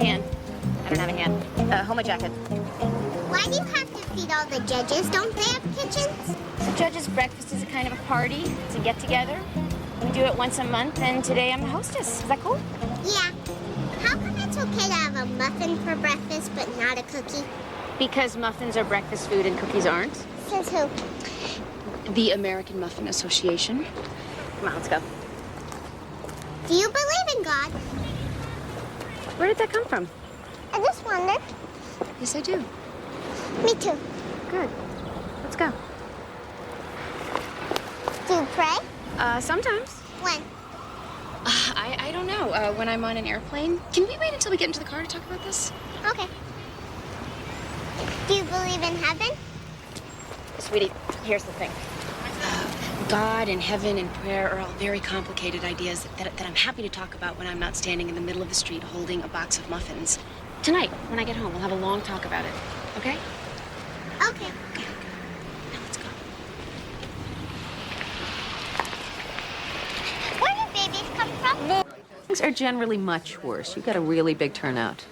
hand. I don't have a hand. Hold my jacket. Why do you have to feed all the judges? Don't they have kitchens? So judges' breakfast is a kind of a party. It's a get-together. We do it once a month, and today I'm the hostess. Is that cool? Yeah. How come it's okay to have a muffin for breakfast but not a cookie? Because muffins are breakfast food and cookies aren't. Says who? The American Muffin Association. Come on, let's go. Do you believe in God? Where did that come from? I just wondered. Yes, I do. Me too. Good. Let's go. Do you pray? Sometimes. When? I don't know. When I'm on an airplane. Can we wait until we get into the car to talk about this? Okay. Do you believe in heaven? Sweetie, here's the thing. God and heaven and prayer are all very complicated ideas that I'm happy to talk about when I'm not standing in the middle of the street holding a box of muffins. Tonight, when I get home, we'll have a long talk about it. Okay? Okay. Now let's go. Where do babies come from? Things are generally much worse. You got a really big turnout.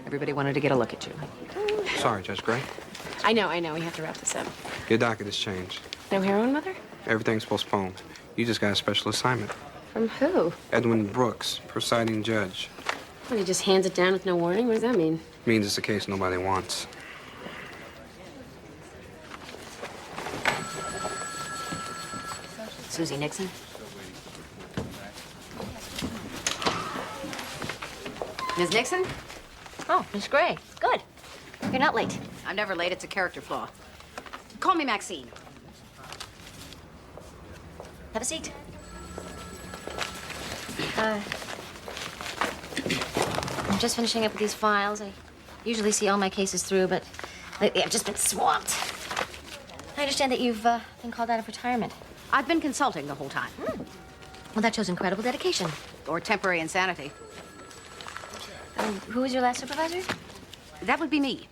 Everybody wanted to get a look at you. Sorry, Judge Gray. I know. We have to wrap this up. Your docket has changed. No heroin, Mother? Everything's postponed. You just got a special assignment. From who? Edwin Brooks, presiding judge. Well, he just hands it down with no warning? What does that mean? Means it's a case nobody wants. Susie Nixon. Ms. Nixon? Oh, Miss Gray. Good. You're not late. I'm never late. It's a character flaw. Call me Maxine. Have a seat. I'm just finishing up with these files. I usually see all my cases through, but lately I've just been swamped. I understand that you've been called out of retirement. I've been consulting the whole time. Well, that shows incredible dedication. Or temporary insanity. Who was your last supervisor? That would be me.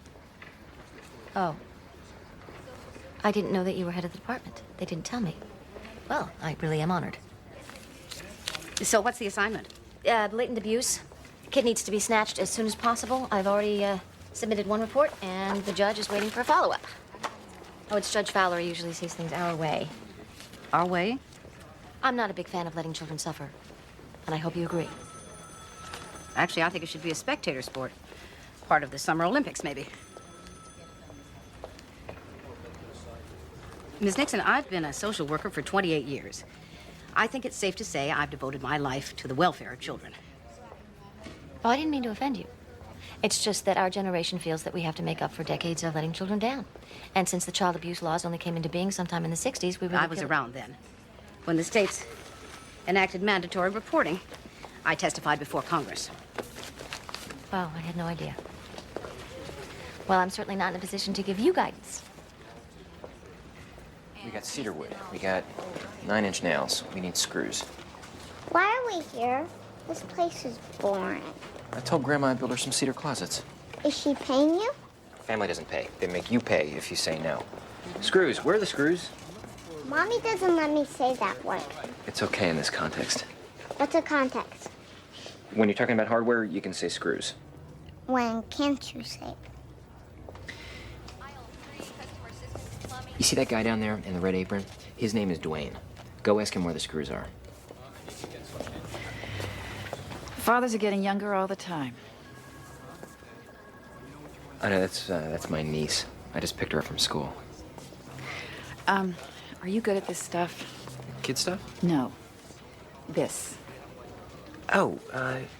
Oh. I didn't know that you were head of the department. They didn't tell me. Well, I really am honored. So what's the assignment? Blatant abuse. Kid needs to be snatched as soon as possible. I've already submitted one report, and the judge is waiting for a follow-up. Oh, it's Judge Fowler. He usually sees things our way. Our way? I'm not a big fan of letting children suffer, and I hope you agree. Actually, I think it should be a spectator sport. Part of the Summer Olympics, maybe. Ms. Nixon, I've been a social worker for 28 years. I think it's safe to say I've devoted my life to the welfare of children. Oh, I didn't mean to offend you. It's just that our generation feels that we have to make up for decades of letting children down. And since the child abuse laws only came into being sometime in the 60s, we really I was around then, when the states enacted mandatory reporting. I testified before Congress. Wow, I had no idea. Well, I'm certainly not in a position to give you guidance. We got cedar wood. We got 9-inch nails. We need screws. Why are we here? This place is boring. I told Grandma I'd build her some cedar closets. Is she paying you? Family doesn't pay. They make you pay if you say no. Screws. Where are the screws? Mommy doesn't let me say that word. It's okay in this context. What's a context? When you're talking about hardware, you can say screws. When can't you say it? You see that guy down there in the red apron? His name is Dwayne. Go ask him where the screws are. Fathers are getting younger all the time. I know, that's my niece. I just picked her up from school. Are you good at this stuff? Kid stuff? No. This. Oh,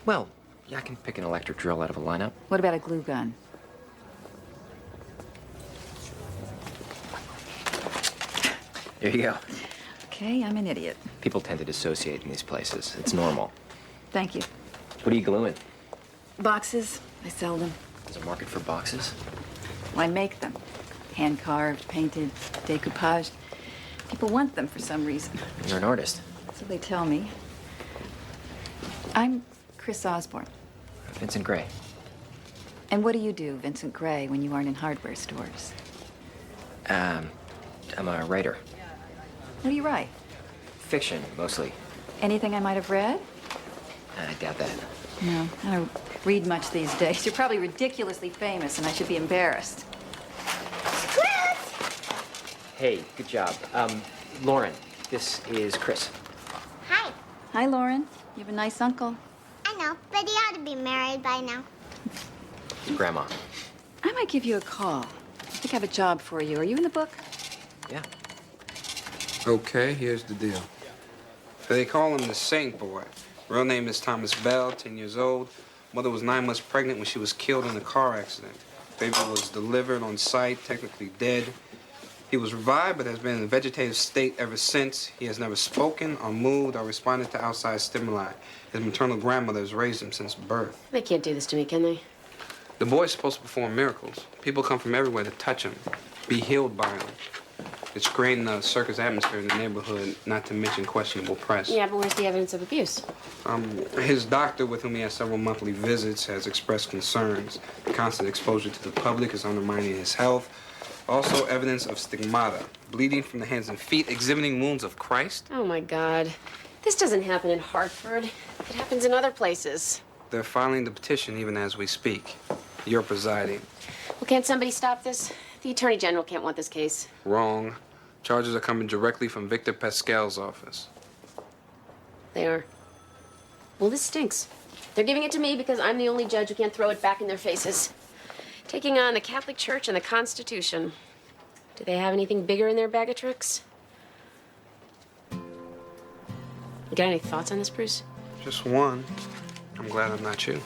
well, yeah, I can pick an electric drill out of a lineup. What about a glue gun? There you go. Okay, I'm an idiot. People tend to dissociate in these places. It's normal. Thank you. What are you gluing? Boxes, I sell them. There's a market for boxes? Well, I make them. Hand-carved, painted, decoupaged. People want them for some reason. You're an artist. So they tell me. I'm Chris Osborne. Vincent Gray. And what do you do, Vincent Gray, when you aren't in hardware stores? I'm a writer. What do you write? Fiction, mostly. Anything I might have read? I doubt that. No, I don't read much these days. You're probably ridiculously famous, and I should be embarrassed. Hey, good job. Lauren, this is Chris. Hi. Hi, Lauren. You have a nice uncle. I know, but he ought to be married by now. His grandma. I might give you a call. I think I have a job for you. Are you in the book? Yeah. Okay, here's the deal. They call him the Saint Boy. Real name is Thomas Bell, 10 years old. Mother was 9 months pregnant when she was killed in a car accident. Baby was delivered on site, technically dead. He was revived, but has been in a vegetative state ever since. He has never spoken or moved or responded to outside stimuli. His maternal grandmother has raised him since birth. They can't do this to me, can they? The boy's supposed to perform miracles. People come from everywhere to touch him, be healed by him. It's creating a circus atmosphere in the neighborhood, not to mention questionable press. Yeah, but where's the evidence of abuse? His doctor, with whom he has several monthly visits, has expressed concerns. Constant exposure to the public is undermining his health. Also, evidence of stigmata, bleeding from the hands and feet, exhibiting wounds of Christ. Oh, my God. This doesn't happen in Hartford. It happens in other places. They're filing the petition even as we speak. You're presiding. Well, can't somebody stop this? The Attorney General can't want this case. Wrong. Charges are coming directly from Victor Pascal's office. They are. Well, this stinks. They're giving it to me because I'm the only judge who can't throw it back in their faces. Taking on the Catholic Church and the Constitution. Do they have anything bigger in their bag of tricks? You got any thoughts on this, Bruce? Just one. I'm glad I'm not you.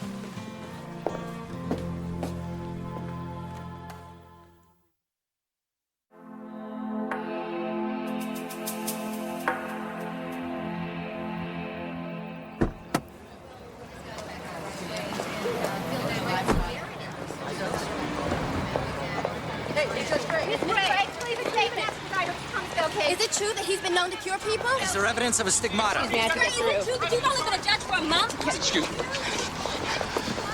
Is it true that he's been known to cure people? Is there evidence of a stigmata? Is it true that you've only been a judge for a month? Excuse me.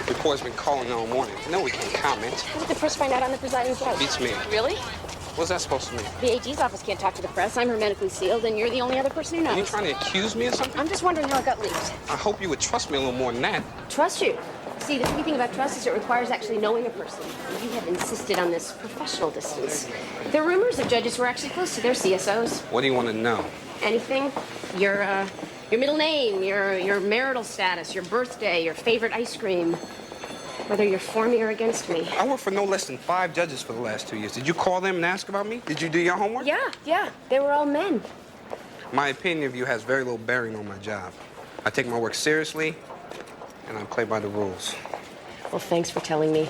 Report's been calling all morning. No, we can't comment. How did the press find out I'm the presiding judge? Beats me. Really? What's that supposed to mean? The AG's office can't talk to the press. I'm hermetically sealed, and you're the only other person who knows. Are you trying to accuse me of something? I'm just wondering how it got leaked. I hope you would trust me a little more than that. Trust you. See, the tricky thing about trust is it requires actually knowing a person. And you have insisted on this professional distance. There are rumors of judges who are actually close to their CSOs. What do you want to know? Anything? Your middle name, your marital status, your birthday, your favorite ice cream. Whether you're for me or against me. I worked for no less than 5 judges for the last 2 years. Did you call them and ask about me? Did you do your homework? Yeah. They were all men. My opinion of you has very little bearing on my job. I take my work seriously, and I play by the rules. Well, thanks for telling me.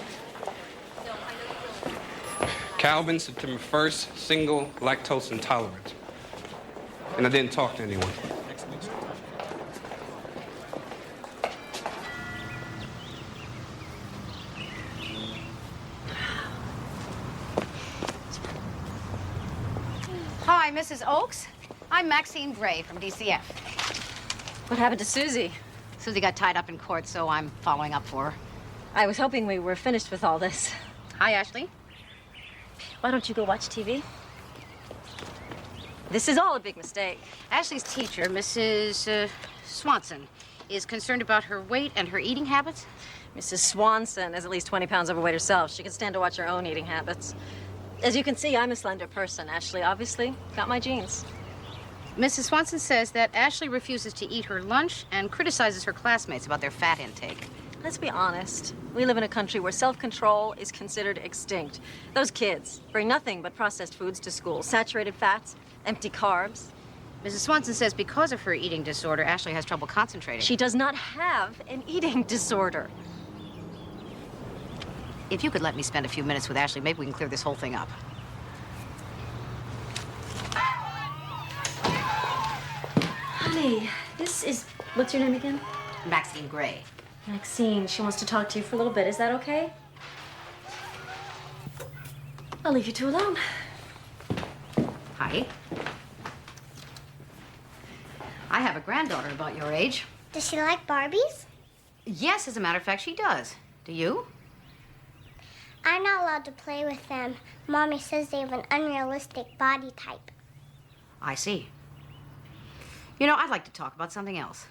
Calvin, September 1st, single, lactose intolerant. And I didn't talk to anyone. Hi, Mrs. Oakes. I'm Maxine Gray from DCF. What happened to Susie? Susie got tied up in court, so I'm following up for her. I was hoping we were finished with all this. Hi, Ashley. Why don't you go watch TV? This is all a big mistake. Ashley's teacher, Mrs. Swanson, is concerned about her weight and her eating habits. Mrs. Swanson is at least 20 pounds overweight herself. She can stand to watch her own eating habits. As you can see, I'm a slender person. Ashley, obviously, got my genes. Mrs. Swanson says that Ashley refuses to eat her lunch and criticizes her classmates about their fat intake. Let's be honest. We live in a country where self-control is considered extinct. Those kids bring nothing but processed foods to school. Saturated fats, empty carbs. Mrs. Swanson says because of her eating disorder, Ashley has trouble concentrating. She does not have an eating disorder. If you could let me spend a few minutes with Ashley, maybe we can clear this whole thing up. Honey, this is... What's your name again? Maxine Gray. Maxine. She wants to talk to you for a little bit. Is that okay? I'll leave you two alone. Hi. I have a granddaughter about your age. Does she like Barbies? Yes, as a matter of fact, she does. Do you? I'm not allowed to play with them. Mommy says they have an unrealistic body type. I see. You know, I'd like to talk about something else.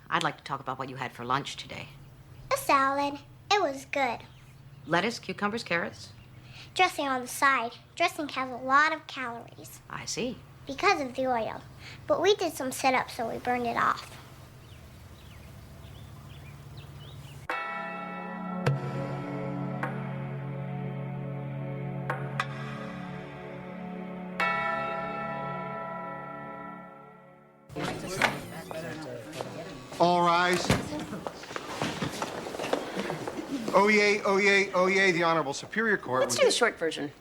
I'd like to talk about what you had for lunch today. salad. It was good. Lettuce, cucumbers, carrots? Dressing on the side. Dressing has a lot of calories I see. because of the oil. But we did some sit-ups, so we burned it off. All rise. Oyez, oyez, oyez, the Honorable Superior Court. Let's do the short version.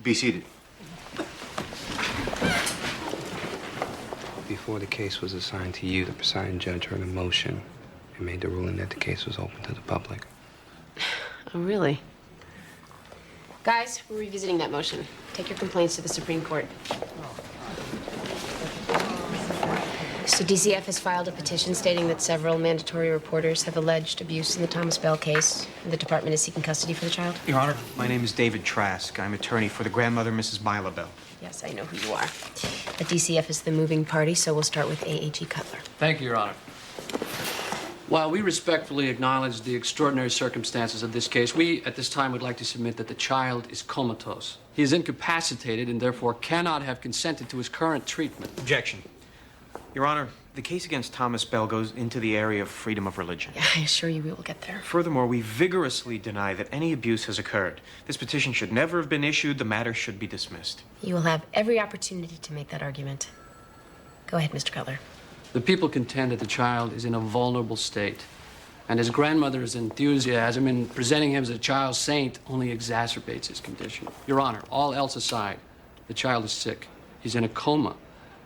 Be seated. Before the case was assigned to you, the presiding judge heard a motion and made the ruling that the case was open to the public. Oh, really? Guys, we're revisiting that motion. Take your complaints to the Supreme Court. So DCF has filed a petition stating that several mandatory reporters have alleged abuse in the Thomas Bell case. The department is seeking custody for the child. Your Honor, my name is David Trask. I'm attorney for the grandmother, Mrs. Mila Bell. Yes, I know who you are. The DCF is the moving party, so we'll start with AAG Cutler. Thank you, Your Honor. While we respectfully acknowledge the extraordinary circumstances of this case, we, at this time, would like to submit that the child is comatose. He is incapacitated and therefore cannot have consented to his current treatment. Objection. Your Honor, the case against Thomas Bell goes into the area of freedom of religion. Yeah, I assure you we will get there. Furthermore, we vigorously deny that any abuse has occurred. This petition should never have been issued. The matter should be dismissed. You will have every opportunity to make that argument. Go ahead, Mr. Cutler. The people contend that the child is in a vulnerable state, and his grandmother's enthusiasm in presenting him as a child saint only exacerbates his condition. Your Honor, all else aside, the child is sick. He's in a coma,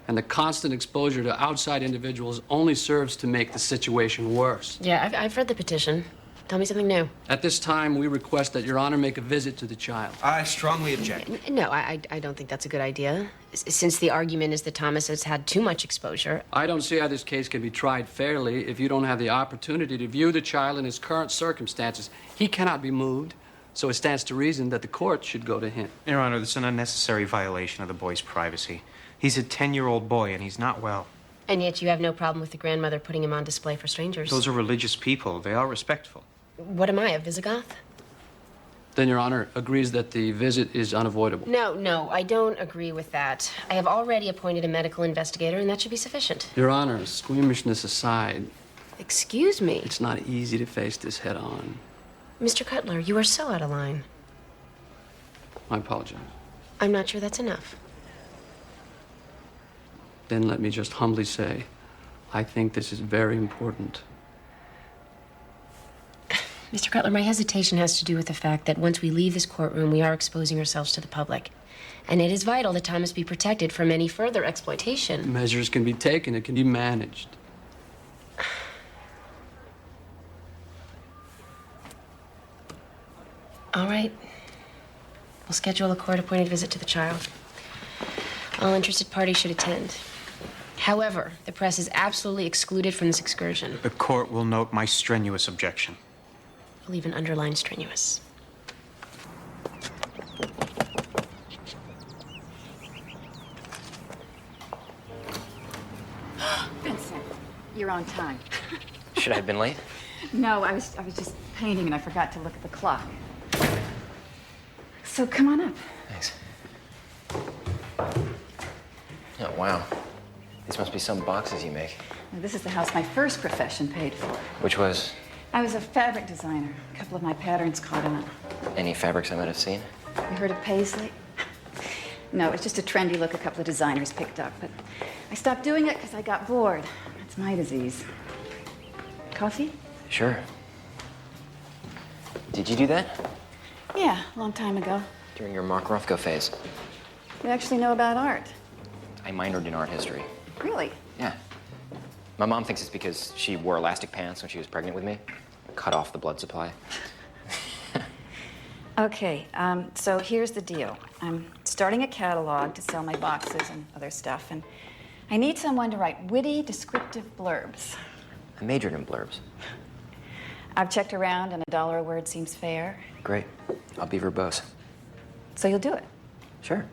and the constant exposure to outside individuals only serves to make the situation worse. Yeah, I've read the petition. Tell me something new. At this time, we request that Your Honor make a visit to the child. I strongly object. No, I don't think that's a good idea. Since the argument is that Thomas has had too much exposure. I don't see how this case can be tried fairly if you don't have the opportunity to view the child in his current circumstances. He cannot be moved, so it stands to reason that the court should go to him. Your Honor, this is an unnecessary violation of the boy's privacy. He's a 10-year-old boy, and he's not well. And yet you have no problem with the grandmother putting him on display for strangers. Those are religious people. They are respectful. What am I, a Visigoth? Then Your Honor agrees that the visit is unavoidable. No, I don't agree with that. I have already appointed a medical investigator, and that should be sufficient. Your Honor, squeamishness aside, Excuse me. it's not easy to face this head on. Mr. Cutler, you are so out of line. I apologize. I'm not sure that's enough. Then let me just humbly say, I think this is very important. Mr. Cutler, my hesitation has to do with the fact that once we leave this courtroom, we are exposing ourselves to the public. And it is vital that Thomas be protected from any further exploitation. Measures can be taken, it can be managed. All right. We'll schedule a court-appointed visit to the child. All interested parties should attend. However, the press is absolutely excluded from this excursion. The court will note my strenuous objection. I'll even underline strenuous. Vincent, you're on time. Should I have been late? No, I was just painting and I forgot to look at the clock. So come on up. Thanks. Oh, wow. These must be some boxes you make. Now, this is the house my first profession paid for. Which was? I was a fabric designer. A couple of my patterns caught on. Any fabrics I might have seen? You heard of Paisley? No, it's just a trendy look a couple of designers picked up. But I stopped doing it because I got bored. That's my disease. Coffee? Sure. Did you do that? Yeah, a long time ago. During your Mark Rothko phase? You actually know about art? I minored in art history. Really? Yeah. My mom thinks it's because she wore elastic pants when she was pregnant with me. Cut off the blood supply. Okay, so here's the deal. I'm starting a catalog to sell my boxes and other stuff, and I need someone to write witty, descriptive blurbs. I majored in blurbs. I've checked around, and $1 a word seems fair. Great. I'll be verbose. So you'll do it? Sure.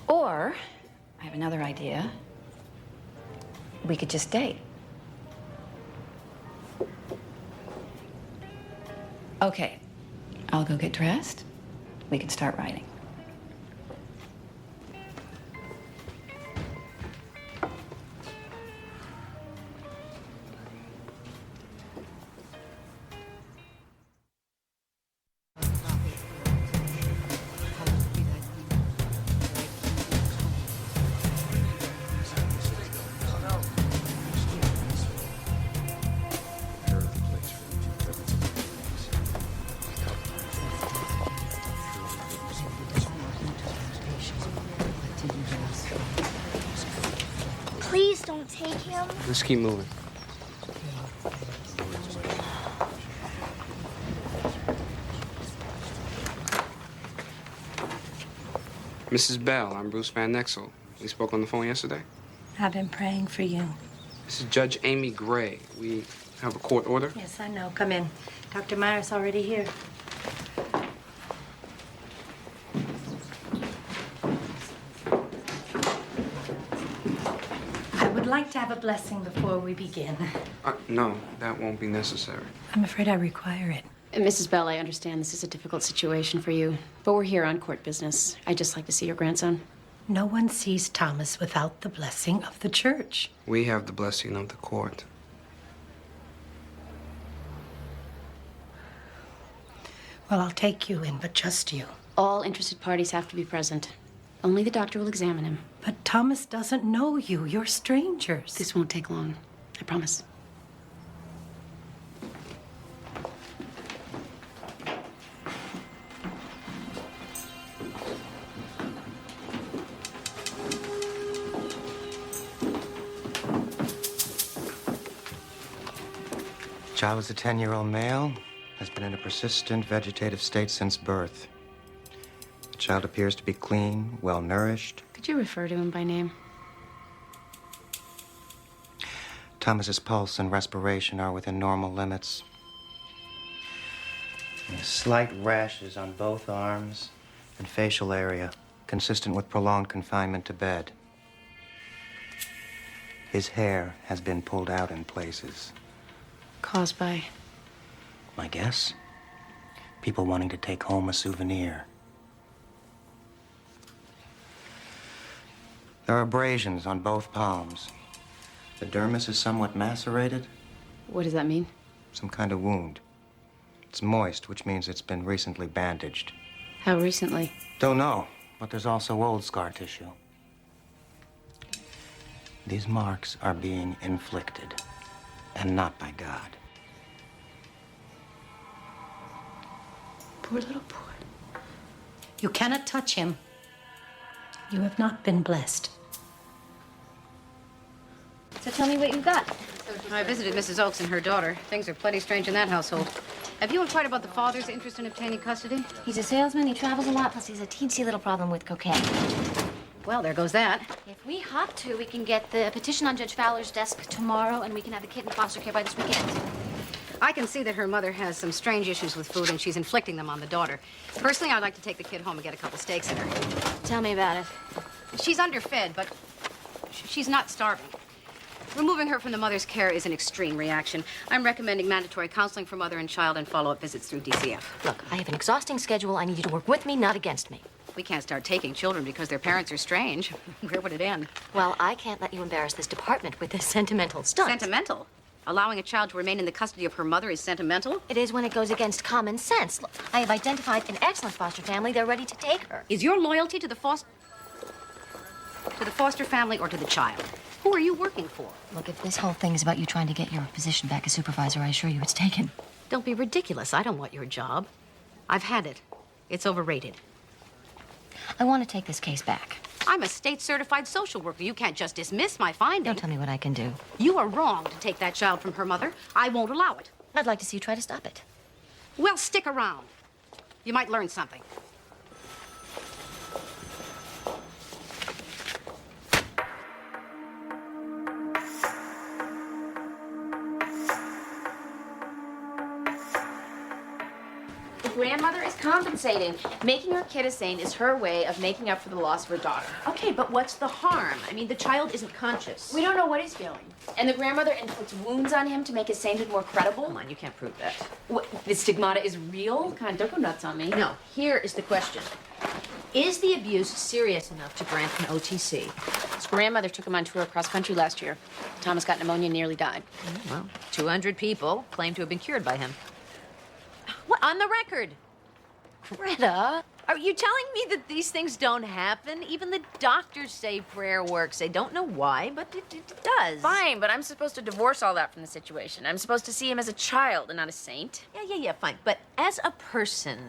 Or, I have another idea. We could just date. Okay, I'll go get dressed. We can start writing. Please don't take him. Let's keep moving. Mrs. Bell, I'm Bruce Van Nexel. We spoke on the phone yesterday. I've been praying for you. This is Judge Amy Gray. We have a court order. Yes, I know. Come in. Dr. Meyer's already here. I would like to have a blessing before we begin. No, that won't be necessary. I'm afraid I require it. Mrs. Bell, I understand this is a difficult situation for you, but we're here on court business. I'd just like to see your grandson. No one sees Thomas without the blessing of the church. We have the blessing of the court. Well, I'll take you in, but just you. All interested parties have to be present. Only the doctor will examine him. But Thomas doesn't know you. You're strangers. This won't take long. I promise. The child is a 10-year-old male, has been in a persistent vegetative state since birth. The child appears to be clean, well-nourished. Could you refer to him by name? Thomas's pulse and respiration are within normal limits. And slight rashes on both arms and facial area, consistent with prolonged confinement to bed. His hair has been pulled out in places. Caused by? My guess? People wanting to take home a souvenir. There are abrasions on both palms. The dermis is somewhat macerated. What does that mean? Some kind of wound. It's moist, which means it's been recently bandaged. How recently? Don't know, but there's also old scar tissue. These marks are being inflicted, and not by God. Poor little boy. You cannot touch him. You have not been blessed. So tell me what you got. I visited Mrs. Oakes and her daughter. Things are plenty strange in that household. Have you inquired about the father's interest in obtaining custody? He's a salesman, he travels a lot, plus he's a teensy little problem with cocaine. Well, there goes that. If we hop to, we can get the petition on Judge Fowler's desk tomorrow, and we can have the kid in foster care by this weekend. I can see that her mother has some strange issues with food, and she's inflicting them on the daughter. Personally, I'd like to take the kid home and get a couple steaks in her. Tell me about it. She's underfed, but she's not starving. Removing her from the mother's care is an extreme reaction. I'm recommending mandatory counseling for mother and child and follow-up visits through DCF. Look, I have an exhausting schedule. I need you to work with me, not against me. We can't start taking children because their parents are strange. Where would it end? Well, I can't let you embarrass this department with this sentimental stunt. Sentimental? Allowing a child to remain in the custody of her mother is sentimental? It is when it goes against common sense. Look, I have identified an excellent foster family. They're ready to take her. Is your loyalty to the foster family or to the child? Who are you working for? Look, if this whole thing is about you trying to get your position back as supervisor, I assure you it's taken. Don't be ridiculous. I don't want your job. I've had it. It's overrated. I want to take this case back. I'm a state-certified social worker. You can't just dismiss my finding. Don't tell me what I can do. You are wrong to take that child from her mother. I won't allow it. I'd like to see you try to stop it. Well, stick around. You might learn something. grandmother is compensating. Making her kid a saint is her way of making up for the loss of her daughter. Okay, but what's the harm? I mean, the child isn't conscious. We don't know what he's feeling. And the grandmother inflicts wounds on him to make his sainthood more credible. Come on, you can't prove that. What, the stigmata is real? God, don't go nuts on me. No, here is the question. Is the abuse serious enough to grant an OTC? His grandmother took him on tour across country last year. Thomas got pneumonia and nearly died. Well, 200 people claim to have been cured by him. What? On the record. Greta, are you telling me that these things don't happen? Even the doctors say prayer works. They don't know why, but it does. Fine, but I'm supposed to divorce all that from the situation. I'm supposed to see him as a child and not a saint. Yeah, fine. But as a person,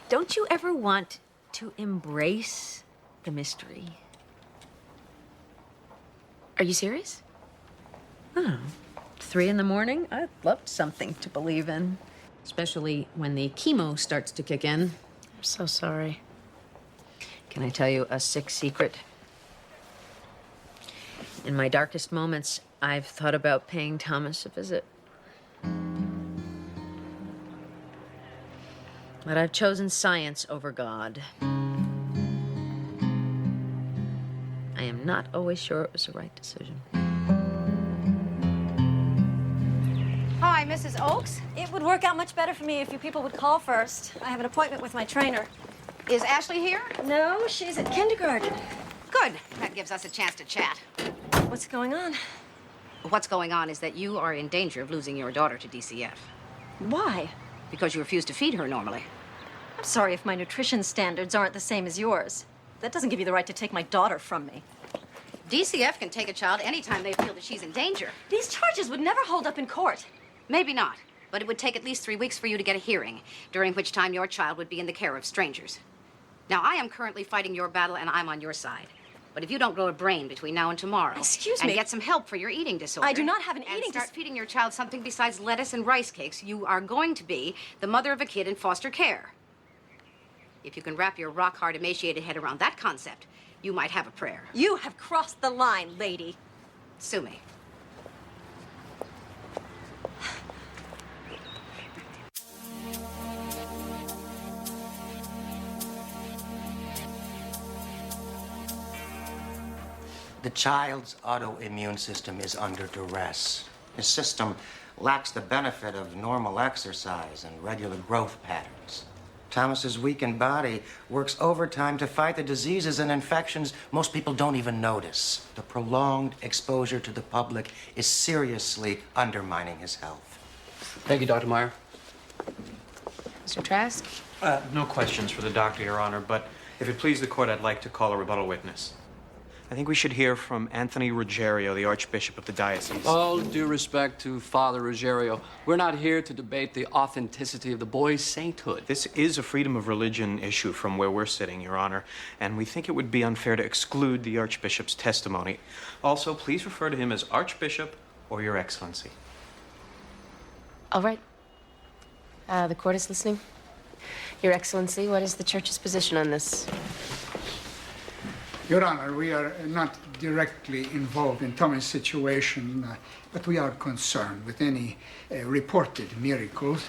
don't you ever want to embrace the mystery? Are you serious? Oh, 3 in the morning? I'd love something to believe in. Especially when the chemo starts to kick in. I'm so sorry. Can I tell you a sick secret? In my darkest moments, I've thought about paying Thomas a visit. But I've chosen science over God. I am not always sure it was the right decision. Hi, Mrs. Oakes. It would work out much better for me if you people would call first. I have an appointment with my trainer. Is Ashley here? No, she's at kindergarten. Good. That gives us a chance to chat. What's going on? What's going on is that you are in danger of losing your daughter to DCF. Why? Because you refuse to feed her normally. I'm sorry if my nutrition standards aren't the same as yours. That doesn't give you the right to take my daughter from me. DCF can take a child anytime they feel that she's in danger. These charges would never hold up in court. Maybe not, but it would take at least 3 weeks for you to get a hearing, during which time your child would be in the care of strangers. Now, I am currently fighting your battle, and I'm on your side. But if you don't grow a brain between now and tomorrow... Excuse and me. get some help for your eating disorder... I do not have an and eating start feeding your child something besides lettuce and rice cakes, you are going to be the mother of a kid in foster care. If you can wrap your rock-hard, emaciated head around that concept, you might have a prayer. You have crossed the line, lady. Sue me. The child's autoimmune system is under duress. His system lacks the benefit of normal exercise and regular growth patterns. Thomas's weakened body works overtime to fight the diseases and infections most people don't even notice. The prolonged exposure to the public is seriously undermining his health. Thank you, Dr. Meyer. Mr. Trask? No questions for the doctor, Your Honor, but if it please the court, I'd like to call a rebuttal witness. I think we should hear from Anthony Ruggiero, the Archbishop of the diocese. All due respect to Father Ruggiero, we're not here to debate the authenticity of the boy's sainthood. This is a freedom of religion issue from where we're sitting, Your Honor, and we think it would be unfair to exclude the Archbishop's testimony. Also, please refer to him as Archbishop or Your Excellency. All right. The court is listening. Your Excellency, what is the Church's position on this? Your Honor, we are not directly involved in Thomas' situation, but we are concerned with any reported miracles.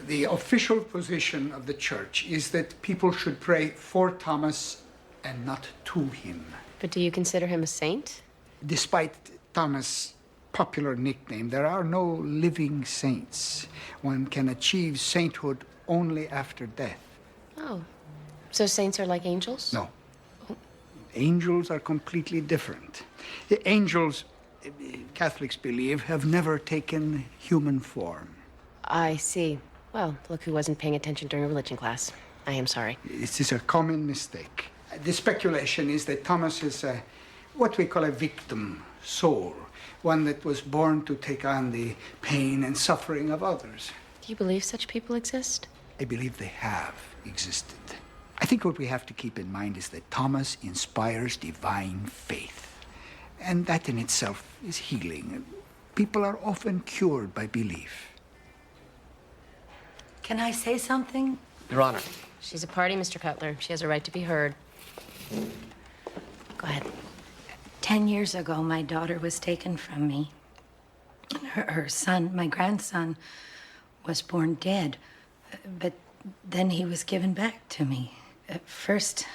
The official position of the Church is that people should pray for Thomas and not to him. But do you consider him a saint? Despite Thomas' popular nickname, there are no living saints. One can achieve sainthood only after death. Oh, so saints are like angels? No. Angels are completely different. The angels, Catholics believe, have never taken human form. I see. Well, look who wasn't paying attention during religion class. I am sorry. It is a common mistake. The speculation is that Thomas is what we call a victim soul, one that was born to take on the pain and suffering of others. Do you believe such people exist? I believe they have existed. I think what we have to keep in mind is that Thomas inspires divine faith. And that in itself is healing. People are often cured by belief. Can I say something? Your Honor. She's a party, Mr. Cutler. She has a right to be heard. Go ahead. 10 years ago, my daughter was taken from me. Her son, my grandson, was born dead. But then he was given back to me. At first,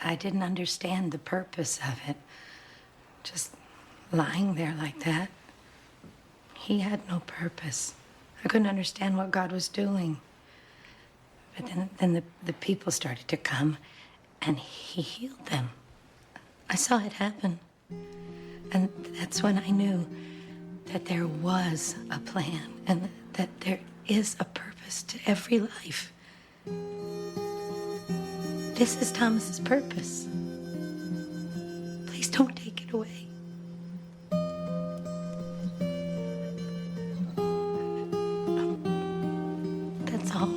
I didn't understand the purpose of it. Just lying there like that. He had no purpose. I couldn't understand what God was doing. But then the people started to come, and he healed them. I saw it happen. And that's when I knew that there was a plan and that there is a purpose to every life. This is Thomas's purpose. Please don't take it away. That's all.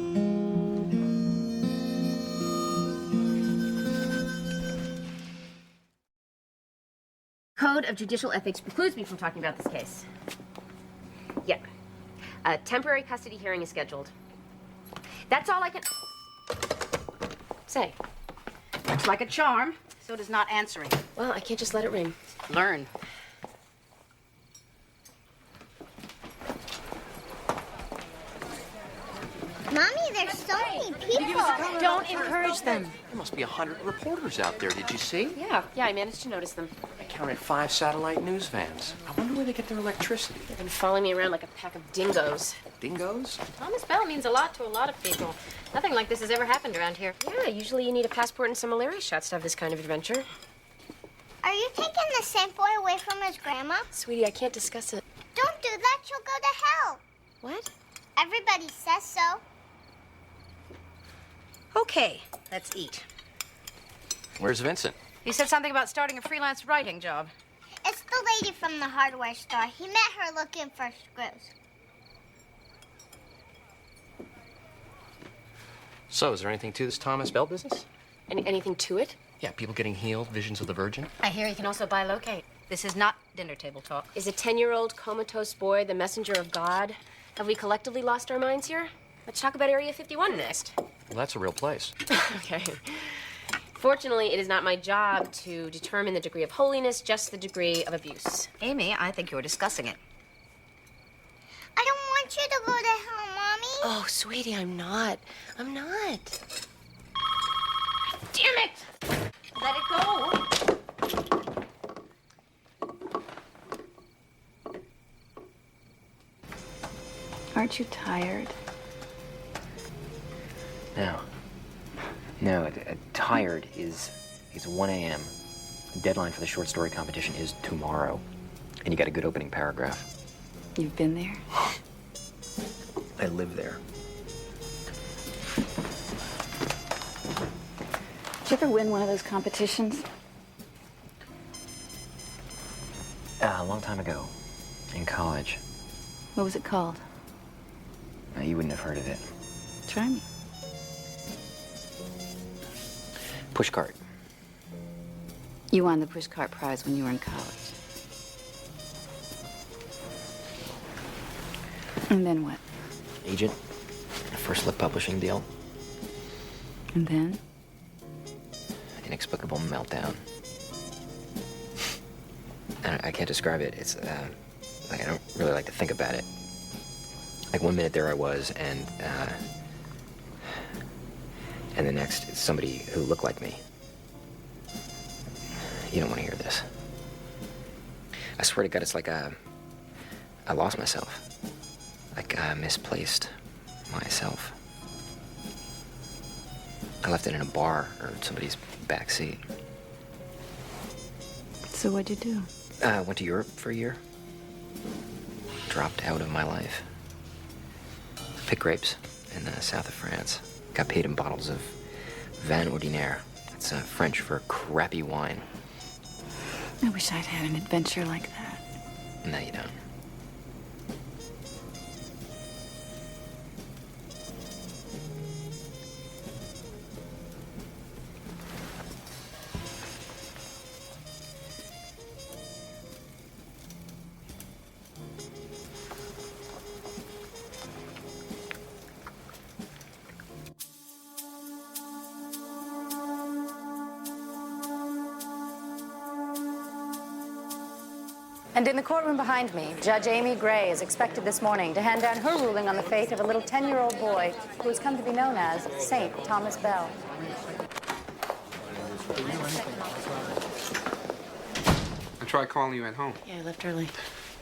Code of Judicial Ethics precludes me from talking about this case. Yeah. A temporary custody hearing is scheduled. That's all I can say. Looks like a charm. So does not answering. Well, I can't just let it ring. Learn. Mommy, there's so many people. Don't encourage them. There must be 100 reporters out there. Did you see? Yeah, I managed to notice them. I counted 5 satellite news vans. I wonder where they get their electricity. They've been following me around like a pack of dingoes. Dingoes? Thomas Bell means a lot to a lot of people. Nothing like this has ever happened around here. Yeah, usually you need a passport and some malaria shots to have this kind of adventure. Are you taking the Saint Boy away from his grandma? Sweetie, I can't discuss it. Don't do that. She'll go to hell. What? Everybody says so. Okay, let's eat. Where's Vincent? You said something about starting a freelance writing job. It's the lady from the hardware store. He met her looking for screws. So, is there anything to this Thomas Bell business? Anything to it? Yeah, people getting healed, visions of the Virgin. I hear you can also buy locate. This is not dinner table talk. Is a 10-year-old comatose boy the messenger of God? Have we collectively lost our minds here? Let's talk about Area 51 next. Well, that's a real place. Okay. Fortunately, it is not my job to determine the degree of holiness, just the degree of abuse. Amy, I think you're discussing it. I don't want you to go to hell, Mommy. Oh, sweetie, I'm not. I'm not. Damn it! Let it go. Aren't you tired? No, tired is 1 a.m. The deadline for the short story competition is tomorrow. And you got a good opening paragraph. You've been there? I live there. Did you ever win one of those competitions? A long time ago, in college. What was it called? You wouldn't have heard of it. Try me. Pushcart. You won the pushcart prize when you were in college. And then what? Agent. First lip publishing deal. And then? Inexplicable meltdown. I can't describe it. It's, like, I don't really like to think about it. Like, 1 minute there I was, and the next, it's somebody who looked like me. You don't want to hear this. I swear to God, it's like I lost myself. Like I misplaced myself. I left it in a bar or somebody's back seat. So what'd you do? Went to Europe for a year. Dropped out of my life. Picked grapes in the south of France. Got paid in bottles of vin ordinaire. It's French for crappy wine. I wish I'd had an adventure like that. No, you don't. And in the courtroom behind me, Judge Amy Gray is expected this morning to hand down her ruling on the fate of a little 10-year-old boy who has come to be known as Saint Thomas Bell. I tried calling you at home. Yeah, I left early.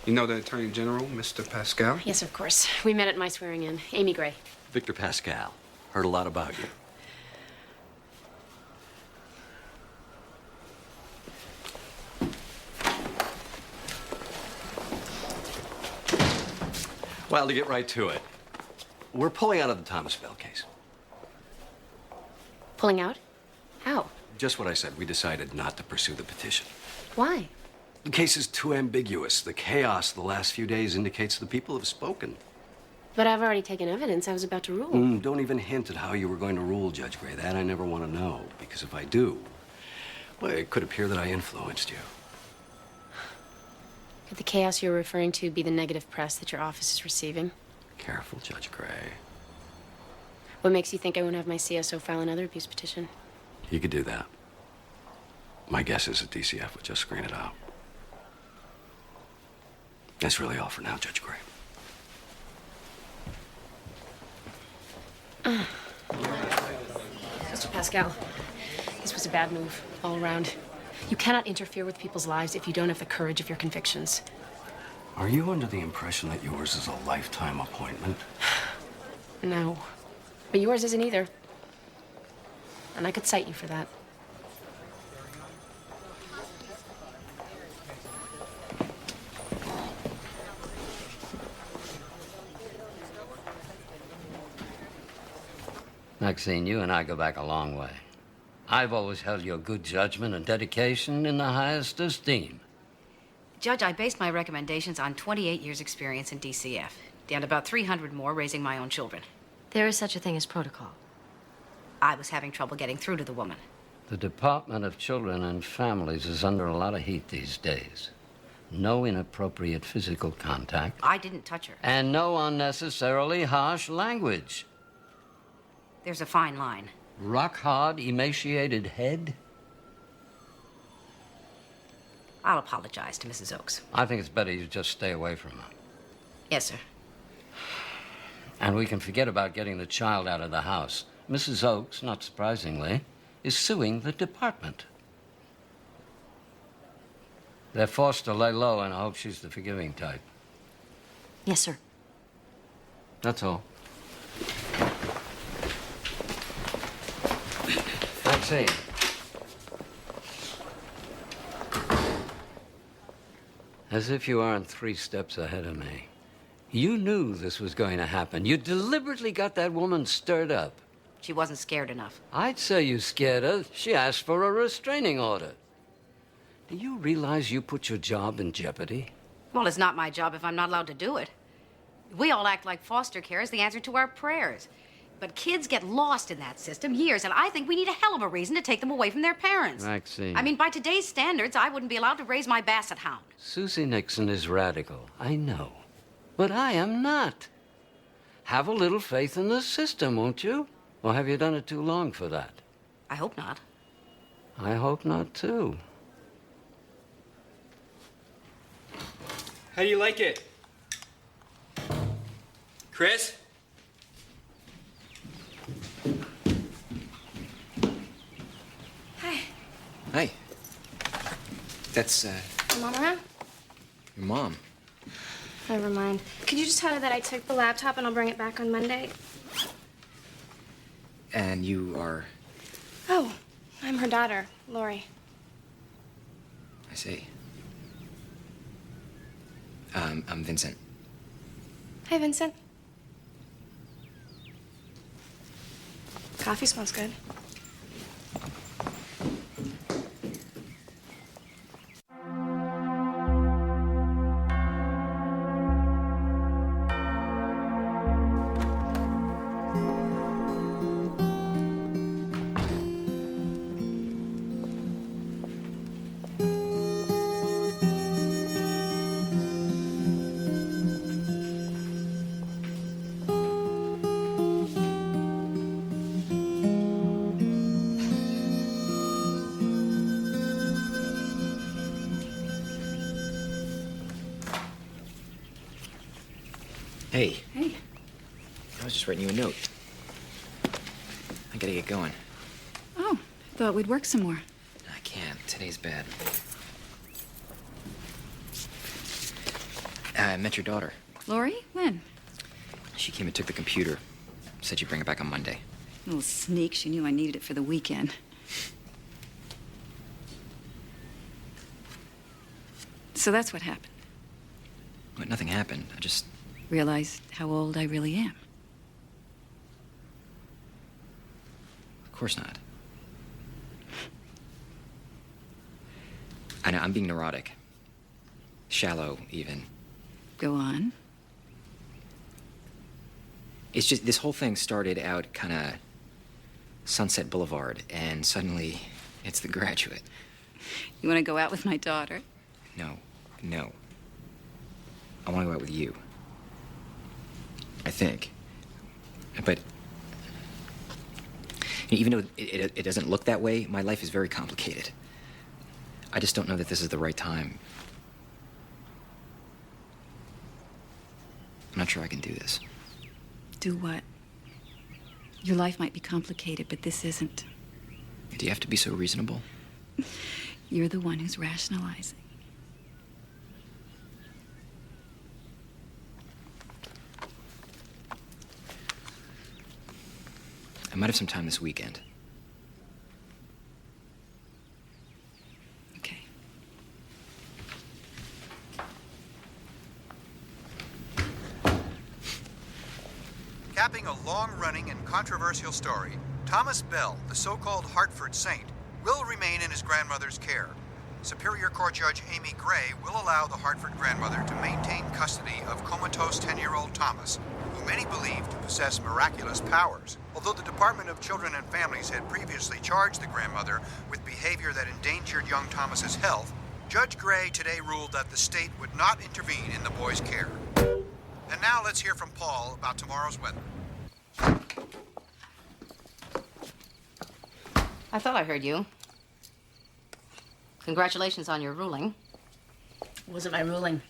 You know the Attorney General, Mr. Pascal? Yes, of course. We met at my swearing-in. Amy Gray. Victor Pascal. Heard a lot about you. Well, to get right to it, we're pulling out of the Thomas Bell case. Pulling out? How? Just what I said. We decided not to pursue the petition. Why? The case is too ambiguous. The chaos of the last few days indicates the people have spoken. But I've already taken evidence. I was about to rule. Don't even hint at how you were going to rule, Judge Gray. That I never want to know. Because if I do, well, it could appear that I influenced you. Could the chaos you're referring to be the negative press that your office is receiving? Careful, Judge Gray. What makes you think I won't have my CSO file another abuse petition? You could do that. My guess is that DCF would just screen it out. That's really all for now, Judge Gray. Mr. Pascal, this was a bad move all around. You cannot interfere with people's lives if you don't have the courage of your convictions. Are you under the impression that yours is a lifetime appointment? No. But yours isn't either. And I could cite you for that. Maxine, you and I go back a long way. I've always held your good judgment and dedication in the highest esteem. Judge, I based my recommendations on 28 years' experience in DCF, and about 300 more raising my own children. There is such a thing as protocol. I was having trouble getting through to the woman. The Department of Children and Families is under a lot of heat these days. No inappropriate physical contact. I didn't touch her. And no unnecessarily harsh language. There's a fine line. Rock-hard, emaciated head? I'll apologize to Mrs. Oakes. I think it's better you just stay away from her. Yes, sir. And we can forget about getting the child out of the house. Mrs. Oakes, not surprisingly, is suing the department. They're forced to lay low and hope she's the forgiving type. Yes, sir. That's all. Maxine. As if you aren't 3 steps ahead of me. You knew this was going to happen. You deliberately got that woman stirred up. She wasn't scared enough. I'd say you scared her. She asked for a restraining order. Do you realize you put your job in jeopardy? Well, it's not my job if I'm not allowed to do it. We all act like foster care is the answer to our prayers. But kids get lost in that system years, and I think we need a hell of a reason to take them away from their parents. Maxine. I mean, by today's standards, I wouldn't be allowed to raise my basset hound. Susie Nixon is radical, I know. But I am not. Have a little faith in the system, won't you? Or have you done it too long for that? I hope not. I hope not, too. How do you like it? Chris? Hi. Hi. That's, Mom around? your mom. Never mind. Could you just tell her that I took the laptop and I'll bring it back on Monday? And you are... Oh, I'm her daughter, Lori. I see. I'm Vincent. Hi, Vincent. Coffee smells good. Hey. Hey. I was just writing you a note. I gotta get going. Oh, thought we'd work some more. I can't. Today's bad. I met your daughter. Lori? When? She came and took the computer. Said she'd bring it back on Monday. Little sneak. She knew I needed it for the weekend. So that's what happened. But nothing happened. I just... Realized how old I really am. Of course not. I know, I'm being neurotic. Shallow, even. Go on. It's just, this whole thing started out kind of Sunset Boulevard, and suddenly it's The Graduate. You want to go out with my daughter? No. I want to go out with you. I think. But even though it doesn't look that way, my life is very complicated. I just don't know that this is the right time. I'm not sure I can do this. Do what? Your life might be complicated, but this isn't. Do you have to be so reasonable? You're the one who's rationalizing. I might have some time this weekend. Okay. Capping a long-running and controversial story, Thomas Bell, the so-called Hartford Saint, will remain in his grandmother's care. Superior Court Judge Amy Gray will allow the Hartford grandmother to maintain custody of comatose 10-year-old Thomas, who many believe to possess miraculous powers. Although the Department of Children and Families had previously charged the grandmother with behavior that endangered young Thomas's health, Judge Gray today ruled that the state would not intervene in the boy's care. And now let's hear from Paul about tomorrow's weather. I thought I heard you. Congratulations on your ruling. It wasn't my ruling.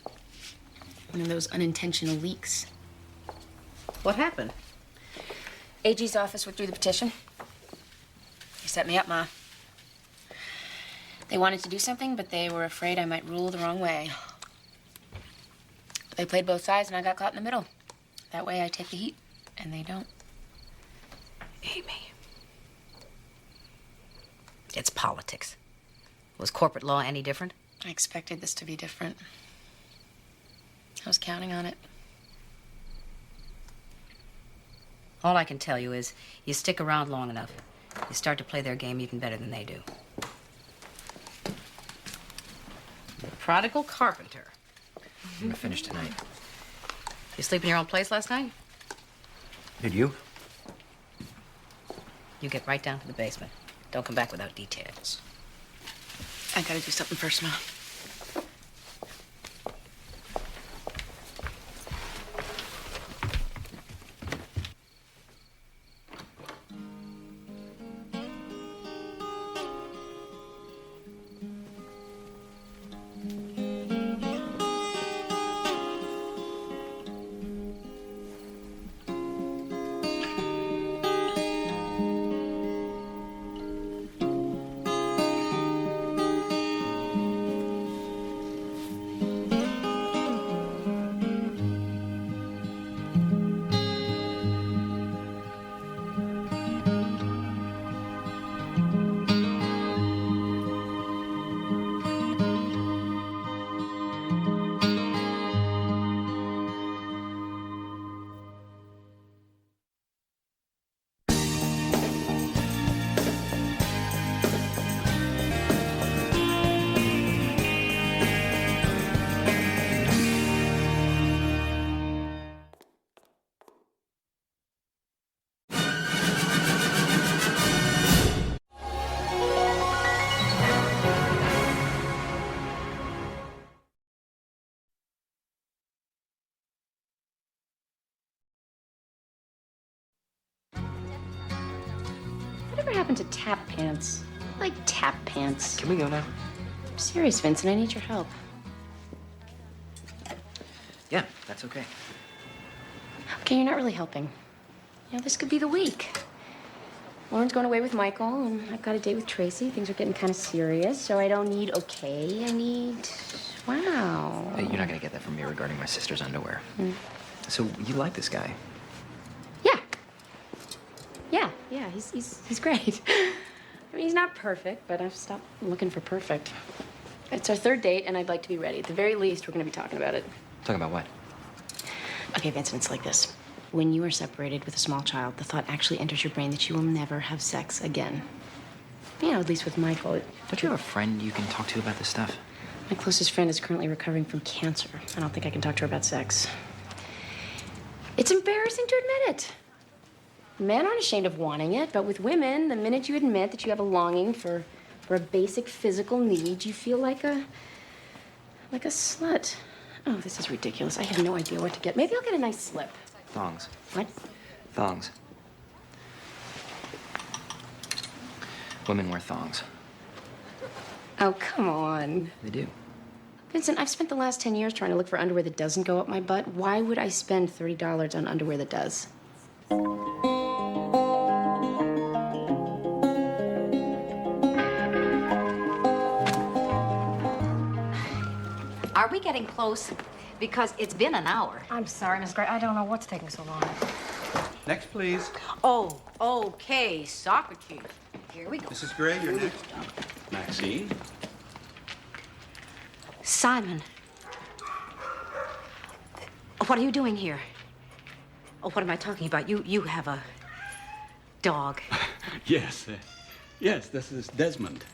One of those unintentional leaks. What happened? AG's office withdrew the petition. They set me up, Ma. They wanted to do something, but they were afraid I might rule the wrong way. They played both sides, and I got caught in the middle. That way I take the heat, and they don't. Amy. It's politics. Was corporate law any different? I expected this to be different. I was counting on it. All I can tell you is you stick around long enough, you start to play their game even better than they do. The prodigal carpenter. I'm gonna finish tonight. You sleep in your own place last night? Did you? You get right down to the basement. Don't come back without details. I gotta do something first, Ma. Whatever happened to tap pants? I like tap pants. Can we go now? I'm serious, Vincent. I need your help. Yeah, that's okay. Okay, you're not really helping. You know, this could be the week. Lauren's going away with Michael, and I've got a date with Tracy. Things are getting kind of serious, so I don't need okay. I need wow. Hey, you're not gonna get that from me regarding my sister's underwear. Mm. So you like this guy? Yeah, he's great. I mean, he's not perfect, but I've stopped looking for perfect. It's our third date, and I'd like to be ready. At the very least, we're going to be talking about it. Talking about what? Okay, Vincent, it's like this. When you are separated with a small child, the thought actually enters your brain that you will never have sex again. You know, at least with Michael. Don't you have a friend you can talk to about this stuff? My closest friend is currently recovering from cancer. I don't think I can talk to her about sex. It's embarrassing to admit it. Men aren't ashamed of wanting it, but with women, the minute you admit that you have a longing for a basic physical need, you feel like a slut. Oh, this is ridiculous. I have no idea what to get. Maybe I'll get a nice slip. Thongs. What? Thongs. Women wear thongs. Oh, come on. They do. Vincent, I've spent the last 10 years trying to look for underwear that doesn't go up my butt. Why would I spend $30 on underwear that does? Are we getting close? Because it's been an hour. I'm sorry, Miss Gray. I don't know what's taking so long. Next, please. Oh, okay, Socrates. Here we go. Mrs. Gray, you're next. Maxine. Simon. What are you doing here? Oh, what am I talking about? You have a dog. Yes, yes, this is Desmond.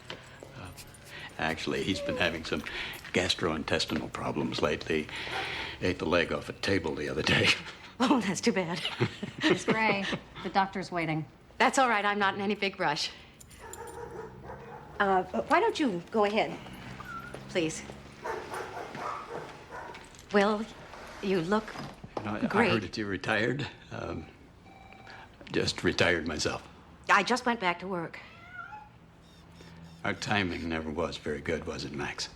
Actually, he's been having some gastrointestinal problems lately. Ate the leg off a table the other day. Oh, that's too bad. Miss Gray, the doctor's waiting. That's all right. I'm not in any big rush. Why don't you go ahead, please? Well, you look great. I heard that you retired. Just retired myself. I just went back to work. Our timing never was very good, was it, Max?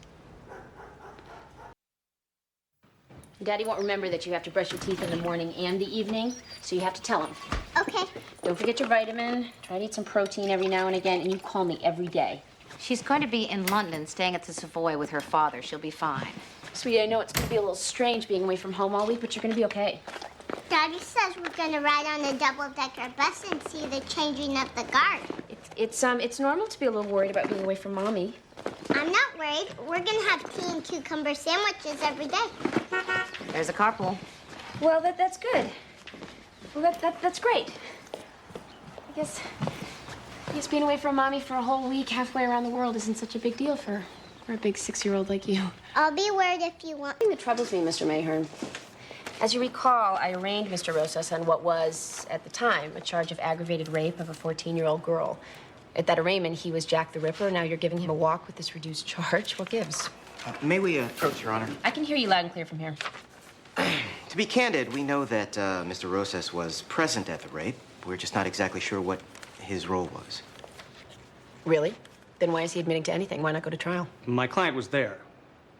Daddy won't remember that you have to brush your teeth in the morning and the evening, so you have to tell him. Okay. Don't forget your vitamin. Try to eat some protein every now and again, and you call me every day. She's going to be in London, staying at the Savoy with her father. She'll be fine. Sweetie, I know it's going to be a little strange being away from home all week, but you're going to be okay. Daddy says we're gonna ride on a double-decker bus and see the changing of the guard. It's normal to be a little worried about being away from Mommy. I'm not worried. We're gonna have tea and cucumber sandwiches every day. There's a carpool. Well, that's good. Well, that's great. I guess being away from Mommy for a whole week halfway around the world isn't such a big deal for a big 6-year-old like you. I'll be worried if you want. The thing that troubles me, Mr. Mayhern. As you recall, I arraigned Mr. Rosas on what was, at the time, a charge of aggravated rape of a 14-year-old girl. At that arraignment, he was Jack the Ripper. Now you're giving him a walk with this reduced charge. What gives? May we approach, Your Honor? I can hear you loud and clear from here. To be candid, we know that Mr. Rosas was present at the rape. We're just not exactly sure what his role was. Really? Then why is he admitting to anything? Why not go to trial? My client was there.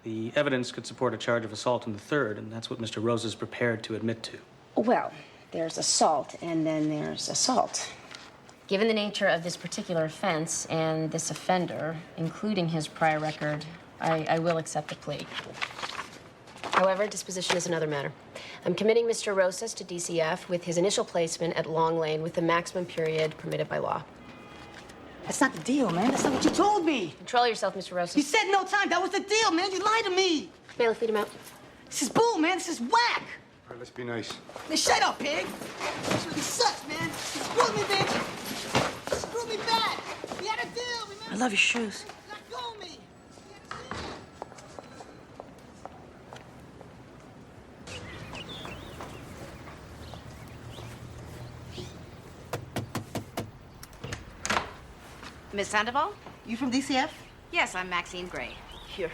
The evidence could support a charge of assault in the third, and that's what Mr. Rose is prepared to admit to. Well, there's assault, and then there's assault. Given the nature of this particular offense and this offender, including his prior record, I will accept the plea. However, disposition is another matter. I'm committing Mr. Rosas to DCF with his initial placement at Long Lane with the maximum period permitted by law. That's not the deal, man. That's not what you told me. Control yourself, Mr. Rosas. You said no time. That was the deal, man. You lied to me. Bailiff, lead him out. This is bull, man. This is whack. All right, let's be nice. Now shut up, pig. This really sucks, man. You screwed me, bitch. You screwed me bad. We had a deal, remember? I love your shoes. Let go of me. Miss Sandoval? You from DCF? Yes, I'm Maxine Gray. Here.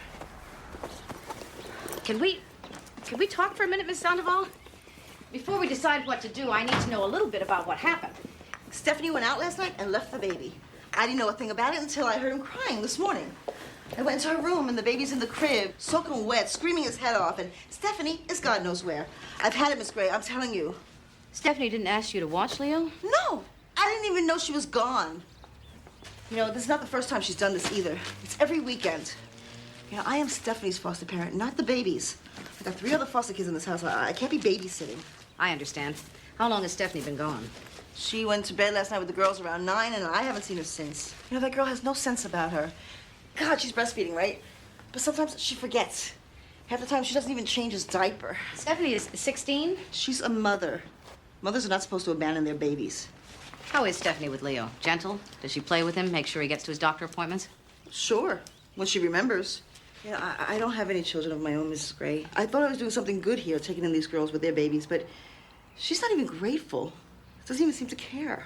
Can we talk for a minute, Miss Sandoval? Before we decide what to do, I need to know a little bit about what happened. Stephanie went out last night and left the baby. I didn't know a thing about it until I heard him crying this morning. I went into her room and the baby's in the crib, soaking wet, screaming his head off, and Stephanie is God knows where. I've had it, Miss Gray, I'm telling you. Stephanie didn't ask you to watch Leo? No, I didn't even know she was gone. You know, this is not the first time she's done this either. It's every weekend. You know, I am Stephanie's foster parent, not the baby's. I got 3 other foster kids in this house. I can't be babysitting. I understand. How long has Stephanie been gone? She went to bed last night with the girls around 9, and I haven't seen her since. You know, that girl has no sense about her. God, she's breastfeeding, right? But sometimes she forgets. Half the time, she doesn't even change his diaper. Stephanie is 16? She's a mother. Mothers are not supposed to abandon their babies. How is Stephanie with Leo? Gentle? Does she play with him, make sure he gets to his doctor appointments? Sure, when she remembers. You know, I don't have any children of my own, Mrs. Gray. I thought I was doing something good here, taking in these girls with their babies, but she's not even grateful. Doesn't even seem to care.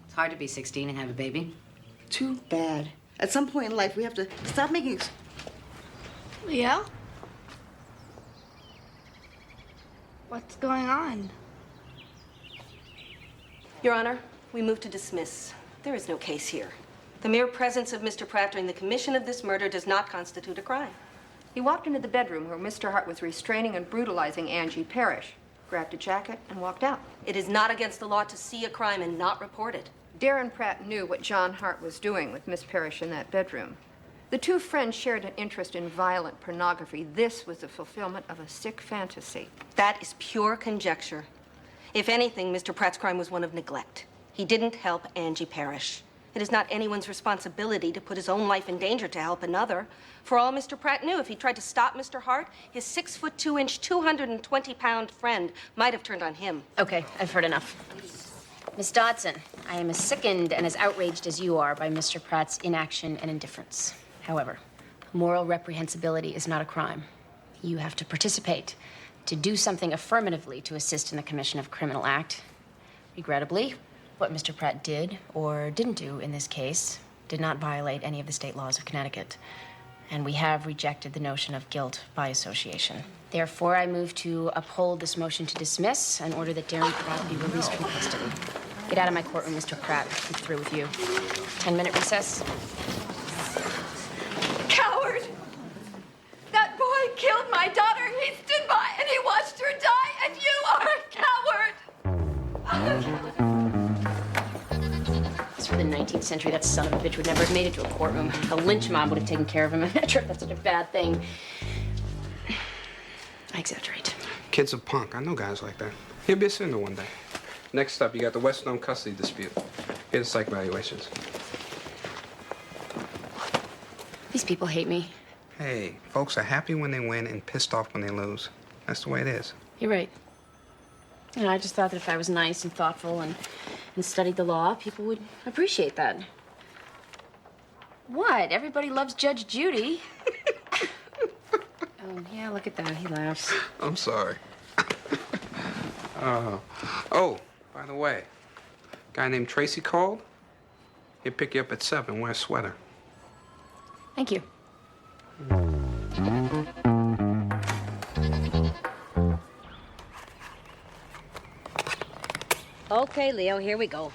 It's hard to be 16 and have a baby. Too bad. At some point in life, we have to stop making... Leo? What's going on? Your Honor, we move to dismiss. There is no case here. The mere presence of Mr. Pratt during the commission of this murder does not constitute a crime. He walked into the bedroom where Mr. Hart was restraining and brutalizing Angie Parrish, grabbed a jacket, and walked out. It is not against the law to see a crime and not report it. Darren Pratt knew what John Hart was doing with Miss Parrish in that bedroom. The two friends shared an interest in violent pornography. This was the fulfillment of a sick fantasy. That is pure conjecture. If anything, Mr. Pratt's crime was one of neglect. He didn't help Angie Parrish. It is not anyone's responsibility to put his own life in danger to help another. For all Mr. Pratt knew, if he tried to stop Mr. Hart, his 6'2", 220-pound friend might have turned on him. Okay, I've heard enough. Miss Dodson, I am as sickened and as outraged as you are by Mr. Pratt's inaction and indifference. However, moral reprehensibility is not a crime. You have to participate, to do something affirmatively to assist in the commission of a criminal act. Regrettably, what Mr. Pratt did or didn't do in this case did not violate any of the state laws of Connecticut. And we have rejected the notion of guilt by association. Therefore, I move to uphold this motion to dismiss and order that Darren Pratt be released from custody. Get out of my courtroom, Mr. Pratt. I'm through with you. 10-minute recess. Coward! That boy killed my daughter. He stood by and he watched her die, and you are a coward! As for the 19th century, that son of a bitch would never have made it to a courtroom. A lynch mob would have taken care of him. I'm not sure if that's such a bad thing. I exaggerate. Kid's a punk. I know guys like that. He'll be a sinner one day. Next up, you got the Weststone custody dispute. Here's the psych evaluations. These people hate me. Hey, folks are happy when they win and pissed off when they lose. That's the way it is. You're right. And I just thought that if I was nice and thoughtful and studied the law, people would appreciate that. What? Everybody loves Judge Judy. Oh, yeah, look at that. He laughs. I'm sorry. Oh, by the way, guy named Tracy called. He'll pick you up at 7. Wear a sweater. Thank you. Okay, Leo, here we go.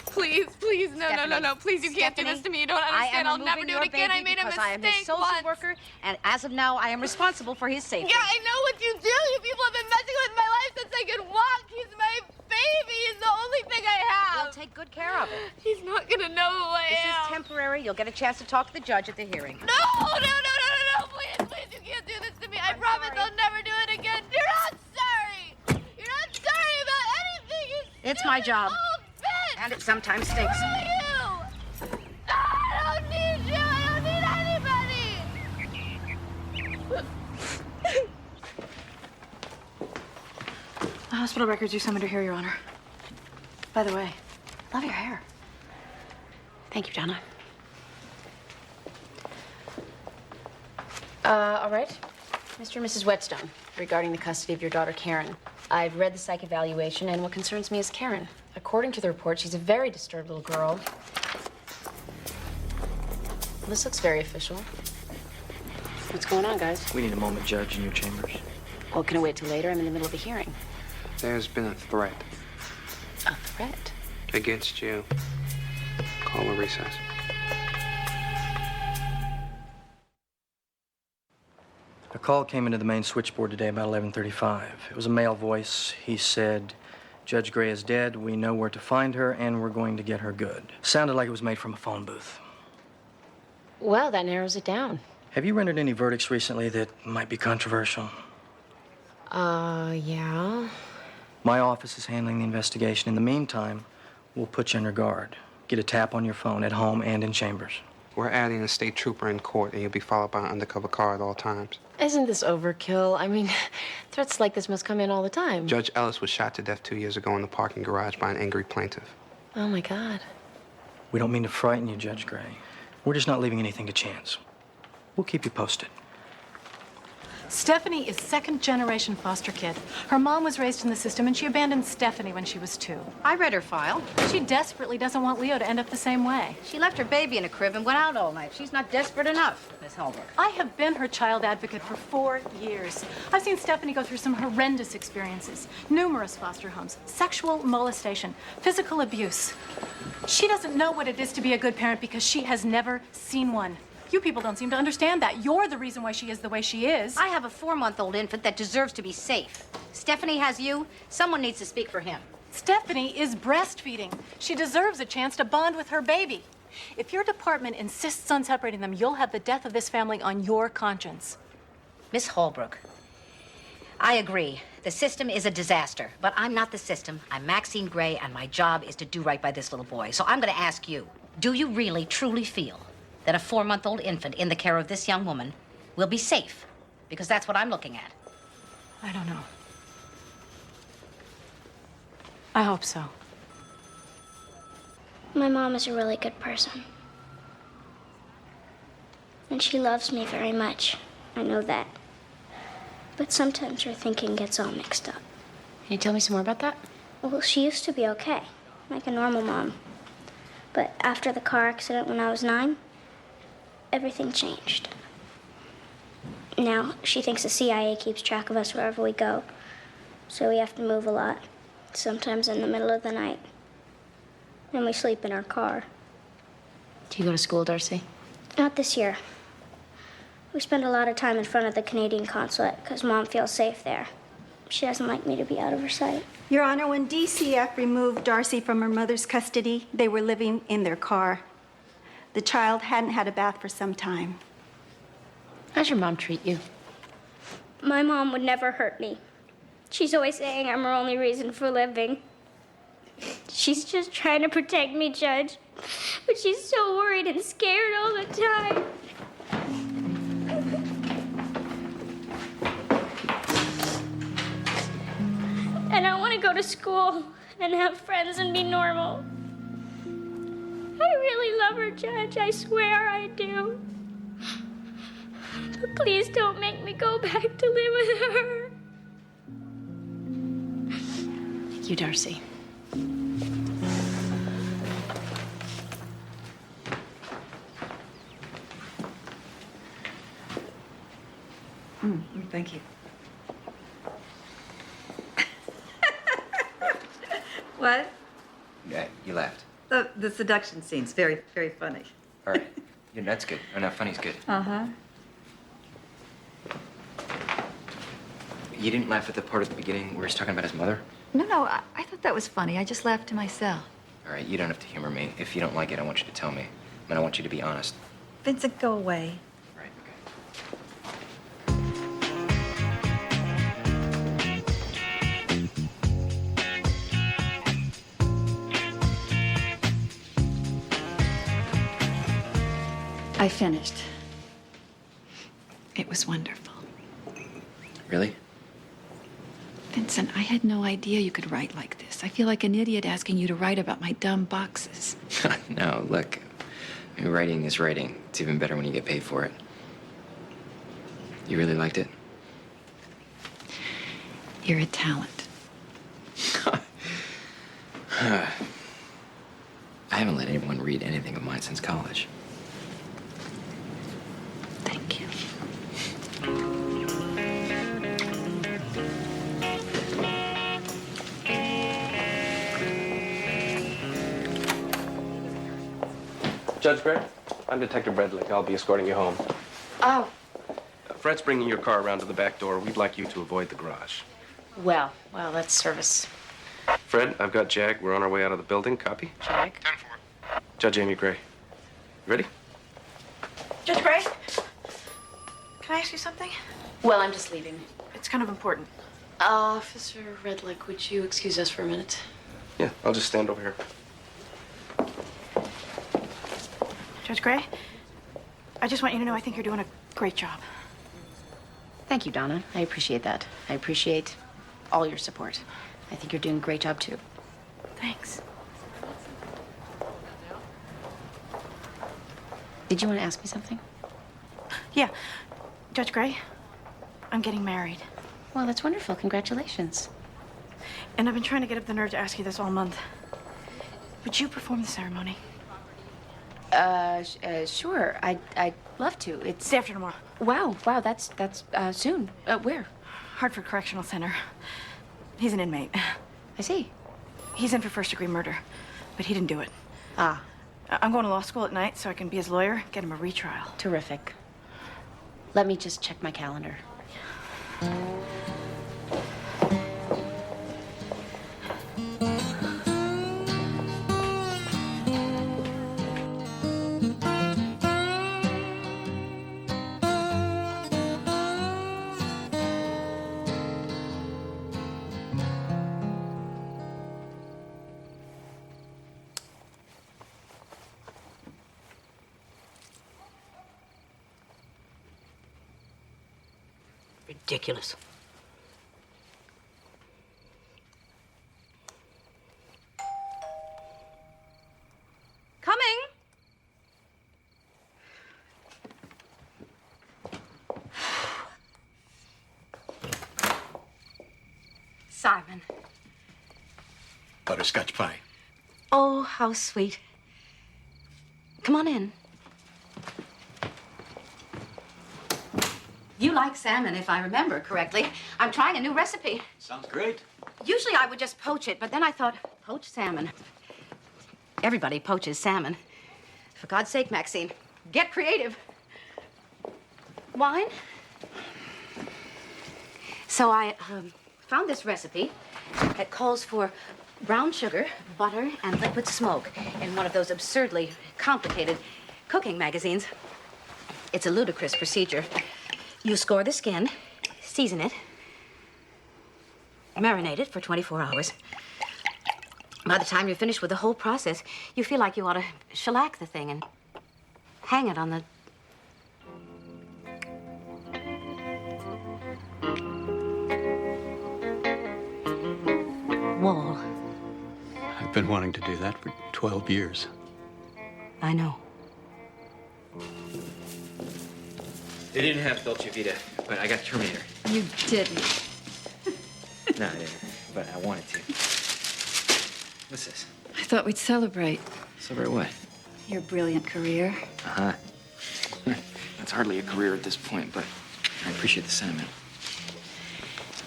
Please, please, no, please, you can't do this to me. You don't understand. I'll never do it again. I made a mistake I am his social worker, and as of now, I am responsible for his safety. Yeah, I know what you do. You people have been messing with my life since I could walk. He's my baby. He's the only thing I have. We'll take good care of it. He's not gonna know who I This am. is temporary. You'll get a chance to talk to the judge at the hearing. No, please, you can't do this to me. I promise I'll never do it again. You're not sorry. You're not sorry about anything. You It's my job. old bitch. And it sometimes stinks. Screw you. No, I don't need you. I don't need anybody. The hospital records you summoned her here, Your Honor. By the way, I love your hair. Thank you, Donna. All right. Mr. and Mrs. Whetstone, regarding the custody of your daughter, Karen. I've read the psych evaluation, and what concerns me is Karen. According to the report, she's a very disturbed little girl. This looks very official. What's going on, guys? We need a moment, Judge, in your chambers. Well, can I wait till later? I'm in the middle of a hearing. There's been a threat. A threat? Against you. Call a recess. call came into the main switchboard today about 11:35. It was a male voice. He said, "Judge Gray is dead. We know where to find her, and we're going to get her good." Sounded like it was made from a phone booth. Well, that narrows it down. Have you rendered any verdicts recently that might be controversial? Yeah. My office is handling the investigation. In the meantime, we'll put you under guard. Get a tap on your phone at home and in chambers. We're adding a state trooper in court, and you'll be followed by an undercover car at all times. Isn't this overkill? I mean, threats like this must come in all the time. Judge Ellis was shot to death 2 years ago in the parking garage by an angry plaintiff. Oh, my God. We don't mean to frighten you, Judge Gray. We're just not leaving anything to chance. We'll keep you posted. Stephanie is second-generation foster kid. Her mom was raised in the system, and she abandoned Stephanie when she was 2. I read her file. She desperately doesn't want Leo to end up the same way. She left her baby in a crib and went out all night. She's not desperate enough, Miss Holbrook. I have been her child advocate for 4 years. I've seen Stephanie go through some horrendous experiences. Numerous foster homes, sexual molestation, physical abuse. She doesn't know what it is to be a good parent because she has never seen one. You people don't seem to understand that. You're the reason why she is the way she is. I have a 4-month-old infant that deserves to be safe. Stephanie has you. Someone needs to speak for him. Stephanie is breastfeeding. She deserves a chance to bond with her baby. If your department insists on separating them, you'll have the death of this family on your conscience. Miss Holbrook, I agree. The system is a disaster, but I'm not the system. I'm Maxine Gray, and my job is to do right by this little boy. So I'm going to ask you, do you really, truly feel that a 4-month-old infant in the care of this young woman will be safe? Because that's what I'm looking at. I don't know. I hope so. My mom is a really good person. And she loves me very much. I know that. But sometimes her thinking gets all mixed up. Can you tell me some more about that? Well, she used to be okay, like a normal mom. But after the car accident when I was 9, everything changed. Now, she thinks the CIA keeps track of us wherever we go. So we have to move a lot, sometimes in the middle of the night. And we sleep in our car. Do you go to school, Darcy? Not this year. We spend a lot of time in front of the Canadian consulate because Mom feels safe there. She doesn't like me to be out of her sight. Your Honor, when DCF removed Darcy from her mother's custody, they were living in their car. The child hadn't had a bath for some time. How's your mom treat you? My mom would never hurt me. She's always saying I'm her only reason for living. She's just trying to protect me, Judge. But she's so worried and scared all the time. And I want to go to school and have friends and be normal. I really love her, Judge. I swear I do. But please don't make me go back to live with her. Thank you, Darcy. Thank you. What? Yeah, you laughed. The seduction scene's very, very funny. All right. Yeah, that's good. Oh, no, funny's good. Uh-huh. You didn't laugh at the part at the beginning where he's talking about his mother? No, I thought that was funny. I just laughed to myself. All right, you don't have to humor me. If you don't like it, I want you to tell me. And I want you to be honest. Vincent, go away. I finished. It was wonderful. Really? Vincent, I had no idea you could write like this. I feel like an idiot asking you to write about my dumb boxes. No, look. I mean, writing is writing. It's even better when you get paid for it. You really liked it? You're a talent. I haven't let anyone read anything of mine since college. Thank you. Judge Gray, I'm Detective Redlick. I'll be escorting you home. Oh. Fred's bringing your car around to the back door. We'd like you to avoid the garage. Well, that's service. Fred, I've got Jag. We're on our way out of the building. Copy? Jag? 10-4. Judge Amy Gray. Ready? Judge Gray, can I ask you something? Well, I'm just leaving. It's kind of important. Officer Redlick, would you excuse us for a minute? Yeah, I'll just stand over here. Judge Gray, I just want you to know I think you're doing a great job. Thank you, Donna. I appreciate that. I appreciate all your support. I think you're doing a great job, too. Thanks. Did you want to ask me something? Yeah. Judge Gray, I'm getting married. Well, that's wonderful. Congratulations. And I've been trying to get up the nerve to ask you this all month. Would you perform the ceremony? Sure. I'd love to. It's day after tomorrow. Wow, that's soon. Where? Hartford Correctional Center. He's an inmate. I see. He's in for first-degree murder, but he didn't do it. Ah. I'm going to law school at night so I can be his lawyer, get him a retrial. Terrific. Let me just check my calendar. Ridiculous. Coming. Simon. Butterscotch pie. Oh, how sweet. Come on in. You like salmon, if I remember correctly. I'm trying a new recipe. Sounds great. Usually I would just poach it, but then I thought, poached salmon. Everybody poaches salmon. For God's sake, Maxine, get creative. Wine? So I found this recipe that calls for brown sugar, butter, and liquid smoke in one of those absurdly complicated cooking magazines. It's a ludicrous procedure. You score the skin, season it, marinate it for 24 hours. By the time you're finished with the whole process, you feel like you ought to shellac the thing and hang it on the... wall. I've been wanting to do that for 12 years. I know. They didn't have Dolce Vita, but I got Terminator. You didn't. No, I didn't, but I wanted to. What's this? I thought we'd celebrate Celebrate what? your brilliant career. Uh-huh. That's hardly a career at this point, but I appreciate the sentiment.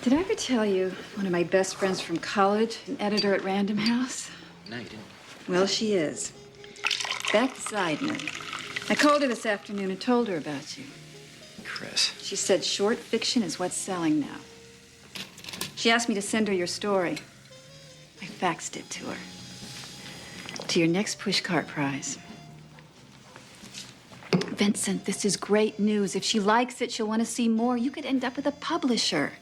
Did I ever tell you one of my best friends from college, an editor at Random House? No, you didn't. Well, she is. Back beside me. I called her this afternoon and told her about you. Chris. She said short fiction is what's selling now. She asked me to send her your story. I faxed it to her. To your next pushcart prize. Vincent, this is great news. If she likes it, she'll want to see more. You could end up with a publisher.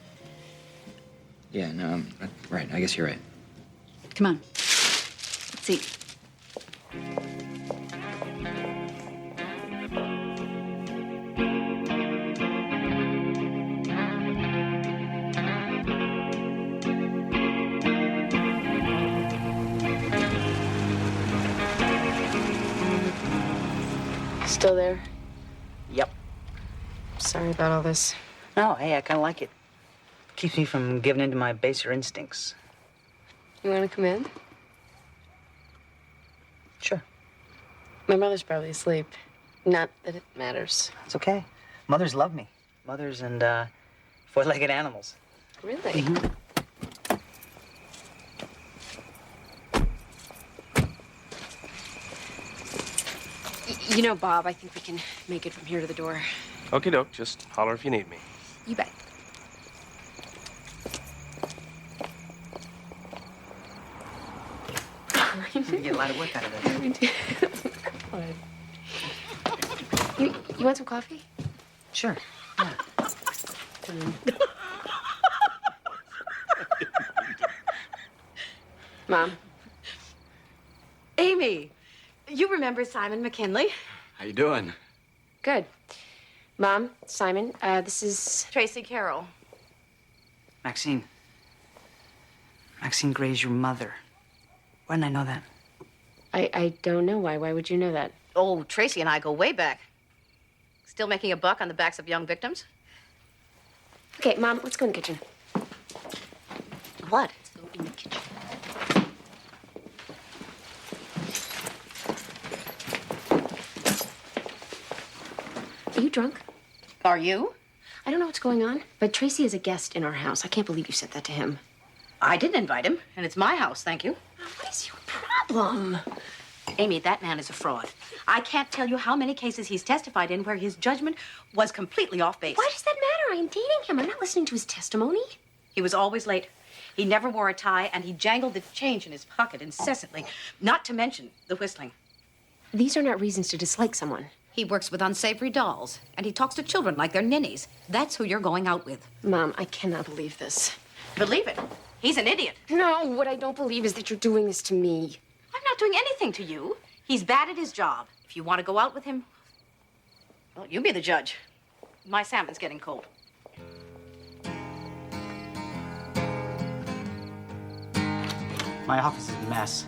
Yeah, no, I'm right. I guess you're right. Come on. Let's eat. Still there? Yep. Sorry about all this. No, hey, I kind of like it. Keeps me from giving in to my baser instincts. You want to come in? Sure. My mother's probably asleep. Not that it matters. It's okay. Mothers love me. Mothers and, four-legged animals. Really? You know, Bob, I think we can make it from here to the door. Okie doke. Just holler if you need me. You bet. You get a lot of work out of this. You want some coffee? Sure. Mom. Amy, you remember Simon McKinley? How you doing? Good. Mom, Simon, this is Tracy Carroll. Maxine. Maxine Gray's your mother. Why didn't I know that? I don't know why. Why would you know that? Oh, Tracy and I go way back. Still making a buck on the backs of young victims? Okay, Mom, let's go in the kitchen. What? Let's go in the kitchen. Are you drunk? Are you? I don't know what's going on, but Tracy is a guest in our house. I can't believe you said that to him. I didn't invite him, and it's my house, thank you. What is your problem? Amy, that man is a fraud. I can't tell you how many cases he's testified in where his judgment was completely off base. Why does that matter? I am dating him. I'm not listening to his testimony. He was always late. He never wore a tie, and he jangled the change in his pocket incessantly, not to mention the whistling. These are not reasons to dislike someone. He works with unsavory dolls, and he talks to children like they're ninnies. That's who you're going out with. Mom, I cannot believe this. Believe it. He's an idiot. No, what I don't believe is that you're doing this to me. I'm not doing anything to you. He's bad at his job. If you want to go out with him, well, you be the judge. My salmon's getting cold. My office is a mess.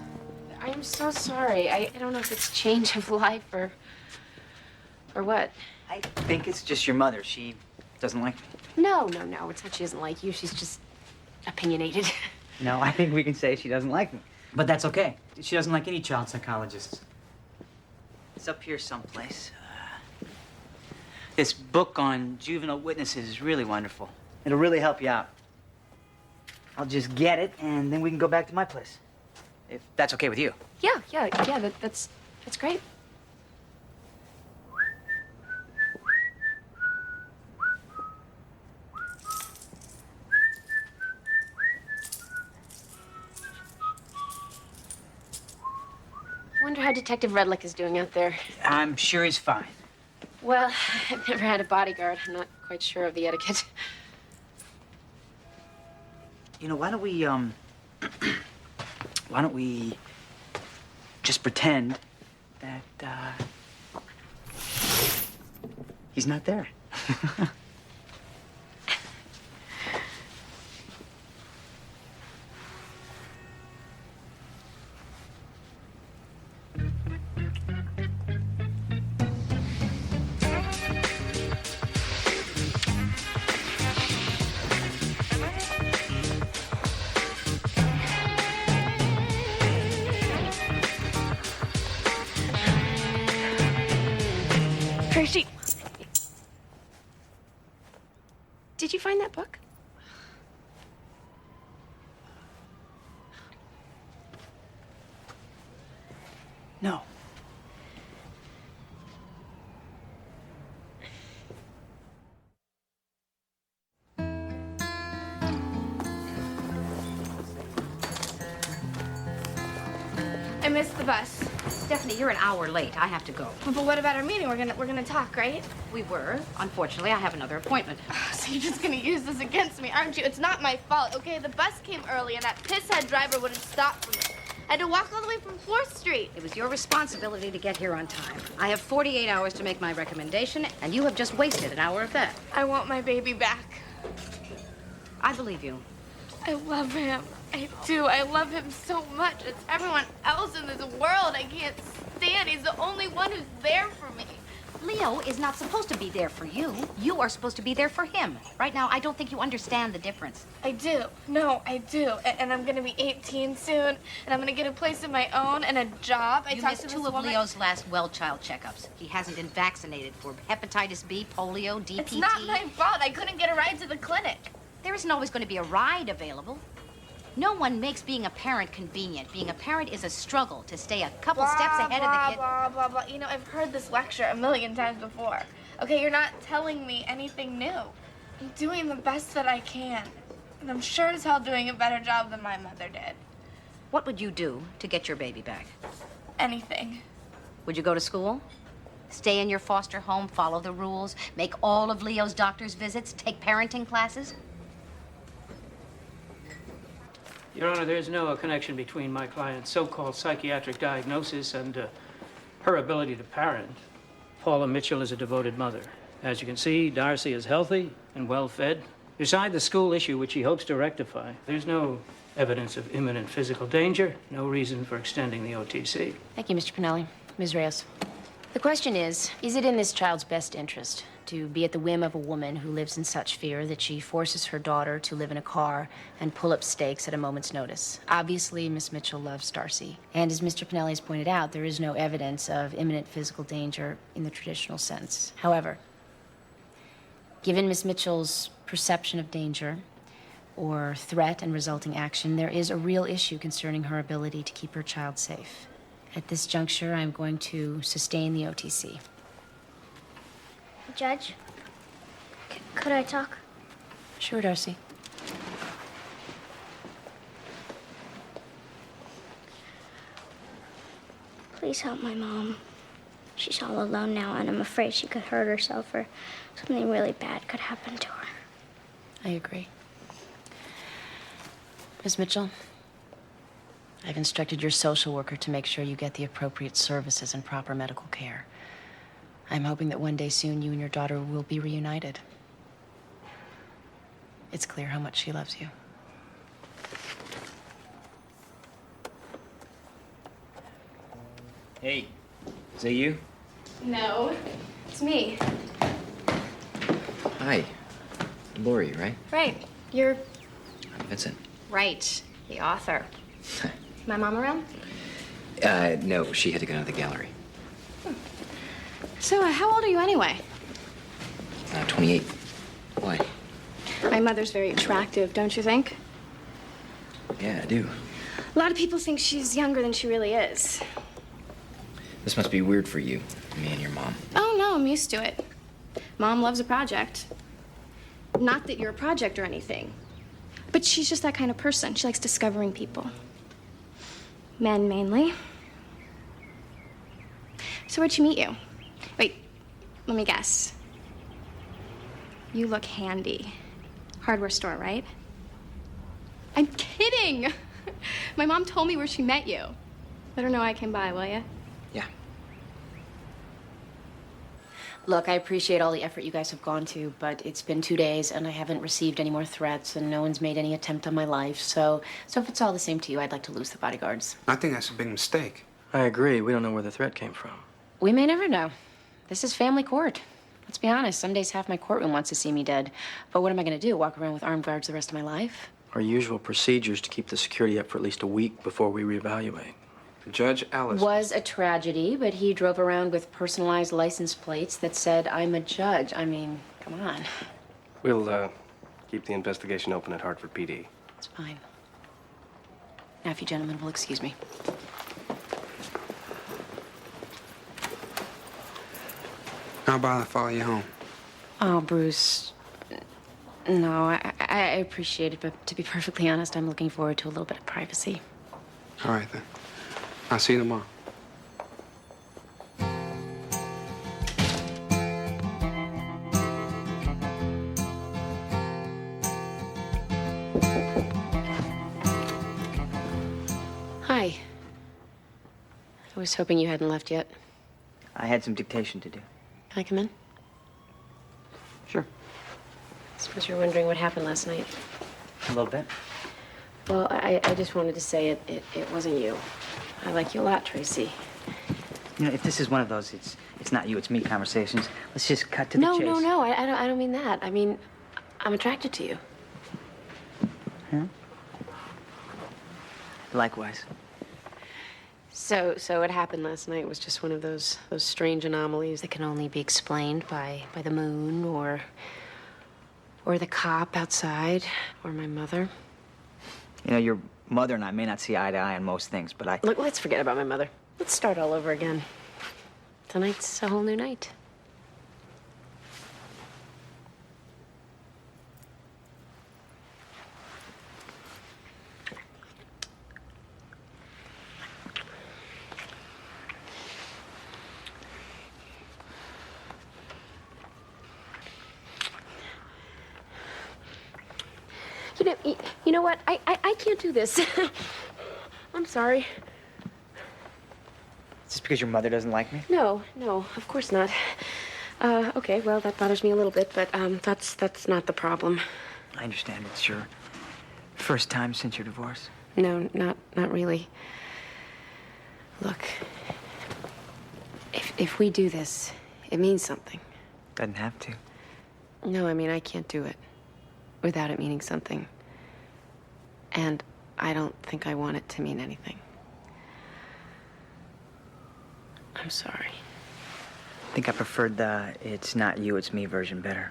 I am so sorry. I don't know if it's change of life or what. I think it's just your mother. She doesn't like me. No. It's not she doesn't like you. She's just opinionated. No, I think we can say she doesn't like me. But that's okay. She doesn't like any child psychologists. It's up here someplace. This book on juvenile witnesses is really wonderful. It'll really help you out. I'll just get it, and then we can go back to my place. If that's okay with you. Yeah, that's great. I wonder how Detective Redlick is doing out there. I'm sure he's fine. Well, I've never had a bodyguard. I'm not quite sure of the etiquette. You know, why don't we just pretend that, he's not there? Tracy! Did you find that book? No. I missed the bus. Stephanie, you're an hour late. I have to go. But what about our meeting? We're gonna talk, right? We were. Unfortunately, I have another appointment. So you're just gonna use this against me, aren't you? It's not my fault, okay? The bus came early and that pisshead driver wouldn't stop for me. I had to walk all the way from 4th Street. It was your responsibility to get here on time. I have 48 hours to make my recommendation, and you have just wasted an hour of that. I want my baby back. I believe you. I love him. I do. I love him so much. It's everyone else in this world I can't stand. He's the only one who's there for me. Leo is not supposed to be there for you. You are supposed to be there for him. Right now, I don't think you understand the difference. I do. No, I do. And I'm going to be 18 soon, and I'm going to get a place of my own and a job. You missed 2 of Leo's last well-child checkups. He hasn't been vaccinated for hepatitis B, polio, DPT. It's not my fault. I couldn't get a ride to the clinic. There isn't always going to be a ride available. No one makes being a parent convenient. Being a parent is a struggle to stay a couple steps ahead of the kid. Blah, blah, blah. You know, I've heard this lecture a million times before. Okay, you're not telling me anything new. I'm doing the best that I can. And I'm sure as hell doing a better job than my mother did. What would you do to get your baby back? Anything. Would you go to school? Stay in your foster home, follow the rules, make all of Leo's doctor's visits, take parenting classes? Your Honor, there's no connection between my client's so-called psychiatric diagnosis and her ability to parent. Paula Mitchell is a devoted mother. As you can see, Darcy is healthy and well-fed. Beside the school issue, which he hopes to rectify, there's no evidence of imminent physical danger, no reason for extending the OTC. Thank you, Mr. Pinelli. Ms. Reyes. The question is it in this child's best interest to be at the whim of a woman who lives in such fear that she forces her daughter to live in a car and pull up stakes at a moment's notice? Obviously, Miss Mitchell loves Darcy. And as Mr. Pinelli has pointed out, there is no evidence of imminent physical danger in the traditional sense. However, given Miss Mitchell's perception of danger or threat and resulting action, there is a real issue concerning her ability to keep her child safe. At this juncture, I'm going to sustain the OTC. Judge, could I talk? Sure, Darcy. Please help my mom. She's all alone now, and I'm afraid she could hurt herself or something really bad could happen to her. I agree. Ms. Mitchell, I've instructed your social worker to make sure you get the appropriate services and proper medical care. I'm hoping that one day soon you and your daughter will be reunited. It's clear how much she loves you. Hey, is that you? No, it's me. Hi. Lori, right? Right, you're I'm Vincent. right, the author. My mom around? No, she had to go to the gallery. So, how old are you anyway? 28. Why? My mother's very attractive, don't you think? Yeah, I do. A lot of people think she's younger than she really is. This must be weird for you, me and your mom. Oh, no, I'm used to it. Mom loves a project. Not that you're a project or anything, but she's just that kind of person. She likes discovering people. Men, mainly. So where'd she meet you? Wait, let me guess. You look handy. Hardware store, right? I'm kidding! My mom told me where she met you. Let her know I came by, will you? Yeah. Look, I appreciate all the effort you guys have gone to, but it's been 2 days and I haven't received any more threats and no one's made any attempt on my life. So if it's all the same to you, I'd like to lose the bodyguards. I think that's a big mistake. I agree. We don't know where the threat came from. We may never know. This is family court. Let's be honest, some days half my courtroom wants to see me dead. But what am I going to do, walk around with armed guards the rest of my life? Our usual procedures to keep the security up for at least a week before we reevaluate. Judge Ellis Was a tragedy, but he drove around with personalized license plates that said, I'm a judge. I mean, come on. We'll keep the investigation open at Hartford PD. It's fine. Now, if you gentlemen will excuse me. How about I follow you home? Oh, Bruce. No, I appreciate it, but to be perfectly honest, I'm looking forward to a little bit of privacy. All right, then. I'll see you tomorrow. Hi. I was hoping you hadn't left yet. I had some dictation to do. Can I come in? Sure. I suppose you're wondering what happened last night. A little bit. Well, I just wanted to say it wasn't you. I like you a lot, Tracy. You know, if this is one of those, it's not you, it's me conversations, let's just cut to the chase. No. I don't mean that. I mean, I'm attracted to you. Huh? Likewise. So what happened last night was just one of those strange anomalies that can only be explained by the moon or the cop outside or my mother. You know, your mother and I may not see eye to eye on most things, but Look, let's forget about my mother. Let's start all over again. Tonight's a whole new night. You know what? I can't do this. I'm sorry. Just because your mother doesn't like me? No, of course not. Okay, well, that bothers me a little bit, but that's not the problem. I understand it's your first time since your divorce. No, not really. Look, if we do this, it means something. Doesn't have to. No, I mean, I can't do it without it meaning something. And I don't think I want it to mean anything. I'm sorry. I think I preferred the "it's not you, it's me" version better.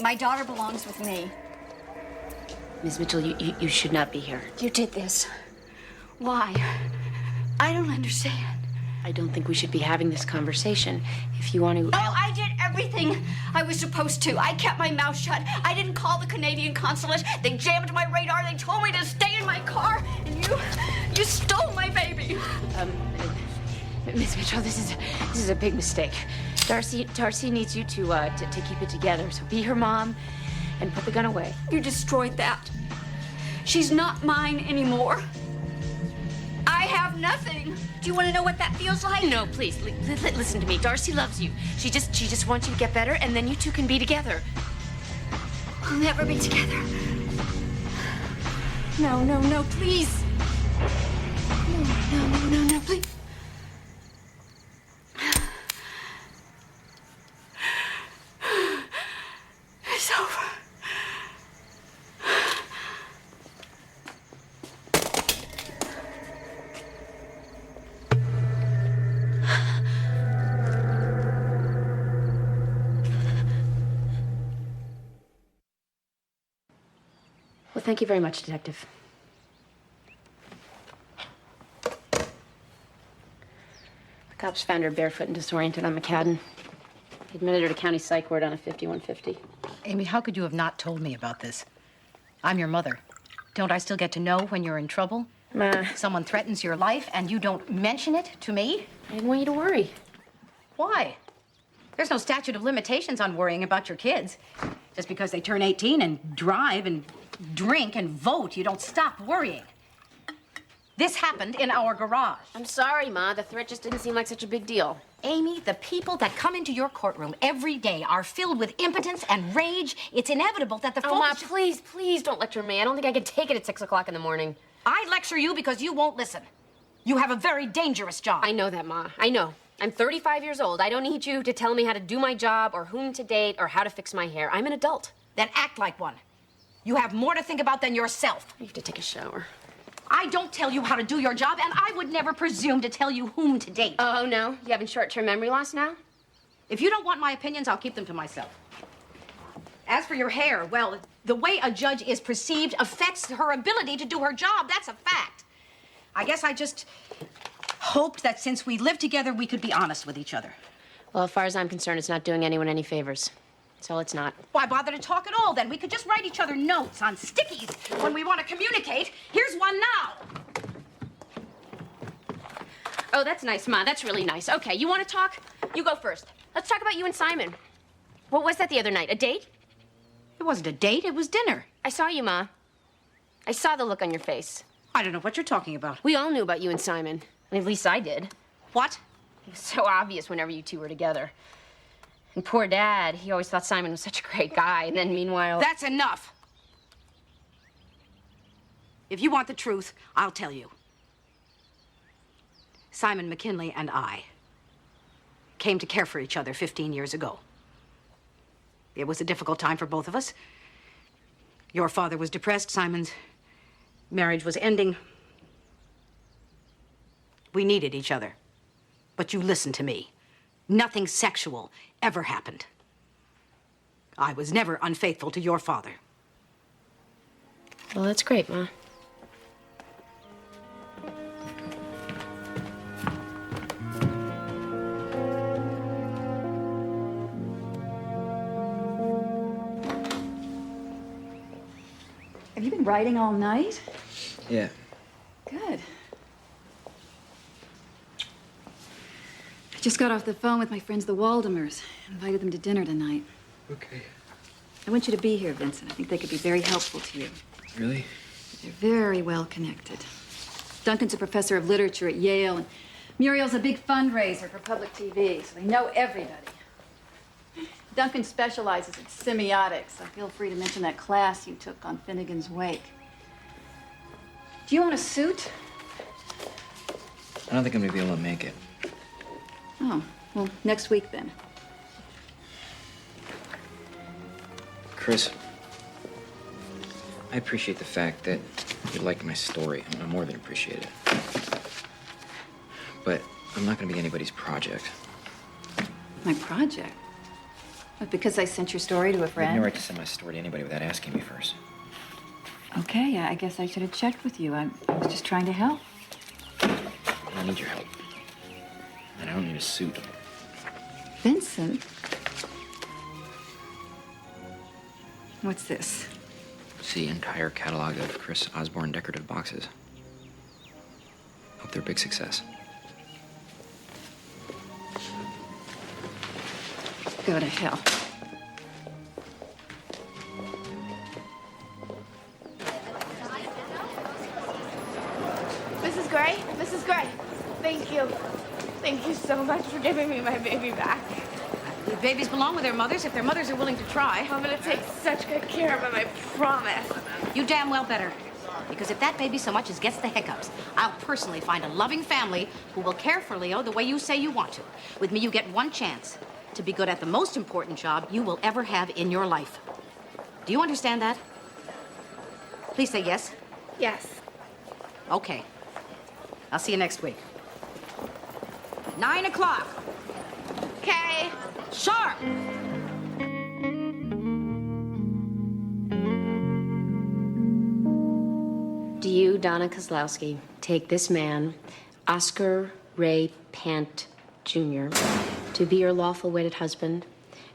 My daughter belongs with me. Miss Mitchell, you should not be here. You did this. Why? I don't understand. I don't think we should be having this conversation. If you want to... No, I did everything I was supposed to. I kept my mouth shut. I didn't call the Canadian consulate. They jammed my radar. They told me to stay in my car. And you stole my baby. Miss Mitchell, this is a big mistake. Darcy needs you to keep it together. So be her mom and put the gun away. You destroyed that. She's not mine anymore. I have nothing. Do you want to know what that feels like? No, please, listen to me. Darcy loves you. She just wants you to get better, and then you two can be together. We'll never be together. No, please. No, please. It's over. Well, thank you very much, Detective. The cops found her barefoot and disoriented on McCadden. He admitted her to county psych ward on a 5150. Amy, how could you have not told me about this? I'm your mother. Don't I still get to know when you're in trouble? Ma. Someone threatens your life and you don't mention it to me? I didn't want you to worry. Why? There's no statute of limitations on worrying about your kids. Just because they turn 18 and drive and drink and vote, you don't stop worrying. This happened in our garage. I'm sorry, Ma. The threat just didn't seem like such a big deal. Amy, the people that come into your courtroom every day are filled with impotence and rage. It's inevitable that the Oh, Ma, focus... please don't lecture me. I don't think I can take it at 6 o'clock in the morning. I lecture you because you won't listen. You have a very dangerous job. I know that, Ma. I know. I'm 35 years old. I don't need you to tell me how to do my job or whom to date or how to fix my hair. I'm an adult. Then act like one. You have more to think about than yourself. I have to take a shower. I don't tell you how to do your job, and I would never presume to tell you whom to date. Oh, no? You having short-term memory loss now? If you don't want my opinions, I'll keep them to myself. As for your hair, well, the way a judge is perceived affects her ability to do her job. That's a fact. I guess I just hoped that since we lived together, we could be honest with each other. Well, as far as I'm concerned, it's not doing anyone any favors. So it's not. Why bother to talk at all, then? We could just write each other notes on stickies when we want to communicate. Here's one now. Oh, that's nice, Ma. That's really nice. Okay, you want to talk? You go first. Let's talk about you and Simon. What was that the other night? A date? It wasn't a date. It was dinner. I saw you, Ma. I saw the look on your face. I don't know what you're talking about. We all knew about you and Simon. At least I did. What? It was so obvious whenever you two were together. And poor Dad, he always thought Simon was such a great guy, and then meanwhile... That's enough. If you want the truth, I'll tell you. Simon McKinley and I came to care for each other 15 years ago. It was a difficult time for both of us. Your father was depressed. Simon's marriage was ending. We needed each other. But you listened to me. Nothing sexual ever happened. I was never unfaithful to your father. Well, that's great, Ma. writing all night? Yeah. Good. I just got off the phone with my friends, the Waldemers. Invited them to dinner tonight. Okay. I want you to be here, Vincent. I think they could be very helpful to you. Really? They're very well connected. Duncan's a professor of literature at Yale, and Muriel's a big fundraiser for public TV, so they know everybody. Duncan specializes in semiotics, so feel free to mention that class you took on Finnegan's Wake. Do you own a suit? I don't think I'm gonna be able to make it. Oh, well, next week then. Chris, I appreciate the fact that you liked my story. I more than appreciate it. But I'm not gonna be anybody's project. My project? What, because I sent your story to a You have friend? no right to send my story to anybody without asking me first. Okay, I guess I should have checked with you. I was just trying to help. I need your help. And I don't need a suit. Vincent? What's this? It's the entire catalog of Chris Osborne decorative boxes. Hope they're a big success. Go to hell. Mrs. Gray? Mrs. Gray, thank you. Thank you so much for giving me my baby back. Babies belong with their mothers if their mothers are willing to try. I'm gonna take such good care of him, I promise. You damn well better. Because if that baby so much as gets the hiccups, I'll personally find a loving family who will care for Leo the way you say you want to. With me, you get one chance to be good at the most important job you will ever have in your life. Do you understand that? Please say yes. Yes. Okay. I'll see you next week. 9 o'clock. Okay. Sharp. Do you, Donna Kozlowski, take this man, Oscar Ray Pant Jr., to be your lawful wedded husband,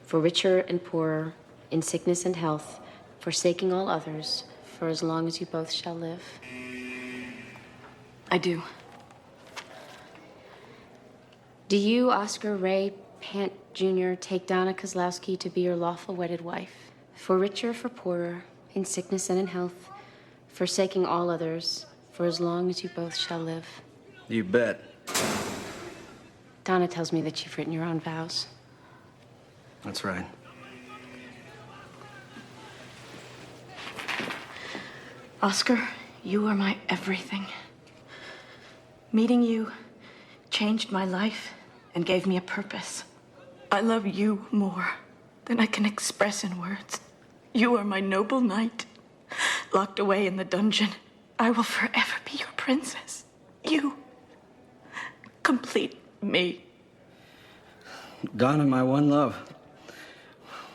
for richer and poorer, in sickness and health, forsaking all others, for as long as you both shall live? I do. Do you, Oscar Ray Pant Jr., take Donna Kozlowski to be your lawful wedded wife, for richer, for poorer, in sickness and in health, forsaking all others, for as long as you both shall live? You bet. Donna tells me that you've written your own vows. That's right. Oscar, you are my everything. Meeting you changed my life and gave me a purpose. I love you more than I can express in words. You are my noble knight, locked away in the dungeon. I will forever be your princess. You complete me. Donna, my one love,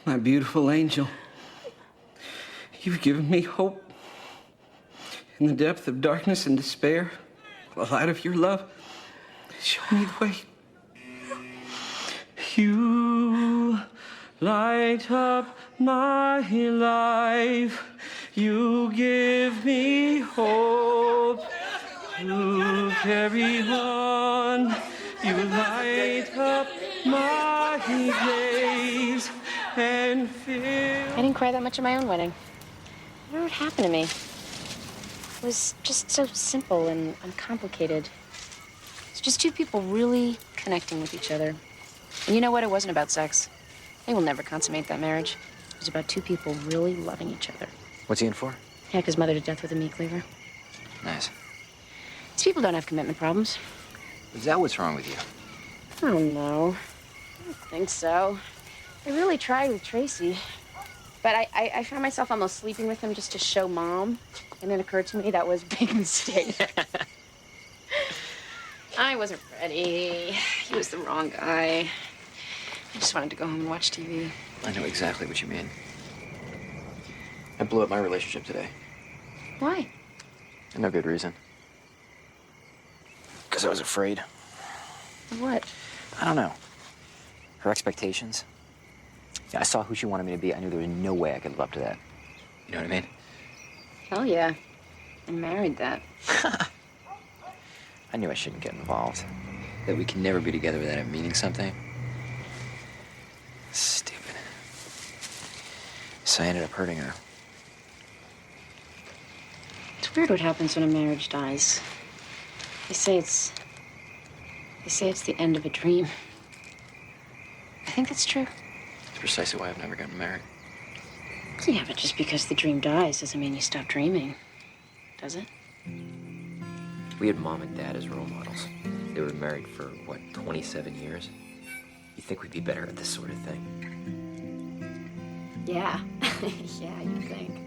my beautiful angel, you've given me hope. In the depth of darkness and despair, the light of your love, show me the way. You light up my life. You give me hope to carry on. You light up my days and fill. I didn't cry that much at my own wedding. I don't know what happened to me. It was just so simple and uncomplicated. It's just two people really connecting with each other. And you know what? It wasn't about sex. They will never consummate that marriage. It was about two people really loving each other. What's he in for? Heck, his mother to death with a meat cleaver. Nice. These people don't have commitment problems. Is that what's wrong with you? Oh, no. I don't think so. I really tried with Tracy. But I found myself almost sleeping with him just to show Mom. And then it occurred to me that was a big mistake. I wasn't ready. He was the wrong guy. I just wanted to go home and watch TV. I know exactly what you mean. I blew up my relationship today. Why? For no good reason. Because I was afraid. What? I don't know. Her expectations. Yeah, I saw who she wanted me to be. I knew there was no way I could live up to that. You know what I mean? Hell yeah. I married that. I knew I shouldn't get involved. That we can never be together without it meaning something. Stupid. So I ended up hurting her. It's weird what happens when a marriage dies. They say it's the end of a dream. I think that's true. It's precisely why I've never gotten married. Yeah, but just because the dream dies doesn't mean you stop dreaming, does it? We had mom and dad as role models. They were married for, what, 27 years? You think we'd be better at this sort of thing? Yeah. Yeah, you think.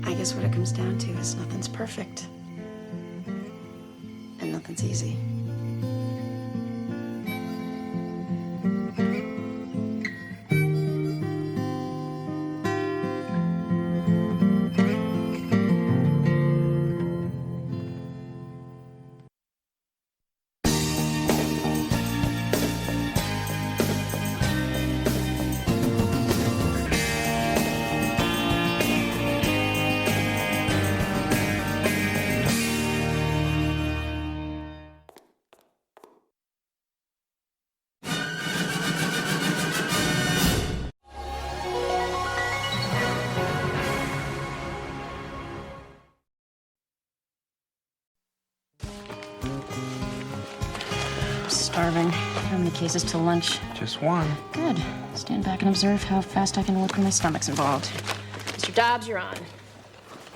I guess what it comes down to is nothing's perfect. And nothing's easy. Starving. How many cases to lunch? Just one. Good. Stand back and observe how fast I can look when my stomach's involved. Mr. Dobbs, you're on.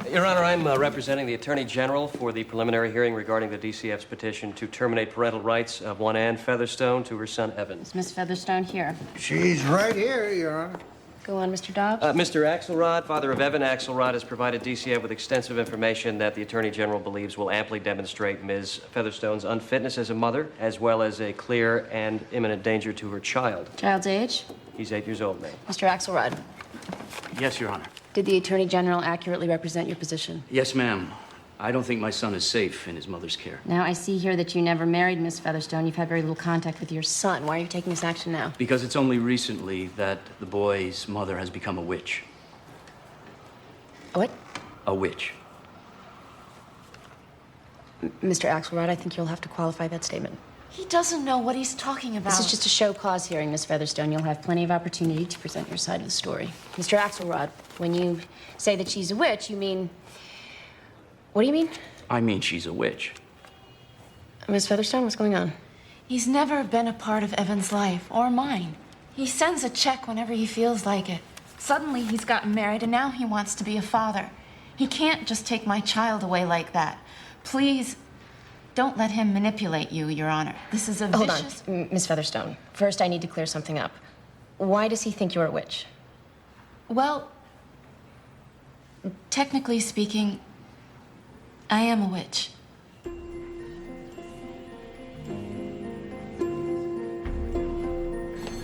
Your Honor, I'm representing the Attorney General for the preliminary hearing regarding the DCF's petition to terminate parental rights of one Ann Featherstone to her son, Evan. Is Miss Featherstone here? She's right here, Your Honor. Go on, Mr. Dobbs. Mr. Axelrod, father of Evan Axelrod, has provided DCF with extensive information that the Attorney General believes will amply demonstrate Ms. Featherstone's unfitness as a mother, as well as a clear and imminent danger to her child. Child's age? He's 8 years old, ma'am. Mr. Axelrod, Yes, Your Honor. did the Attorney General accurately represent your position? Yes, ma'am. I don't think my son is safe in his mother's care. Now, I see here that you never married Miss Featherstone. You've had very little contact with your son. Why are you taking this action now? Because it's only recently that the boy's mother has become a witch. What? A witch. Mr. Axelrod, I think you'll have to qualify that statement. He doesn't know what he's talking about. This is just a show cause hearing, Miss Featherstone. You'll have plenty of opportunity to present your side of the story. Mr. Axelrod, when you say that she's a witch, you mean... What do you mean? I mean, she's a witch. Miss Featherstone, what's going on? He's never been a part of Evan's life, or mine. He sends a check whenever he feels like it. Suddenly, he's gotten married, and now he wants to be a father. He can't just take my child away like that. Please, don't let him manipulate you, Your Honor. This is a vicious... Hold on, Miss Featherstone. First, I need to clear something up. Why does he think you're a witch? Well, technically speaking, I am a witch.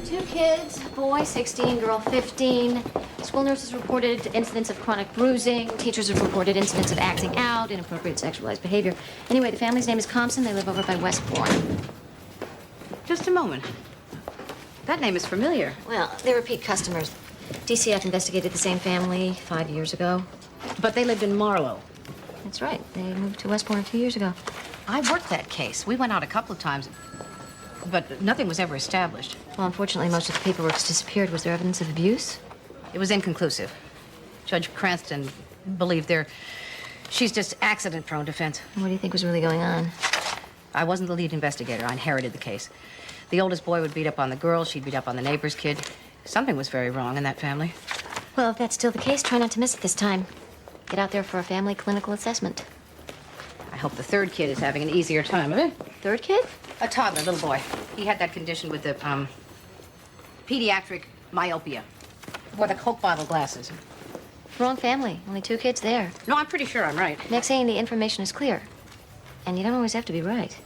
Two kids, boy 16, girl 15. School nurses reported incidents of chronic bruising. Teachers have reported incidents of acting out, inappropriate sexualized behavior. Anyway, the family's name is Compson. They live over by Westbourne. Just a moment. That name is familiar. Well, they're repeat customers. DCF investigated the same family 5 years ago. But they lived in Marlow. That's right. They moved to Westbourne 2 years ago. I worked that case. We went out a couple of times, but nothing was ever established. Well, unfortunately, most of the paperwork's disappeared. Was there evidence of abuse? It was inconclusive. Judge Cranston believed she's just accident-prone defense. What do you think was really going on? I wasn't the lead investigator. I inherited the case. The oldest boy would beat up on the girl. She'd beat up on the neighbor's kid. Something was very wrong in that family. Well, if that's still the case, try not to miss it this time. Get out there for a family clinical assessment. I hope the third kid is having an easier time of it. Third kid? A toddler, little boy. He had that condition with the, pediatric myopia. Wore the Coke bottle glasses. Wrong family. Only 2 kids there. No, I'm pretty sure I'm right. Next saying the information is clear. And you don't always have to be right.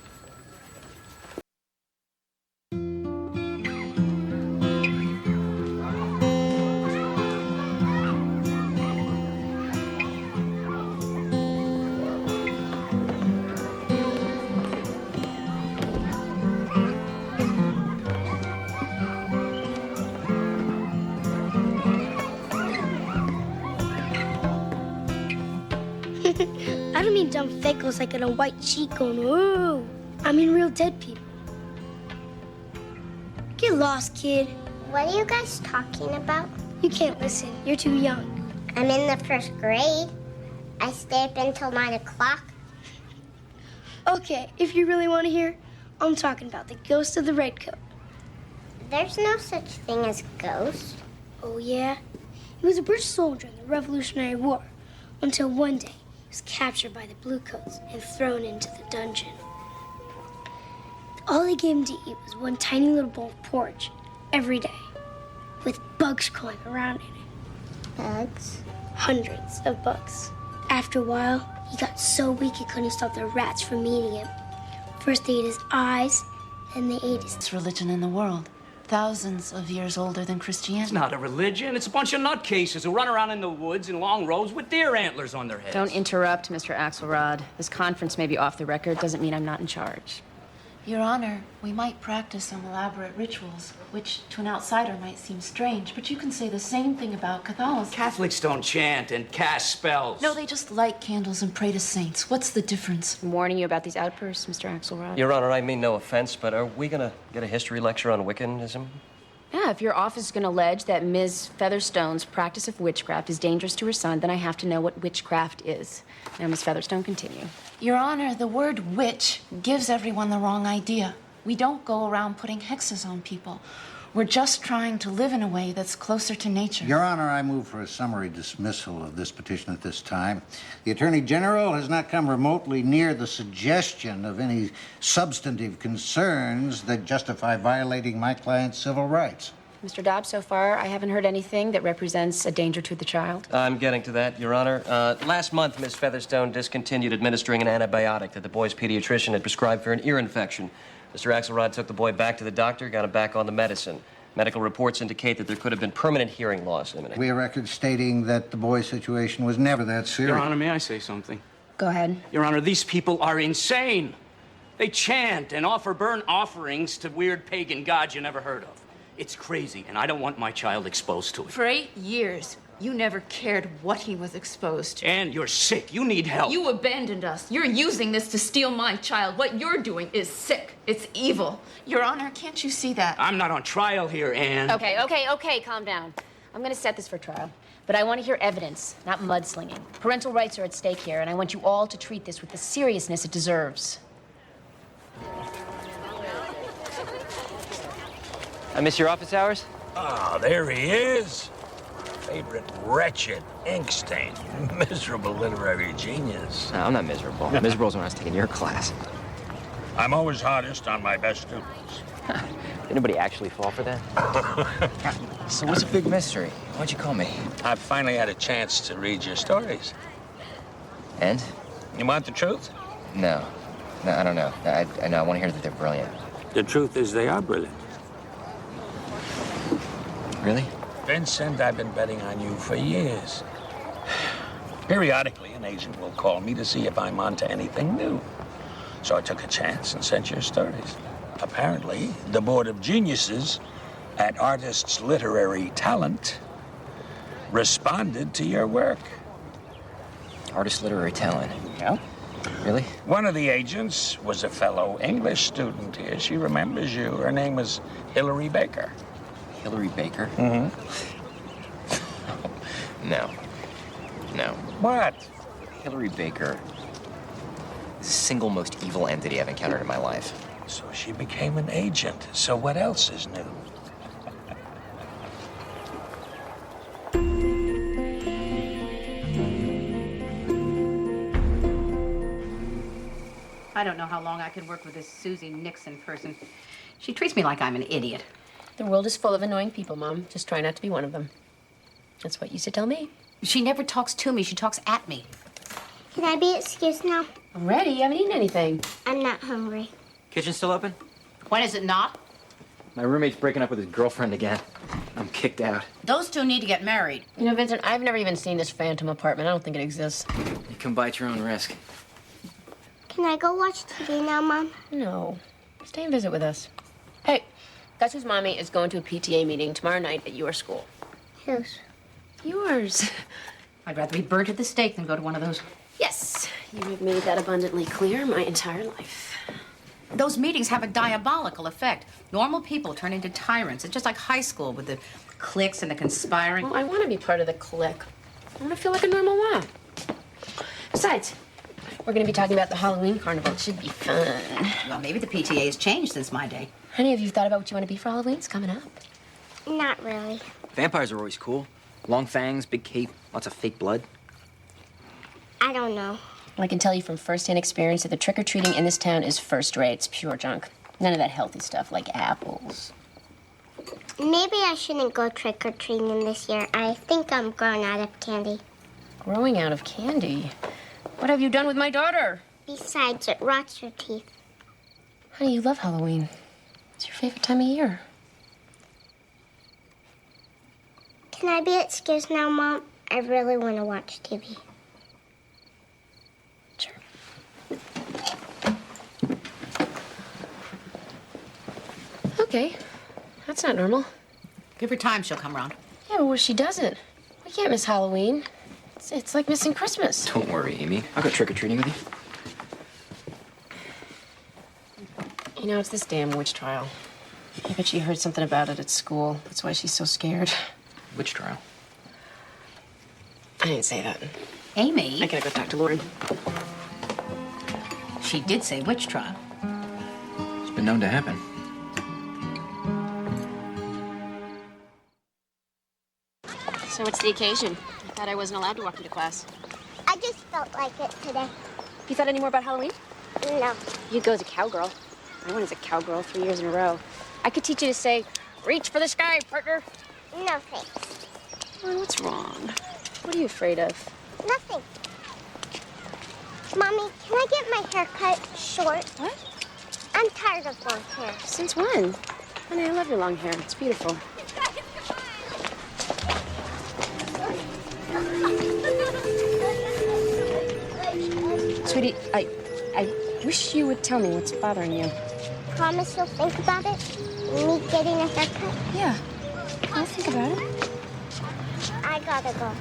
I don't mean dumb fakos like in a white cheek going, ooh. I mean real dead people. Get lost, kid. What are you guys talking about? You can't listen. You're too young. I'm in the 1st grade. I stay up until 9 o'clock. Okay, if you really want to hear, I'm talking about the ghost of the red coat. There's no such thing as ghost. Oh, yeah? He was a British soldier in the Revolutionary War until one day he was captured by the Bluecoats and thrown into the dungeon. All they gave him to eat was one tiny little bowl of porridge every day with bugs crawling around in it. Bugs? Hundreds of bugs. After a while, he got so weak he couldn't stop the rats from eating him. First they ate his eyes, then they ate his... It's religion in the world. Thousands of years older than Christianity. It's not a religion. It's a bunch of nutcases who run around in the woods in long rows with deer antlers on their heads. Don't interrupt, Mr. Axelrod. This conference may be off the record. Doesn't mean I'm not in charge. Your Honor, we might practice some elaborate rituals, which to an outsider might seem strange, but you can say the same thing about Catholicism. Catholics don't chant and cast spells. No, they just light candles and pray to saints. What's the difference? I'm warning you about these outbursts, Mr. Axelrod. Your Honor, I mean no offense, but are we gonna get a history lecture on Wiccanism? Yeah, if your office is going to allege that Ms. Featherstone's practice of witchcraft is dangerous to her son, then I have to know what witchcraft is. Now, Ms. Featherstone, continue. Your Honor, the word witch gives everyone the wrong idea. We don't go around putting hexes on people. We're just trying to live in a way that's closer to nature. Your Honor, I move for a summary dismissal of this petition at this time. The Attorney General has not come remotely near the suggestion of any substantive concerns that justify violating my client's civil rights. Mr. Dobbs, so far, I haven't heard anything that represents a danger to the child. I'm getting to that, Your Honor. Last month, Miss Featherstone discontinued administering an antibiotic that the boy's pediatrician had prescribed for an ear infection. Mr. Axelrod took the boy back to the doctor, got him back on the medicine. Medical reports indicate that there could have been permanent hearing loss imminent. We have records stating that the boy's situation was never that serious. Your Honor, may I say something? Go ahead. Your Honor, these people are insane. They chant and offer burnt offerings to weird pagan gods you never heard of. It's crazy, and I don't want my child exposed to it. For 8 years, you never cared what he was exposed to. And you're sick. You need help. You abandoned us. You're using this to steal my child. What you're doing is sick. It's evil. Your Honor, can't you see that? I'm not on trial here, Anne. Okay, calm down. I'm going to set this for trial. But I want to hear evidence, not mudslinging. Parental rights are at stake here, and I want you all to treat this with the seriousness it deserves. I miss your office hours? Ah, there he is. Favorite wretched ink stain. Miserable literary genius. No, I'm not miserable. Miserable is when I was taking your class. I'm always hardest on my best students. Did anybody actually fall for that? So what's a big mystery? Why'd you call me? I've finally had a chance to read your stories. And? You want the truth? No, I don't know. I want to hear that they're brilliant. The truth is they are brilliant. Really? Vincent, I've been betting on you for years. Periodically, an agent will call me to see if I'm onto anything new. So I took a chance and sent your stories. Apparently, the Board of Geniuses at Artists' Literary Talent responded to your work. Artist literary talent? Yeah. Really? One of the agents was a fellow English student here. She remembers you. Her name was Hillary Baker. Hillary Baker? Mm-hmm. No. What? Hillary Baker is the single most evil entity I've encountered in my life. So she became an agent. So what else is new? I don't know how long I could work with this Susie Nixon person. She treats me like I'm an idiot. The world is full of annoying people, Mom. Just try not to be one of them. That's what you used to tell me. She never talks to me. She talks at me. Can I be excused now? I'm ready. You haven't eaten anything. I'm not hungry. Kitchen still open? When is it not? My roommate's breaking up with his girlfriend again. I'm kicked out. Those two need to get married. You know, Vincent, I've never even seen this phantom apartment. I don't think it exists. You come by at your own risk. Can I go watch TV now, Mom? No. Stay and visit with us. Hey, guess whose mommy is going to a PTA meeting tomorrow night at your school? Whose? Yours. I'd rather be burnt at the stake than go to one of those. Yes, you have made that abundantly clear my entire life. Those meetings have a diabolical effect. Normal people turn into tyrants. It's just like high school with the cliques and the conspiring. Well, I want to be part of the clique. I want to feel like a normal mom. Besides, we're going to be talking about the Halloween carnival. It should be fun. Well, maybe the PTA has changed since my day. Any of you thought about what you want to be for Halloween? It's coming up. Not really. Vampires are always cool. Long fangs, big cape, lots of fake blood. I don't know. I can tell you from firsthand experience that the trick-or-treating in this town is first rate. It's pure junk. None of that healthy stuff like apples. Maybe I shouldn't go trick-or-treating this year. I think I'm growing out of candy. Growing out of candy? What have you done with my daughter? Besides, it rots your teeth. Honey, you love Halloween. It's your favorite time of year. Can I be excused now, Mom? I really want to watch TV. Okay. That's not normal. Give her time, she'll come around. Yeah, but what if she doesn't? We can't miss Halloween. It's like missing Christmas. Don't worry, Amy. I'll go trick-or-treating with you. You know, it's this damn witch trial. I bet she heard something about it at school. That's why she's so scared. Witch trial? I didn't say that. Amy. I gotta go talk to Lauren. She did say witch trial. It's been known to happen. So what's the occasion? I thought I wasn't allowed to walk into class. I just felt like it today. You thought any more about Halloween? No. You go as a cowgirl. I went as a cowgirl 3 years in a row. I could teach you to say, reach for the sky, partner. No, thanks. Lauren, what's wrong? What are you afraid of? Nothing. Mommy, can I get my hair cut short? What? I'm tired of long hair. Since when? Honey, I love your long hair. It's beautiful. Sweetie, I wish you would tell me what's bothering you. Promise you'll think about it? Me getting a haircut? Yeah. I'll think about it. I gotta go.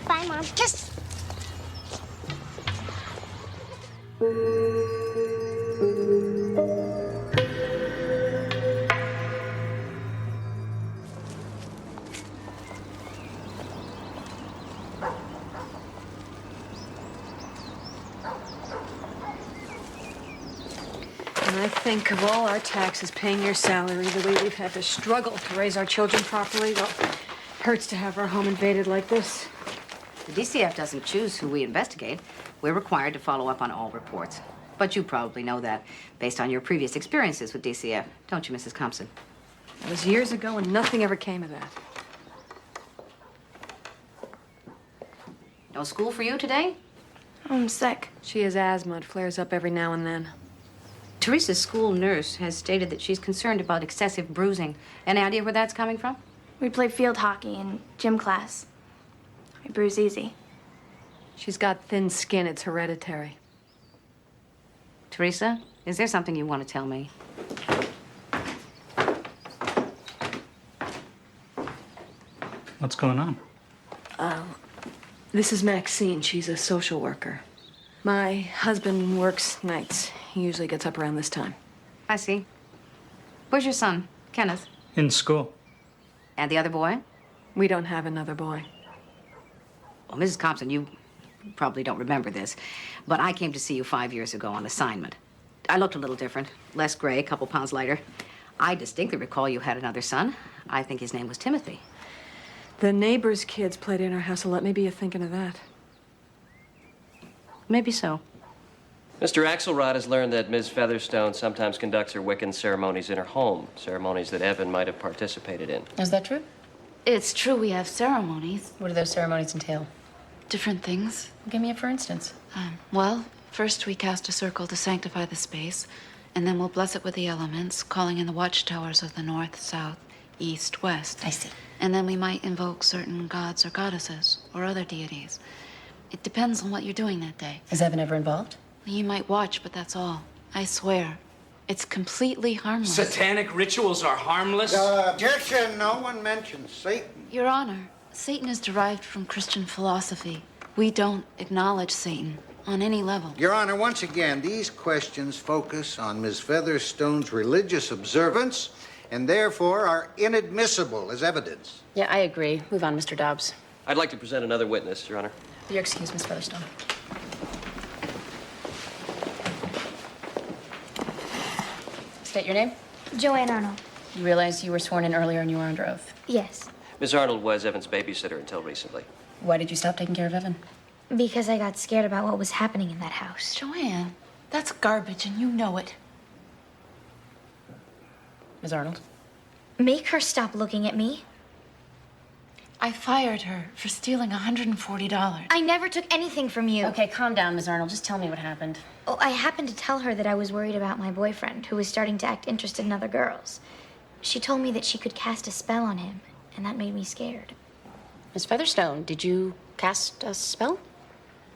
Bye, Mom. Kiss. When I think of all our taxes paying your salary, the way we've had to struggle to raise our children properly, well, it hurts to have our home invaded like this. The DCF doesn't choose who we investigate. We're required to follow up on all reports. But you probably know that based on your previous experiences with DCF, don't you, Mrs. Compson? That was years ago, and nothing ever came of that. No school for you today? I'm sick. She has asthma. It flares up every now and then. Teresa's school nurse has stated that she's concerned about excessive bruising. Any idea where that's coming from? We play field hockey in gym class. I bruise easy. She's got thin skin. It's hereditary. Teresa, is there something you want to tell me? What's going on? This is Maxine. She's a social worker. My husband works nights. He usually gets up around this time. I see. Where's your son, Kenneth? In school. And the other boy? We don't have another boy. Well, Mrs. Compson, you probably don't remember this, but I came to see you 5 years ago on assignment. I looked a little different, less gray, a couple pounds lighter. I distinctly recall you had another son. I think his name was Timothy. The neighbors' kids played in our house a lot. Maybe you're thinking of that. Maybe so. Mr. Axelrod has learned that Ms. Featherstone sometimes conducts her Wiccan ceremonies in her home, ceremonies that Evan might have participated in. Is that true? It's true we have ceremonies. What do those ceremonies entail? Different things. Give me a for instance. Well, first we cast a circle to sanctify the space, and then we'll bless it with the elements, calling in the watchtowers of the north, south, east, west. I see. And then we might invoke certain gods or goddesses or other deities. It depends on what you're doing that day. Is Evan ever involved? You might watch, but that's all. I swear. It's completely harmless. Satanic rituals are harmless? Objection! No one mentions Satan. Your Honor, Satan is derived from Christian philosophy. We don't acknowledge Satan on any level. Your Honor, once again, these questions focus on Ms. Featherstone's religious observance and therefore are inadmissible as evidence. Yeah, I agree. Move on, Mr. Dobbs. I'd like to present another witness, Your Honor. Your excuse, Miss Featherstone. State your name. Joanne Arnold. You realize you were sworn in earlier and you were under oath. Yes. Miss Arnold was Evan's babysitter until recently. Why did you stop taking care of Evan? Because I got scared about what was happening in that house. Joanne, that's garbage and you know it. Ms. Arnold? Make her stop looking at me. I fired her for stealing $140. I never took anything from you. Okay, calm down, Ms. Arnold. Just tell me what happened. Oh, I happened to tell her that I was worried about my boyfriend, who was starting to act interested in other girls. She told me that she could cast a spell on him, and that made me scared. Miss Featherstone, did you cast a spell?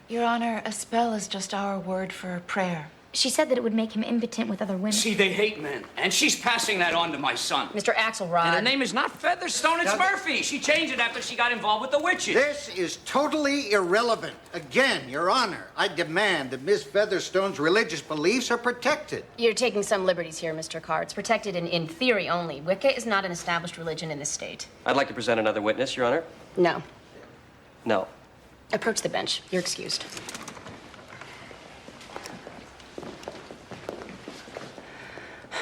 Your Honor, a spell is just our word for prayer. She said that it would make him impotent with other women. See, they hate men, and she's passing that on to my son. Mr. Axelrod. And her name is not Featherstone, it's Murphy. She changed it after she got involved with the witches. This is totally irrelevant. Again, Your Honor, I demand that Miss Featherstone's religious beliefs are protected. You're taking some liberties here, Mr. Carr. It's protected in theory only. Wicca is not an established religion in this state. I'd like to present another witness, Your Honor. No. No. Approach the bench. You're excused.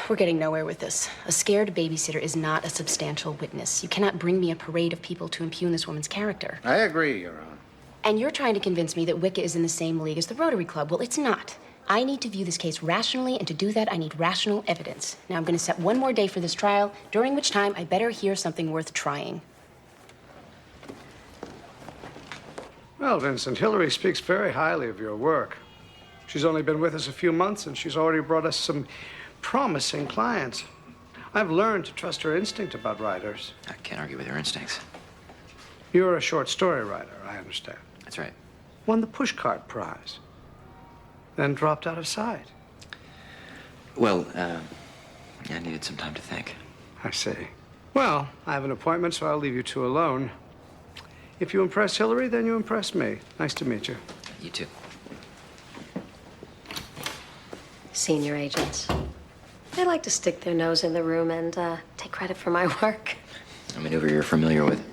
We're getting nowhere with this. A scared babysitter is not a substantial witness. You cannot bring me a parade of people to impugn this woman's character. I agree, Your Honor. And you're trying to convince me that Wicca is in the same league as the Rotary Club. Well, it's not. I need to view this case rationally, and to do that, I need rational evidence. Now, I'm going to set one more day for this trial, during which time I better hear something worth trying. Well, Vincent, Hillary speaks very highly of your work. She's only been with us a few months, and she's already brought us some promising clients. I've learned to trust her instinct about writers. I can't argue with her instincts. You're a short story writer, I understand. That's right. Won the Pushcart Prize, then dropped out of sight. Well, I needed some time to think. I see. Well, I have an appointment, so I'll leave you two alone. If you impress Hillary, then you impress me. Nice to meet you. You too. Senior agents. They like to stick their nose in the room and take credit for my work. A maneuver you're familiar with.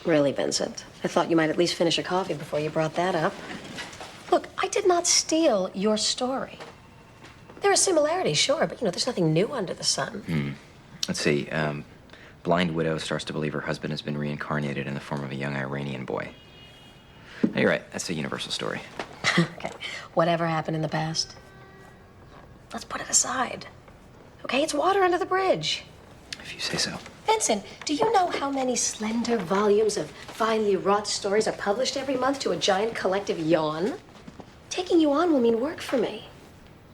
Really, Vincent? I thought you might at least finish a coffee before you brought that up. Look, I did not steal your story. There are similarities, sure, but, there's nothing new under the sun. Let's see. Blind widow starts to believe her husband has been reincarnated in the form of a young Iranian boy. No, you're right. That's a universal story. Okay, whatever happened in the past, let's put it aside. Okay, it's water under the bridge. If you say so. Vincent, do you know how many slender volumes of finely wrought stories are published every month to a giant collective yawn? Taking you on will mean work for me.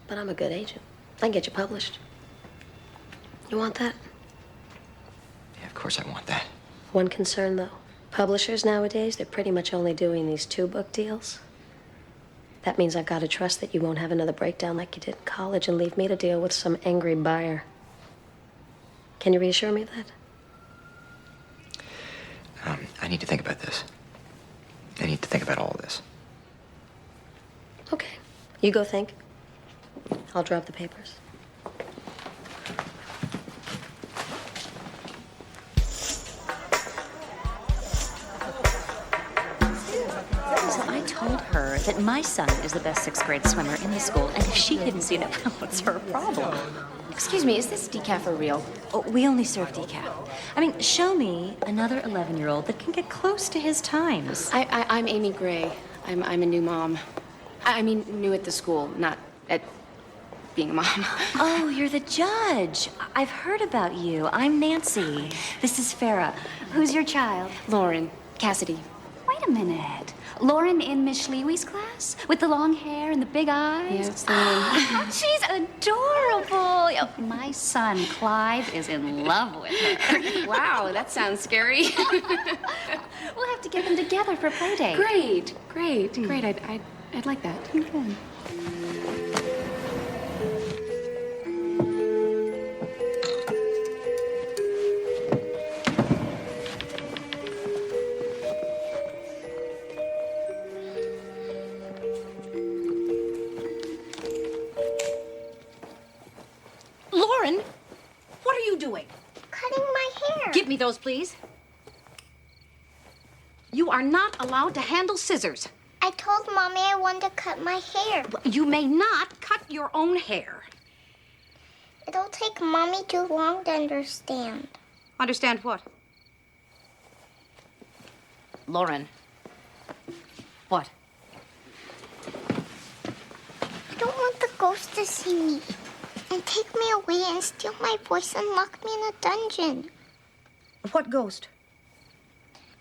But I'm a good agent. I can get you published. You want that? Yeah, of course I want that. One concern, though. Publishers nowadays, they're pretty much only doing these 2-book deals. That means I've got to trust that you won't have another breakdown like you did in college and leave me to deal with some angry buyer. Can you reassure me of that? I need to think about this. I need to think about all of this. Okay. You go think. I'll drop the papers. So I told her that my son is the best 6th grade swimmer in the school, and if she hadn't seen it, well, it's her problem. Excuse me, is this decaf for real? Oh, we only serve decaf. I mean, show me another 11-year-old that can get close to his times. I'm Amy Gray. I'm a new mom. I mean, new at the school, not at being a mom. Oh, you're the judge. I've heard about you. I'm Nancy. This is Farah. Who's your child? Lauren. Cassidy. Wait a minute. Lauren in Miss Schlewe's class? With the long hair and the big eyes? Yeah, it's the one. She's adorable. Oh, my son, Clive, is in love with her. Wow, that sounds scary. We'll have to get them together for play date. Great. I'd like that. Good. Give me those, please. You are not allowed to handle scissors. I told Mommy I wanted to cut my hair. You may not cut your own hair. It'll take Mommy too long to understand. Understand what? Lauren. What? I don't want the ghost to see me and take me away and steal my voice and lock me in a dungeon. What ghost?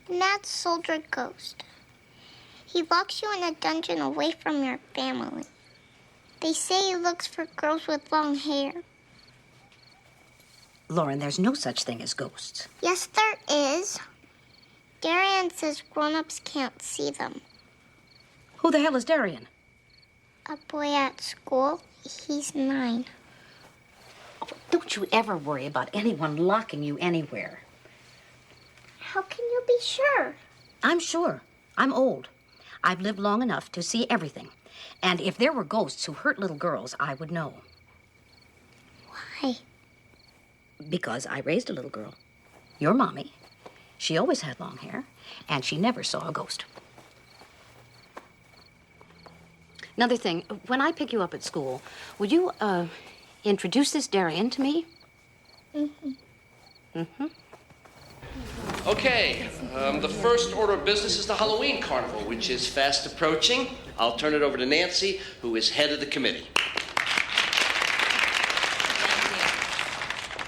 The mad soldier ghost. He locks you in a dungeon away from your family. They say he looks for girls with long hair. Lauren, there's no such thing as ghosts. Yes, there is. Darian says grown-ups can't see them. Who the hell is Darian? A boy at school. He's 9. Don't you ever worry about anyone locking you anywhere. How can you be sure? I'm sure. I'm old. I've lived long enough to see everything. And if there were ghosts who hurt little girls, I would know. Why? Because I raised a little girl. Your mommy. She always had long hair, and she never saw a ghost. Another thing, when I pick you up at school, would you, introduce this Darian to me? Mm-hmm. Mm-hmm. Okay, the first order of business is the Halloween Carnival, which is fast approaching. I'll turn it over to Nancy, who is head of the committee.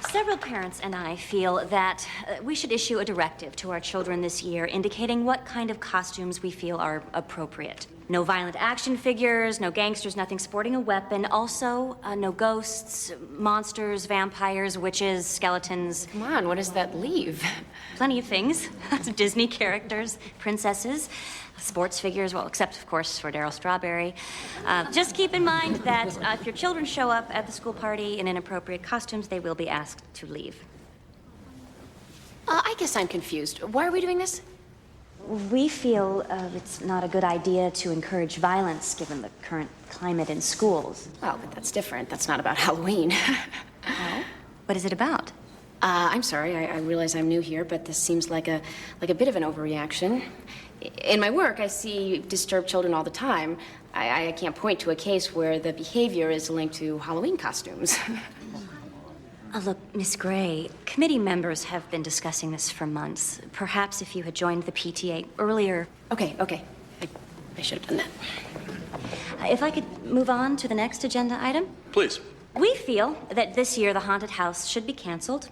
Several parents and I feel that we should issue a directive to our children this year indicating what kind of costumes we feel are appropriate. No violent action figures, no gangsters, nothing sporting a weapon. Also, no ghosts, monsters, vampires, witches, skeletons. Come on, what does that leave? Plenty of things. Disney characters, princesses, sports figures, well, except, of course, for Daryl Strawberry. Just keep in mind that if your children show up at the school party in inappropriate costumes, they will be asked to leave. I guess I'm confused. Why are we doing this? We feel it's not a good idea to encourage violence given the current climate in schools. Well, but that's different. That's not about Halloween. Oh? What is it about? I'm sorry. I realize I'm new here, but this seems like a bit of an overreaction. In my work, I see disturbed children all the time. I can't point to a case where the behavior is linked to Halloween costumes. Look, Miss Gray, committee members have been discussing this for months. Perhaps if you had joined the PTA earlier. Okay. I should have done that. If I could move on to the next agenda item. Please. We feel that this year the haunted house should be canceled,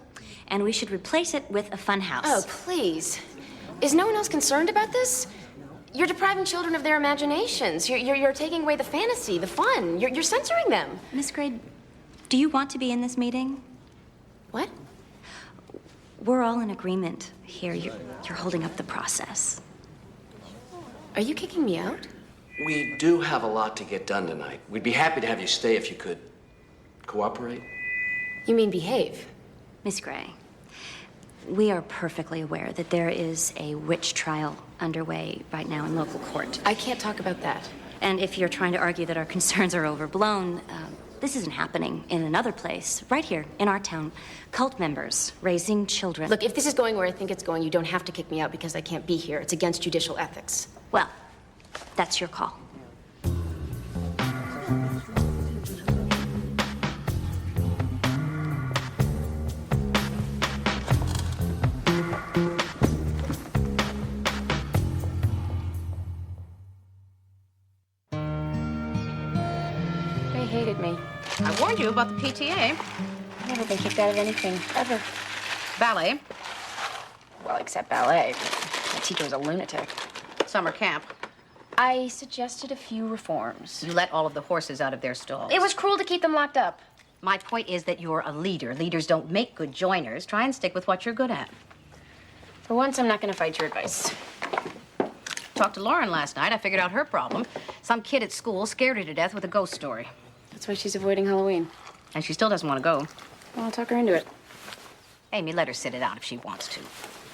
and we should replace it with a fun house. Oh, please. Is no one else concerned about this? You're depriving children of their imaginations. You're taking away the fantasy, the fun. You're censoring them. Miss Gray, do you want to be in this meeting? What? We're all in agreement here. You're holding up the process. Are you kicking me out? We do have a lot to get done tonight. We'd be happy to have you stay if you could cooperate. You mean behave? Miss Gray, we are perfectly aware that there is a witch trial underway right now in local court. I can't talk about that. And if you're trying to argue that our concerns are overblown, this isn't happening in another place, right here in our town. Cult members raising children. Look, if this is going where I think it's going, you don't have to kick me out because I can't be here. It's against judicial ethics. Well, that's your call. They hated me. I warned you about the PTA. I've never been kicked out of anything, ever. Ballet. Well, except ballet. My teacher was a lunatic. Summer camp. I suggested a few reforms. You let all of the horses out of their stalls. It was cruel to keep them locked up. My point is that you're a leader. Leaders don't make good joiners. Try and stick with what you're good at. For once, I'm not going to fight your advice. Talked to Lauren last night. I figured out her problem. Some kid at school scared her to death with a ghost story. That's why she's avoiding Halloween. And she still doesn't want to go. Well, I'll talk her into it. Amy, let her sit it out if she wants to.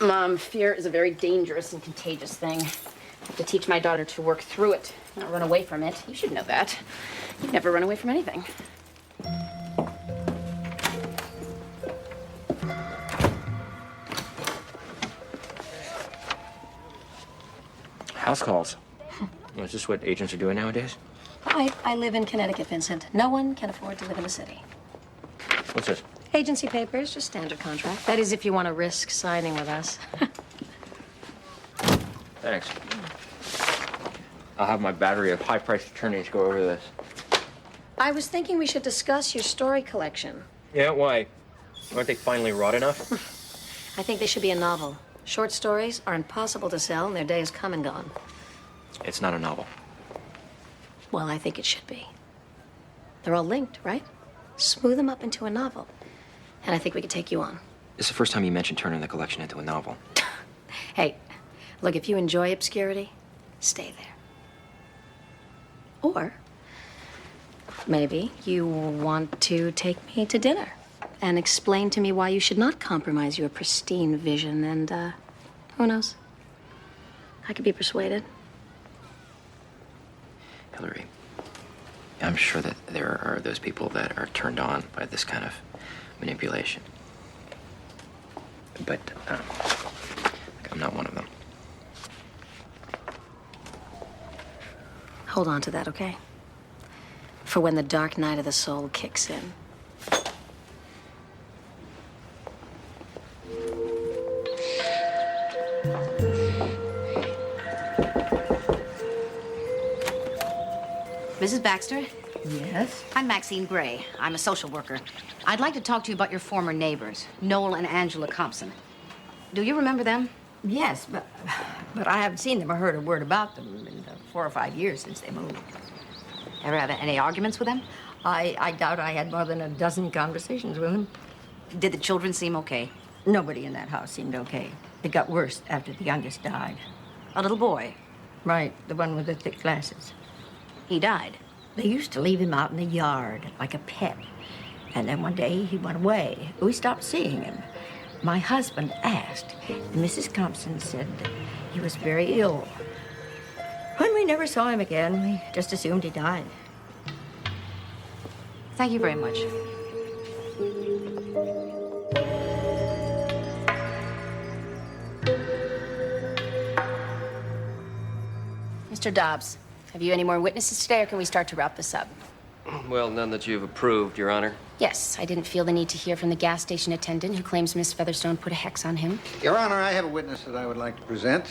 Mom, fear is a very dangerous and contagious thing. I have to teach my daughter to work through it, not run away from it. You should know that. You'd never run away from anything. House calls. Is this what agents are doing nowadays? I live in Connecticut, Vincent. No one can afford to live in the city. What's this? Agency papers, just standard contract. That is if you want to risk signing with us. Thanks. I'll have my battery of high-priced attorneys go over this. I was thinking we should discuss your story collection. Yeah, why? Aren't they finally wrought enough? I think they should be a novel. Short stories are impossible to sell, and their day has come and gone. It's not a novel. Well, I think it should be. They're all linked, right? Smooth them up into a novel. And I think we could take you on. It's the first time you mentioned turning the collection into a novel. Hey, look, if you enjoy obscurity, stay there. Or maybe you want to take me to dinner and explain to me why you should not compromise your pristine vision, and who knows? I could be persuaded. Hillary, I'm sure that there are those people that are turned on by this kind of manipulation. But I'm not one of them. Hold on to that, okay? For when the dark night of the soul kicks in. Mrs. Baxter? Yes? I'm Maxine Gray. I'm a social worker. I'd like to talk to you about your former neighbors, Noel and Angela Compson. Do you remember them? Yes, but I haven't seen them or heard a word about them in the 4 or 5 years since they moved. Ever have any arguments with them? I doubt I had more than a dozen conversations with them. Did the children seem okay? Nobody in that house seemed okay. It got worse after the youngest died. A little boy? Right, the one with the thick glasses. He died? They used to leave him out in the yard like a pet. And then one day he went away. We stopped seeing him. My husband asked, and Mrs. Compson said he was very ill. When we never saw him again, we just assumed he died. Thank you very much. Mr. Dobbs, have you any more witnesses today, or can we start to wrap this up? Well, none that you've approved, Your Honor. Yes, I didn't feel the need to hear from the gas station attendant who claims Miss Featherstone put a hex on him. Your Honor, I have a witness that I would like to present.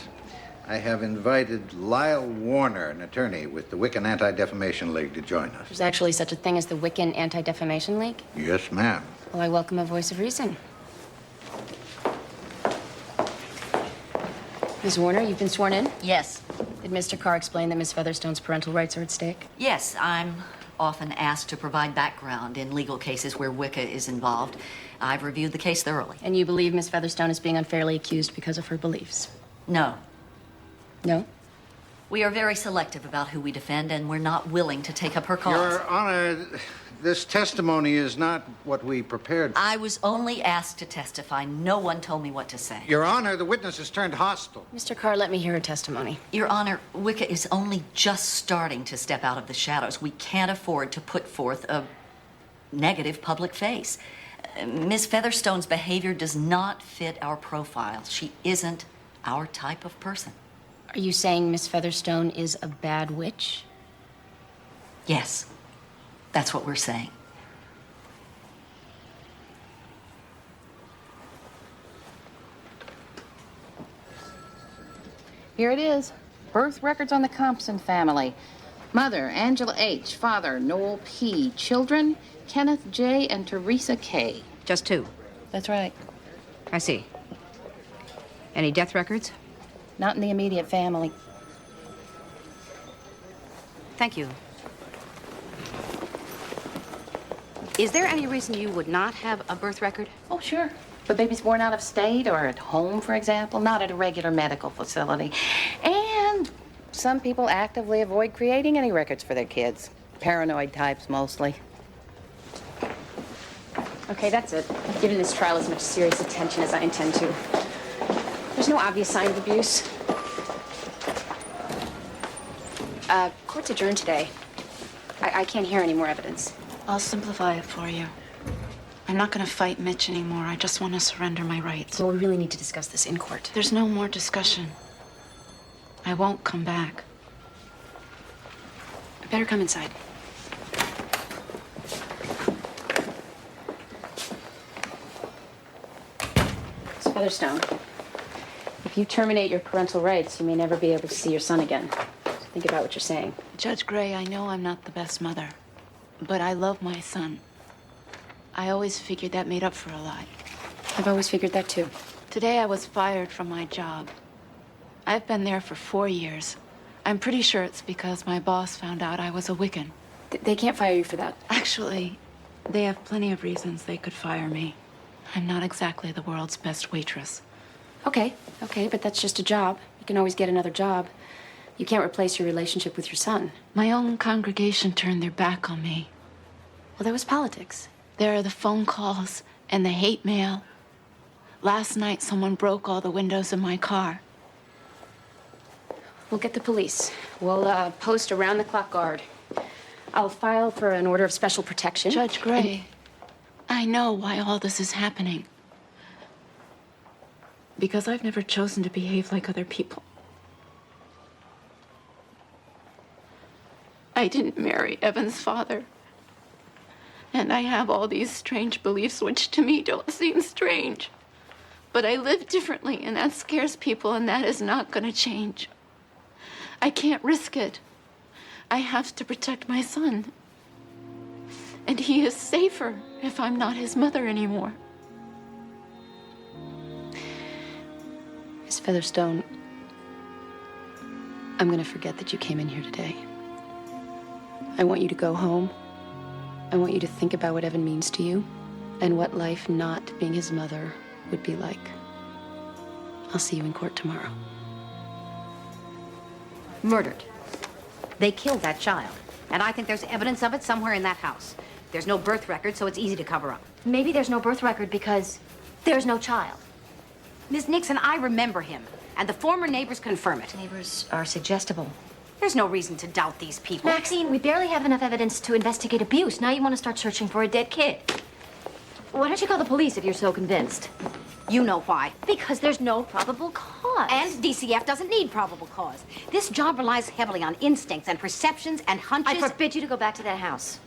I have invited Lyle Warner, an attorney with the Wiccan Anti-Defamation League, to join us. There's actually such a thing as the Wiccan Anti-Defamation League? Yes, ma'am. Well, I welcome a voice of reason. Ms. Warner, you've been sworn in? Yes. Did Mr. Carr explain that Miss Featherstone's parental rights are at stake? Yes, I'm often asked to provide background in legal cases where Wicca is involved. I've reviewed the case thoroughly. And you believe Miss Featherstone is being unfairly accused because of her beliefs? No. No? We are very selective about who we defend, and we're not willing to take up her cause. Your Honor, this testimony is not what we prepared. I was only asked to testify. No one told me what to say. Your Honor, the witness has turned hostile. Mr. Carr, let me hear her testimony. Your Honor, Wicca is only just starting to step out of the shadows. We can't afford to put forth a negative public face. Miss Featherstone's behavior does not fit our profile. She isn't our type of person. Are you saying Miss Featherstone is a bad witch? Yes, that's what we're saying. Here it is. Birth records on the Compson family. Mother, Angela H. Father, Noel P. Children, Kenneth J. and Teresa K. Just 2? That's right. I see. Any death records? Not in the immediate family. Thank you. Is there any reason you would not have a birth record? Oh, sure. The baby's born out of state or at home, for example, not at a regular medical facility. And some people actively avoid creating any records for their kids. Paranoid types, mostly. Okay, that's it. I've given this trial as much serious attention as I intend to. There's no obvious sign of abuse. Court's adjourned today. I can't hear any more evidence. I'll simplify it for you. I'm not going to fight Mitch anymore. I just want to surrender my rights. Well, we really need to discuss this in court. There's no more discussion. I won't come back. I better come inside. Miss Featherstone, if you terminate your parental rights, you may never be able to see your son again. So think about what you're saying. Judge Gray, I know I'm not the best mother, but I love my son. I always figured that made up for a lot. I've always figured that too. Today I was fired from my job. I've been there for 4 years. I'm pretty sure it's because my boss found out I was a Wiccan. They can't fire you for that. Actually, they have plenty of reasons they could fire me. I'm not exactly the world's best waitress. Okay, but that's just a job. You can always get another job. You can't replace your relationship with your son. My own congregation turned their back on me. Well, that was politics. There are the phone calls and the hate mail. Last night, someone broke all the windows in my car. We'll get the police. We'll post around-the-clock guard. I'll file for an order of special protection. Judge Gray, I know why all this is happening. Because I've never chosen to behave like other people. I didn't marry Evan's father. And I have all these strange beliefs which to me don't seem strange. But I live differently, and that scares people, and that is not going to change. I can't risk it. I have to protect my son. And he is safer if I'm not his mother anymore. Miss Featherstone, I'm gonna forget that you came in here today. I want you to go home. I want you to think about what Evan means to you and what life not being his mother would be like. I'll see you in court tomorrow. Murdered. They killed that child. And I think there's evidence of it somewhere in that house. There's no birth record, so it's easy to cover up. Maybe there's no birth record because there's no child. Ms. Nixon, I remember him. And the former neighbors confirm it. Neighbors are suggestible. There's no reason to doubt these people. Maxine, we barely have enough evidence to investigate abuse. Now you want to start searching for a dead kid. Why don't you call the police if you're so convinced? You know why. Because there's no probable cause. And DCF doesn't need probable cause. This job relies heavily on instincts and perceptions and hunches. I forbid you to go back to that house.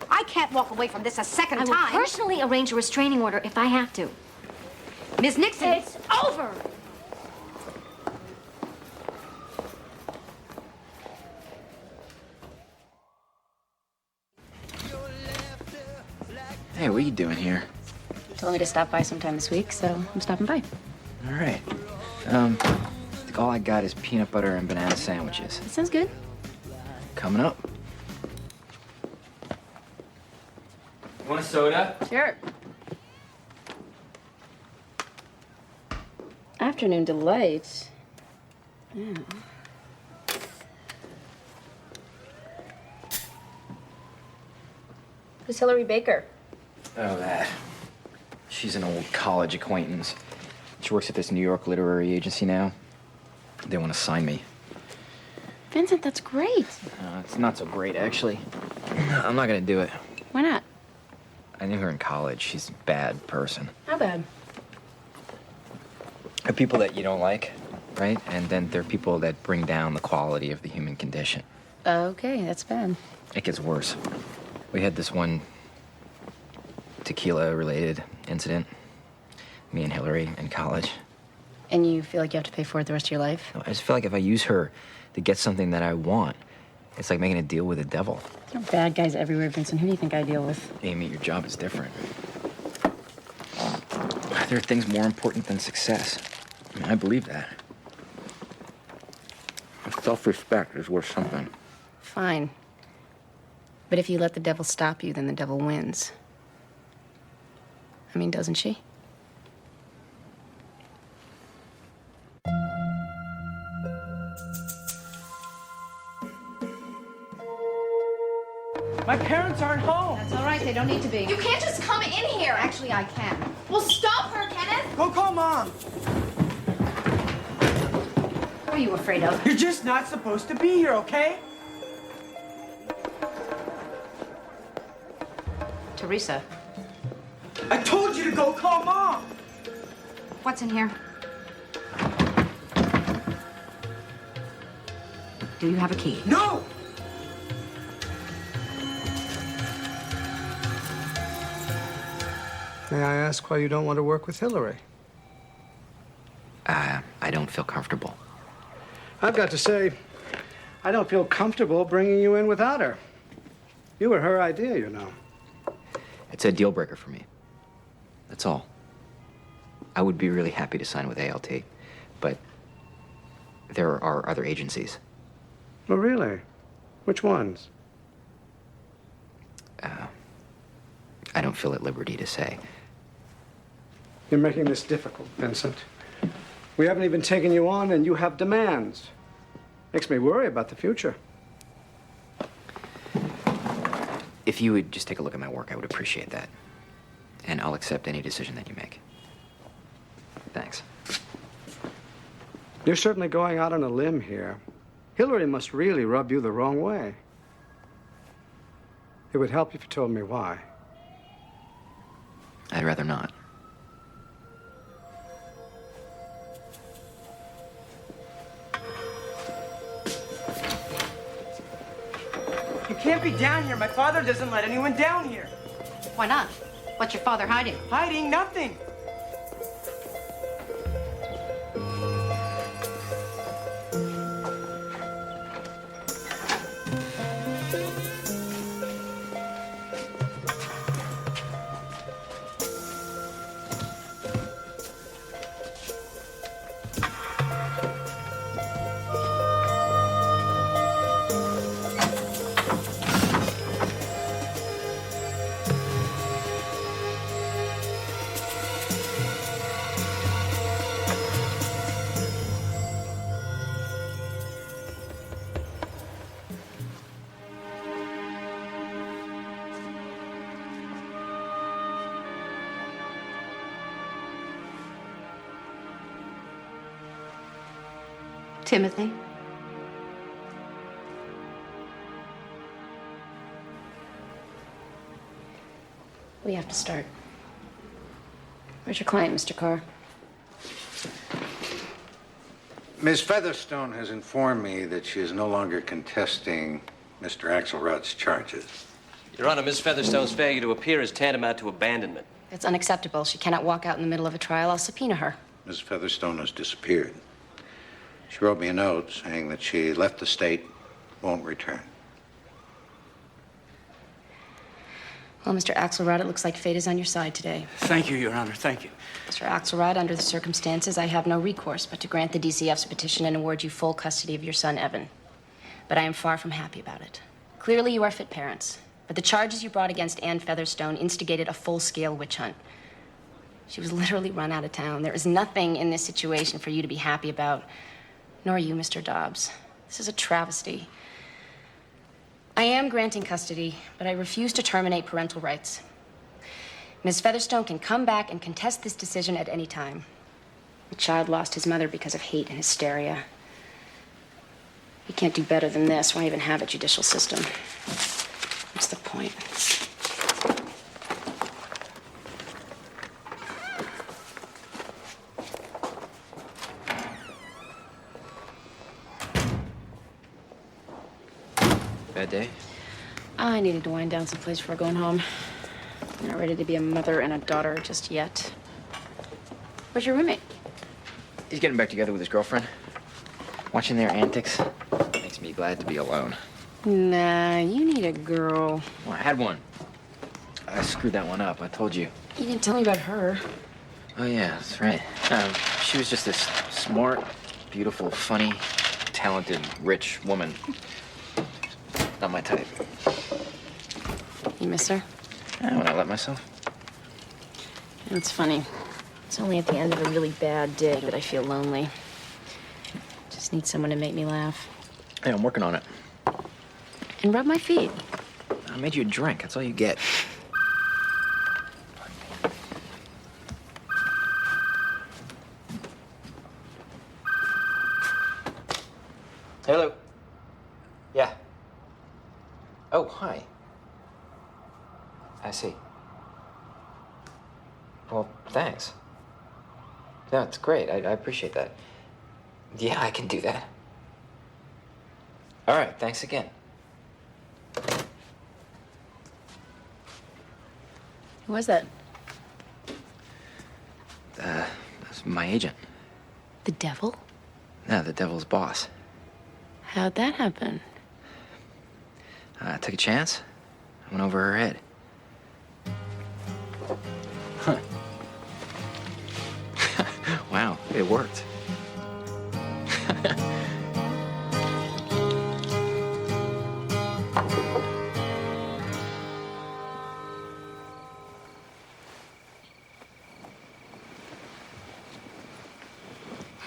I can't walk away from this a second I will time. personally arrange a restraining order if I have to. Ms. Nixon. It's over. Hey, what are you doing here? Told me to stop by sometime this week, so I'm stopping by. All right. I think all I got is peanut butter and banana sandwiches. That sounds good. Coming up. Want a soda? Sure. Afternoon delight. Yeah. Who's Hillary Baker? Oh, that. She's an old college acquaintance. She works at this New York literary agency now. They want to sign me. Vincent, that's great. It's not so great, actually. I'm not gonna do it. Why not? I knew her in college. She's a bad person. How bad? There are people that you don't like, right? And then there are people that bring down the quality of the human condition. Okay, that's bad. It gets worse. We had this one tequila-related incident. Me and Hillary in college. And you feel like you have to pay for it the rest of your life? I just feel like if I use her to get something that I want, it's like making a deal with the devil. There are bad guys everywhere, Vincent. Who do you think I deal with? Amy, your job is different. There are things more important than success. I mean, I believe that. Self-respect is worth something. Fine. But if you let the devil stop you, then the devil wins. I mean, doesn't she? My parents aren't home. That's all right. They don't need to be. You can't just come in here. Actually, I can. Well, stop her, Kenneth. Go call Mom. What are you afraid of? You're just not supposed to be here, okay? Teresa. I told you to go call Mom. What's in here? Do you have a key? No! May I ask why you don't want to work with Hillary? I don't feel comfortable. I've got to say, I don't feel comfortable bringing you in without her. You were her idea, you know. It's a deal breaker for me. That's all. I would be really happy to sign with ALT, but there are other agencies. Oh, really? Which ones? I don't feel at liberty to say. You're making this difficult, Vincent. We haven't even taken you on, and you have demands. Makes me worry about the future. If you would just take a look at my work, I would appreciate that. And I'll accept any decision that you make. Thanks. You're certainly going out on a limb here. Hillary must really rub you the wrong way. It would help if you told me why. I'd rather not. You can't be down here. My father doesn't let anyone down here. Why not? What's your father hiding? Hiding nothing. Timothy? We have to start. Where's your client, Mr. Carr? Ms. Featherstone has informed me that she is no longer contesting Mr. Axelrod's charges. Your Honor, Miss Featherstone's failure to appear is tantamount to abandonment. That's unacceptable. She cannot walk out in the middle of a trial. I'll subpoena her. Ms. Featherstone has disappeared. She wrote me a note saying that she left the state, won't return. Well, Mr. Axelrod, it looks like fate is on your side today. Thank you, Your Honor. Thank you. Mr. Axelrod, under the circumstances, I have no recourse but to grant the DCF's petition and award you full custody of your son, Evan. But I am far from happy about it. Clearly, you are fit parents. But the charges you brought against Ann Featherstone instigated a full-scale witch hunt. She was literally run out of town. There is nothing in this situation for you to be happy about, nor you, Mr. Dobbs. This is a travesty. I am granting custody, but I refuse to terminate parental rights. Ms. Featherstone can come back and contest this decision at any time. The child lost his mother because of hate and hysteria. You can't do better than this. Why even have a judicial system? What's the point? Bad day? I needed to wind down someplace before going home. I'm not ready to be a mother and a daughter just yet. Where's your roommate? He's getting back together with his girlfriend. Watching their antics makes me glad to be alone. Nah, you need a girl. Well, I had one. I screwed that one up. I told you. You didn't tell me about her. Oh, yeah, that's right. She was just this smart, beautiful, funny, talented, rich woman. Not my type. You miss her? When I let myself. It's funny. It's only at the end of a really bad day that I feel lonely. Just need someone to make me laugh. Yeah, I'm working on it. And rub my feet. I made you a drink. That's all you get. Hello. Yeah. Oh, hi. I see. Well, thanks. No, it's great. I appreciate that. Yeah, I can do that. All right, thanks again. Who was that? That's my agent. The devil? No, the devil's boss. How'd that happen? I took a chance. I went over her head. Huh. Wow, it worked.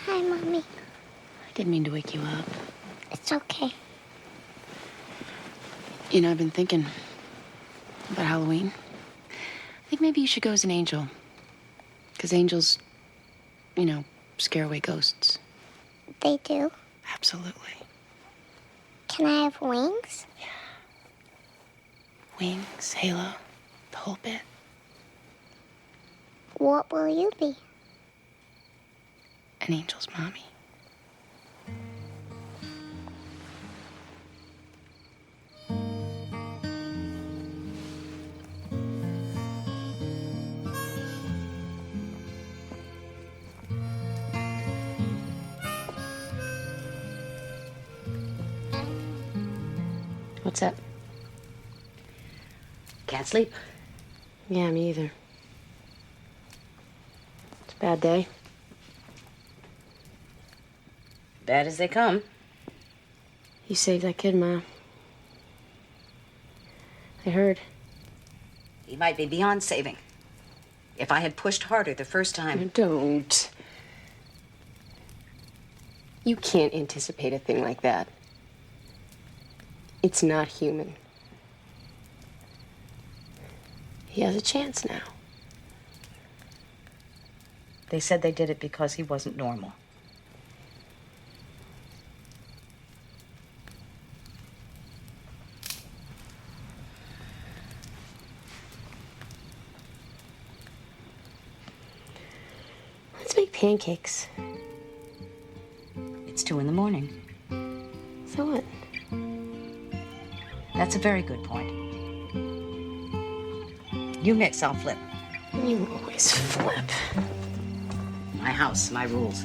Hi, Mommy. I didn't mean to wake you up. It's okay. You know, I've been thinking about Halloween. I think maybe you should go as an angel. Because angels, you know, scare away ghosts. They do? Absolutely. Can I have wings? Wings, halo, the whole bit. What will you be? An angel's mommy. What's up? Can't sleep? Yeah, me either. It's a bad day. Bad as they come. You saved that kid, Ma. I heard. He might be beyond saving. If I had pushed harder the first time. Don't. You can't anticipate a thing like that. It's not human. He has a chance now. They said they did it because he wasn't normal. Let's make pancakes. It's 2 a.m. So what? That's a very good point. You mix, I'll flip. You always flip. My house, my rules.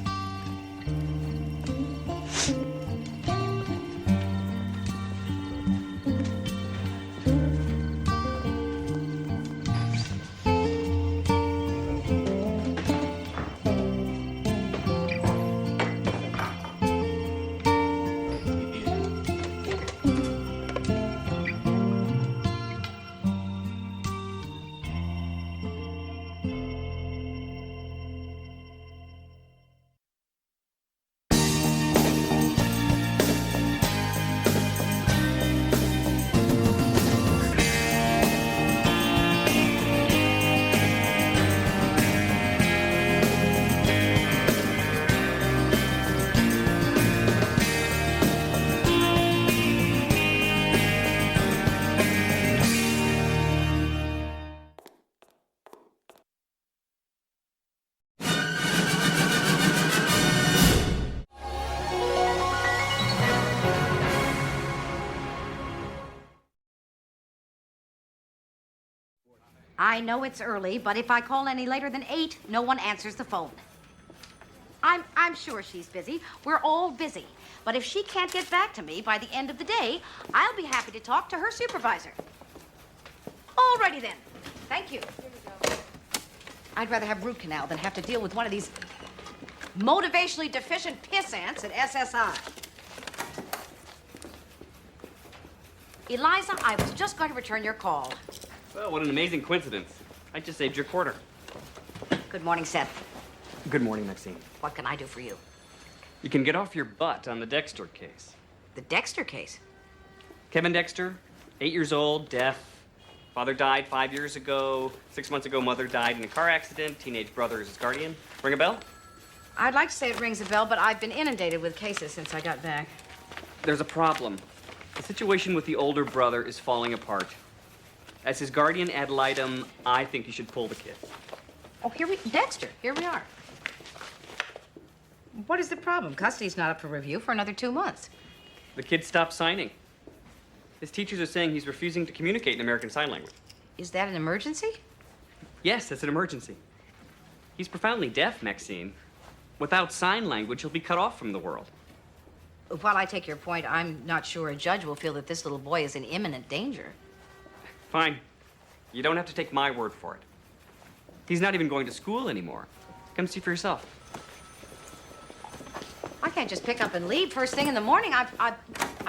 I know it's early, but if I call any later than 8, no one answers the phone. I'm sure she's busy. We're all busy. But if she can't get back to me by the end of the day, I'll be happy to talk to her supervisor. Alrighty then. Thank you. I'd rather have root canal than have to deal with one of these motivationally deficient piss ants at SSI. Eliza, I was just going to return your call. Well, what an amazing coincidence. I just saved your quarter. Good morning, Seth. Good morning, Maxine. What can I do for you? You can get off your butt on the Dexter case. The Dexter case? Kevin Dexter, 8 years old, deaf. Father died 5 years ago. 6 months ago, mother died in a car accident. Teenage brother is his guardian. Ring a bell? I'd like to say it rings a bell, but I've been inundated with cases since I got back. There's a problem. The situation with the older brother is falling apart. As his guardian ad litem, I think you should pull the kid. Oh, Dexter, here we are. What is the problem? Custody's not up for review for another 2 months. The kid stopped signing. His teachers are saying he's refusing to communicate in American Sign Language. Is that an emergency? Yes, that's an emergency. He's profoundly deaf, Maxine. Without sign language, he'll be cut off from the world. While I take your point, I'm not sure a judge will feel that this little boy is in imminent danger. Fine. You don't have to take my word for it. He's not even going to school anymore. Come see for yourself. I can't just pick up and leave first thing in the morning. I've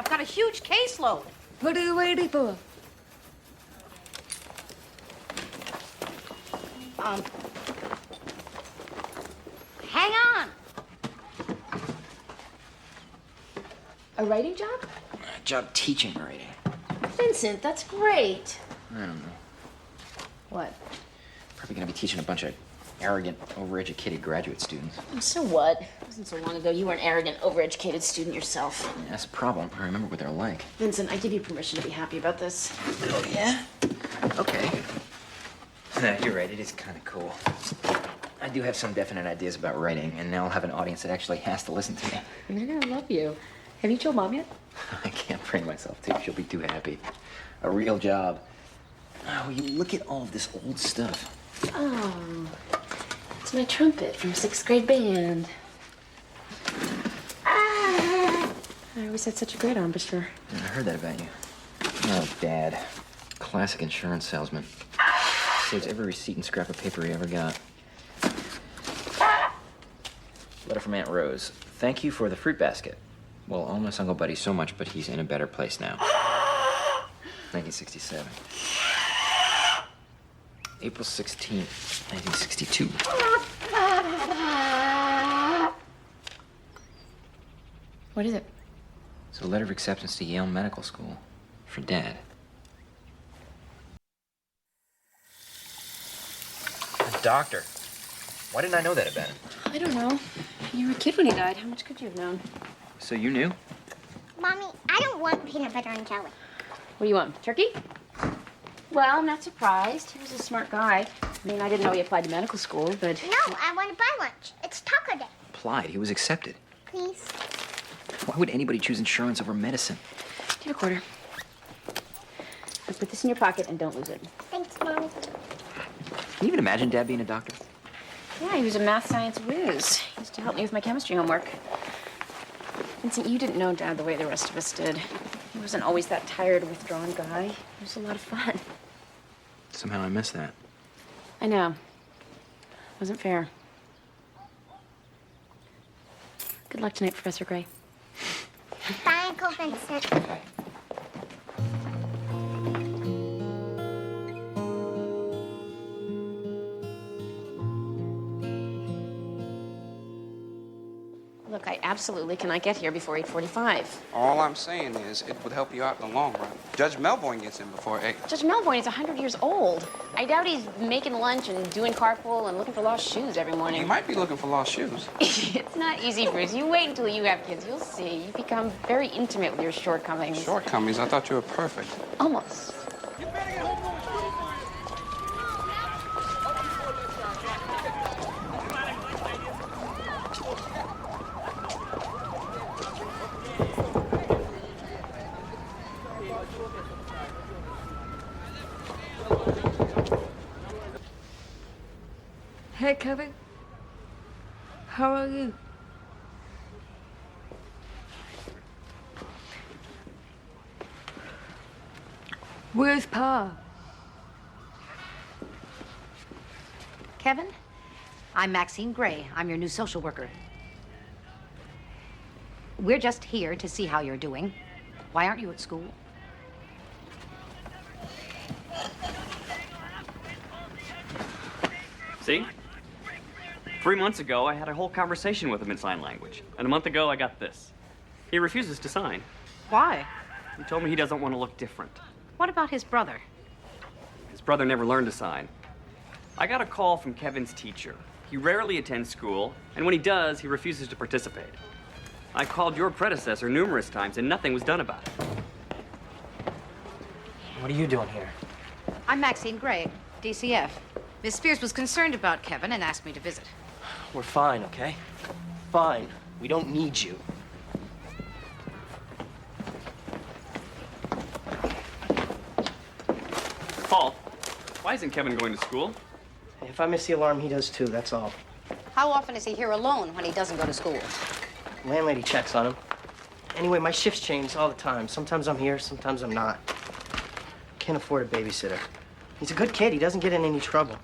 got a huge caseload. What are you waiting for? Hang on. A writing job? A job teaching writing. Vincent, that's great. I don't know. What? Probably gonna be teaching a bunch of arrogant, overeducated graduate students. So what? It wasn't so long ago you were an arrogant, overeducated student yourself. Yeah, that's a problem. I remember what they're like. Vincent, I give you permission to be happy about this. Oh, yeah? Okay. You're right, it is kind of cool. I do have some definite ideas about writing, and now I'll have an audience that actually has to listen to me. They're gonna love you. Have you told Mom yet? I can't bring myself to. She'll be too happy. A real job. Oh, you look at all of this old stuff. Oh, it's my trumpet from 6th grade band. I always had such a great embouchure. Yeah, I heard that about you. Oh, Dad. Classic insurance salesman. Saves every receipt and scrap of paper he ever got. Letter from Aunt Rose. Thank you for the fruit basket. Well, I'll miss Uncle Buddy so much, but he's in a better place now. 1967. April 16th, 1962. What is it? It's a letter of acceptance to Yale Medical School for Dad. A doctor. Why didn't I know that about him? I don't know. You were a kid when he died. How much could you have known? So you knew? Mommy, I don't want peanut butter and jelly. What do you want? Turkey? Well, I'm not surprised. He was a smart guy. I mean, I didn't know he applied to medical school, but... No, I want to buy lunch. It's taco day. Applied. He was accepted. Please. Why would anybody choose insurance over medicine? Take a quarter. Now put this in your pocket and don't lose it. Thanks, Mommy. Can you even imagine Dad being a doctor? Yeah, he was a math science whiz. He used to help me with my chemistry homework. Vincent, you didn't know Dad the way the rest of us did. He wasn't always that tired, withdrawn guy. It was a lot of fun. Somehow I missed that. I know. It wasn't fair. Good luck tonight, Professor Gray. Bye, Uncle Vincent. Look, I absolutely cannot get here before 8:45. All I'm saying is it would help you out in the long run. Judge Melvoin gets in before 8. Judge Melvoin is 100 years old. I doubt he's making lunch and doing carpool and looking for lost shoes every morning. He might be looking for lost shoes. It's not easy, Bruce. You wait until you have kids. You'll see. You become very intimate with your shortcomings. Shortcomings? I thought you were perfect. Almost. Hey, Kevin. How are you? Where's Pa? Kevin, I'm Maxine Gray. I'm your new social worker. We're just here to see how you're doing. Why aren't you at school? See? 3 months ago, I had a whole conversation with him in sign language. And a month ago, I got this. He refuses to sign. Why? He told me he doesn't want to look different. What about his brother? His brother never learned to sign. I got a call from Kevin's teacher. He rarely attends school, and when he does, he refuses to participate. I called your predecessor numerous times, and nothing was done about it. What are you doing here? I'm Maxine Gray, DCF. Miss Spears was concerned about Kevin and asked me to visit. We're fine, okay? Fine. We don't need you. Paul, why isn't Kevin going to school? If I miss the alarm, he does too, that's all. How often is he here alone when he doesn't go to school? Landlady checks on him. Anyway, my shifts change all the time. Sometimes I'm here, sometimes I'm not. Can't afford a babysitter. He's a good kid. He doesn't get in any trouble.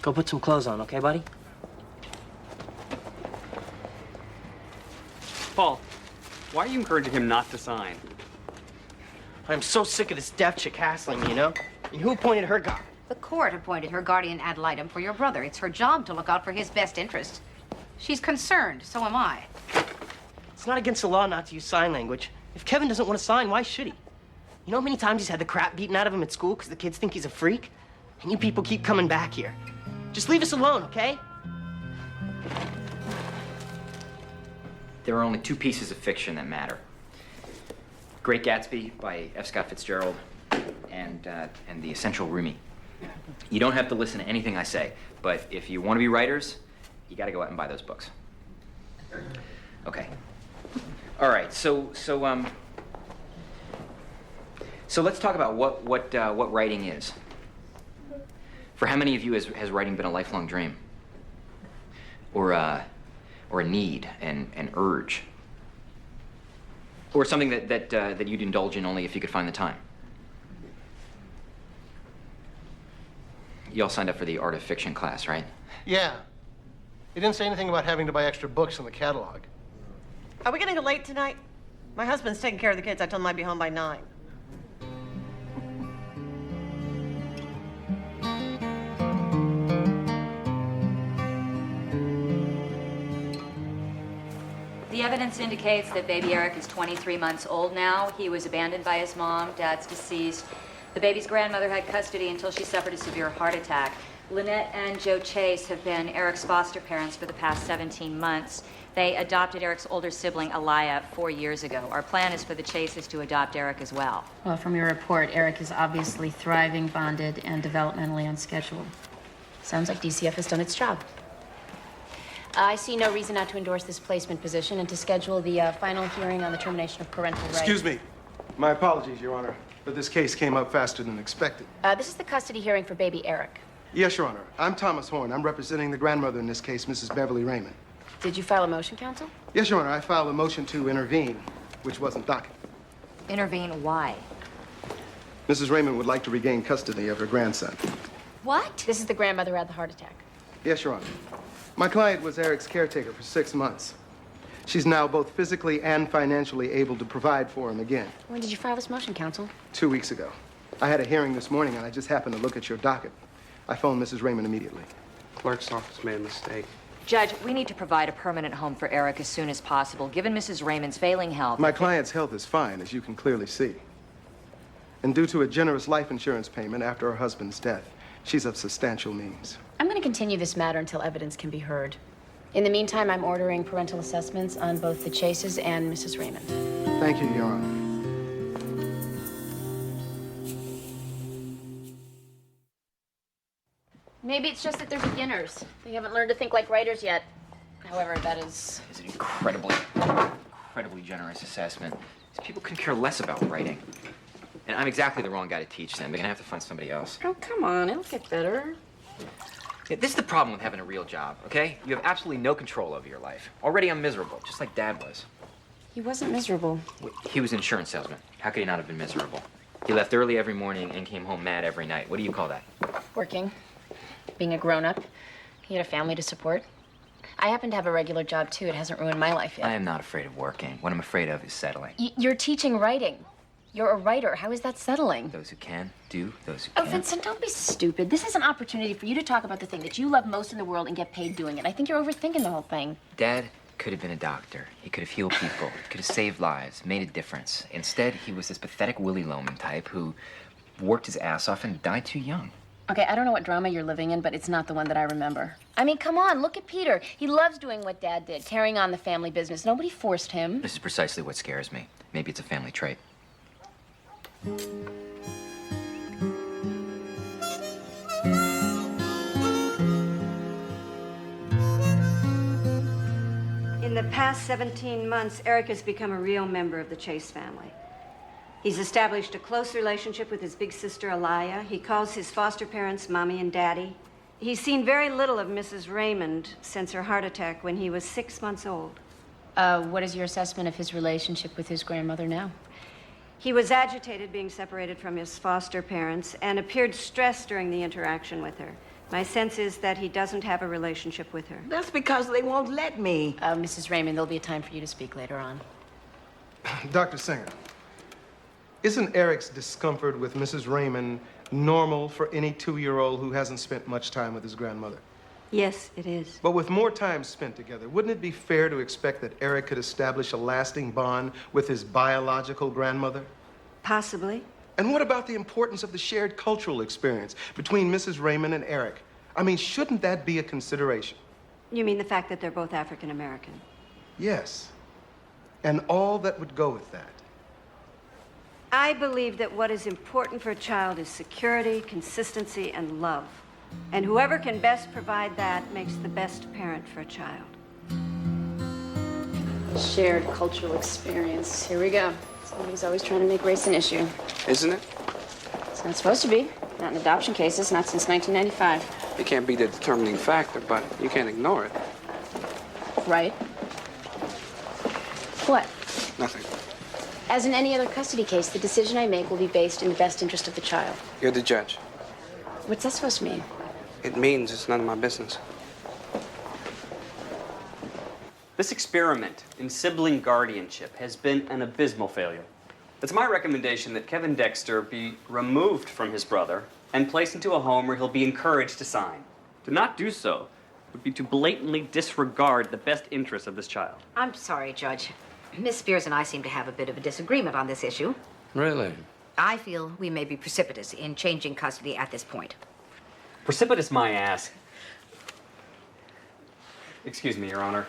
Go put some clothes on, okay, buddy? Paul, why are you encouraging him not to sign? I'm so sick of this deaf chick hassling me, you know? And who appointed her guy? The court appointed her guardian ad litem for your brother. It's her job to look out for his best interests. She's concerned, so am I. It's not against the law not to use sign language. If Kevin doesn't want to sign, why should he? You know how many times he's had the crap beaten out of him at school because the kids think he's a freak? And you people keep coming back here. Just leave us alone, okay? There are only two pieces of fiction that matter. Great Gatsby by F. Scott Fitzgerald and The Essential Roomie. You don't have to listen to anything I say, but if you want to be writers, you got to go out and buy those books. Okay. All right. So let's talk about what writing is. For how many of you has writing been a lifelong dream, or a need, an urge, or something that you'd indulge in only if you could find the time? You all signed up for the Art of Fiction class, right? Yeah. He didn't say anything about having to buy extra books in the catalog. Are we getting late tonight? My husband's taking care of the kids. I told him I'd be home by 9. The evidence indicates that baby Eric is 23 months old now. He was abandoned by his mom. Dad's deceased. The baby's grandmother had custody until she suffered a severe heart attack. Lynette and Joe Chase have been Eric's foster parents for the past 17 months. They adopted Eric's older sibling, Aliyah, 4 years ago. Our plan is for the Chases to adopt Eric as well. Well, from your report, Eric is obviously thriving, bonded, and developmentally on schedule. Sounds like DCF has done its job. I see no reason not to endorse this placement position and to schedule the final hearing on the termination of parental rights. Excuse me. My apologies, Your Honor, but this case came up faster than expected. This is the custody hearing for baby Eric. Yes, Your Honor. I'm Thomas Horn. I'm representing the grandmother in this case, Mrs. Beverly Raymond. Did you file a motion, counsel? Yes, Your Honor. I filed a motion to intervene, which wasn't docketed. Intervene, why? Mrs. Raymond would like to regain custody of her grandson. What? This is the grandmother who had the heart attack. Yes, Your Honor. My client was Eric's caretaker for 6 months. She's now both physically and financially able to provide for him again. When did you file this motion, counsel? 2 weeks ago. I had a hearing this morning, and I just happened to look at your docket. I phoned Mrs. Raymond immediately. Clerk's office made a mistake. Judge, we need to provide a permanent home for Eric as soon as possible, given Mrs. Raymond's failing health. My client's health is fine, as you can clearly see. And due to a generous life insurance payment after her husband's death, she's of substantial means. I'm going to continue this matter until evidence can be heard. In the meantime, I'm ordering parental assessments on both the Chases and Mrs. Raymond. Thank you, Your Honor. Maybe it's just that they're beginners. They haven't learned to think like writers yet. However, that is... It's an incredibly generous assessment. These people couldn't care less about writing. And I'm exactly the wrong guy to teach them. They're gonna have to find somebody else. Oh, come on. It'll get better. Yeah, this is the problem with having a real job, okay? You have absolutely no control over your life. Already I'm miserable, just like Dad was. He wasn't miserable. He was an insurance salesman. How could he not have been miserable? He left early every morning and came home mad every night. What do you call that? Working. Being a grown-up. He had a family to support. I happen to have a regular job, too. It hasn't ruined my life yet. I am not afraid of working. What I'm afraid of is settling. You're teaching writing. You're a writer. How is that settling? Those who can, do. Those who Oh, can't. Vincent, don't be stupid. This is an opportunity for you to talk about the thing that you love most in the world and get paid doing it. I think you're overthinking the whole thing. Dad could have been a doctor. He could have healed people. He could have saved lives, made a difference. Instead, he was this pathetic Willy Loman type who worked his ass off and died too young. Okay, I don't know what drama you're living in, but it's not the one that I remember. I mean, come on, look at Peter. He loves doing what Dad did, carrying on the family business. Nobody forced him. This is precisely what scares me. Maybe it's a family trait. In the past 17 months, Eric has become a real member of the Chase family. He's established a close relationship with his big sister, Alaya. He calls his foster parents Mommy and Daddy. He's seen very little of Mrs. Raymond since her heart attack when he was 6 months old. What is your assessment of his relationship with his grandmother now? He was agitated being separated from his foster parents and appeared stressed during the interaction with her. My sense is that he doesn't have a relationship with her. That's because they won't let me. Mrs. Raymond, there'll be a time for you to speak later on. Dr. Singer, isn't Eric's discomfort with Mrs. Raymond normal for any 2-year-old who hasn't spent much time with his grandmother? Yes, it is. But with more time spent together, wouldn't it be fair to expect that Eric could establish a lasting bond with his biological grandmother? Possibly. And what about the importance of the shared cultural experience between Mrs. Raymond and Eric? I mean, shouldn't that be a consideration? You mean the fact that they're both African American? Yes. And all that would go with that. I believe that what is important for a child is security, consistency, and love. And whoever can best provide that makes the best parent for a child. Shared cultural experience. Here we go. Somebody's always trying to make race an issue. Isn't it? It's not supposed to be. Not in adoption cases, not since 1995. It can't be the determining factor, but you can't ignore it. Right? What? Nothing. As in any other custody case, the decision I make will be based in the best interest of the child. You're the judge. What's that supposed to mean? It means it's none of my business. This experiment in sibling guardianship has been an abysmal failure. It's my recommendation that Kevin Dexter be removed from his brother and placed into a home where he'll be encouraged to sign. To not do so would be to blatantly disregard the best interests of this child. I'm sorry, Judge. Miss Spears and I seem to have a bit of a disagreement on this issue. Really? I feel we may be precipitous in changing custody at this point. Precipitous my ass. Excuse me, Your Honor.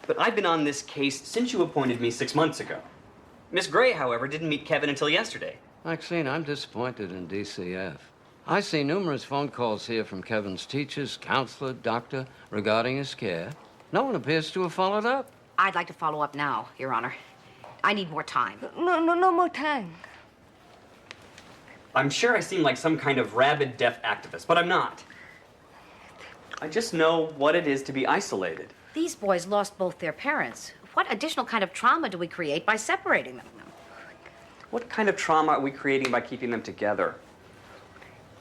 But I've been on this case since you appointed me 6 months ago. Miss Gray, however, didn't meet Kevin until yesterday. Maxine, I'm disappointed in DCF. I see numerous phone calls here from Kevin's teachers, counselor, doctor, regarding his care. No one appears to have followed up. I'd like to follow up now, Your Honor. I need more time. No more time. I'm sure I seem like some kind of rabid deaf activist, but I'm not. I just know what it is to be isolated. These boys lost both their parents. What additional kind of trauma do we create by separating them? What kind of trauma are we creating by keeping them together?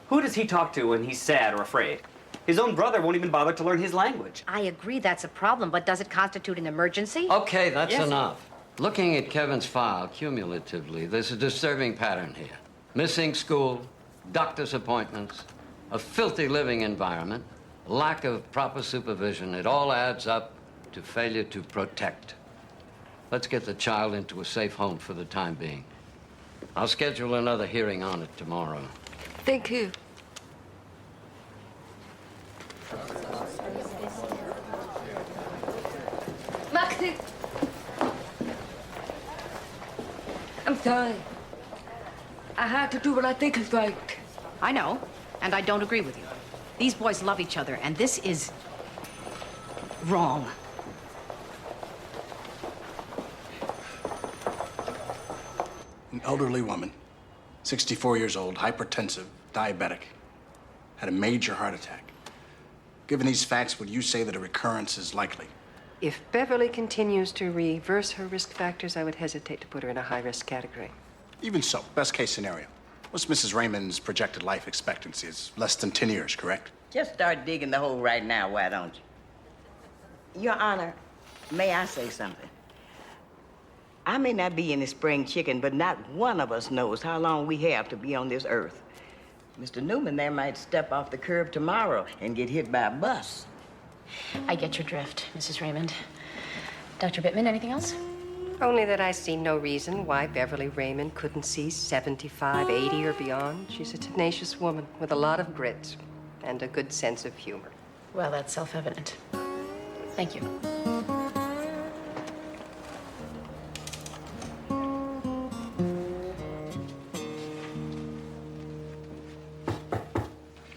Who does he talk to when he's sad or afraid? His own brother won't even bother to learn his language. I agree that's a problem, but does it constitute an emergency? Okay, that's Yes. enough. Looking at Kevin's file cumulatively, there's a disturbing pattern here. Missing school, doctor's appointments, a filthy living environment, lack of proper supervision. It all adds up to failure to protect. Let's get the child into a safe home for the time being. I'll schedule another hearing on it tomorrow. Thank you. Maxie! I'm sorry. I had to do what I think is right. I know, and I don't agree with you. These boys love each other, and this is wrong. An elderly woman, 64 years old, hypertensive, diabetic, had a major heart attack. Given these facts, would you say that a recurrence is likely? If Beverly continues to reverse her risk factors, I would hesitate to put her in a high-risk category. Even so, best case scenario. What's Mrs. Raymond's projected life expectancy? It's less than 10 years, correct? Just start digging the hole right now, why don't you? Your Honor, may I say something? I may not be any spring chicken, but not one of us knows how long we have to be on this earth. Mr. Newman there might step off the curb tomorrow and get hit by a bus. I get your drift, Mrs. Raymond. Dr. Bittman, anything else? Only that I see no reason why Beverly Raymond couldn't see 75, 80, or beyond. She's a tenacious woman with a lot of grit and a good sense of humor. Well, that's self-evident. Thank you.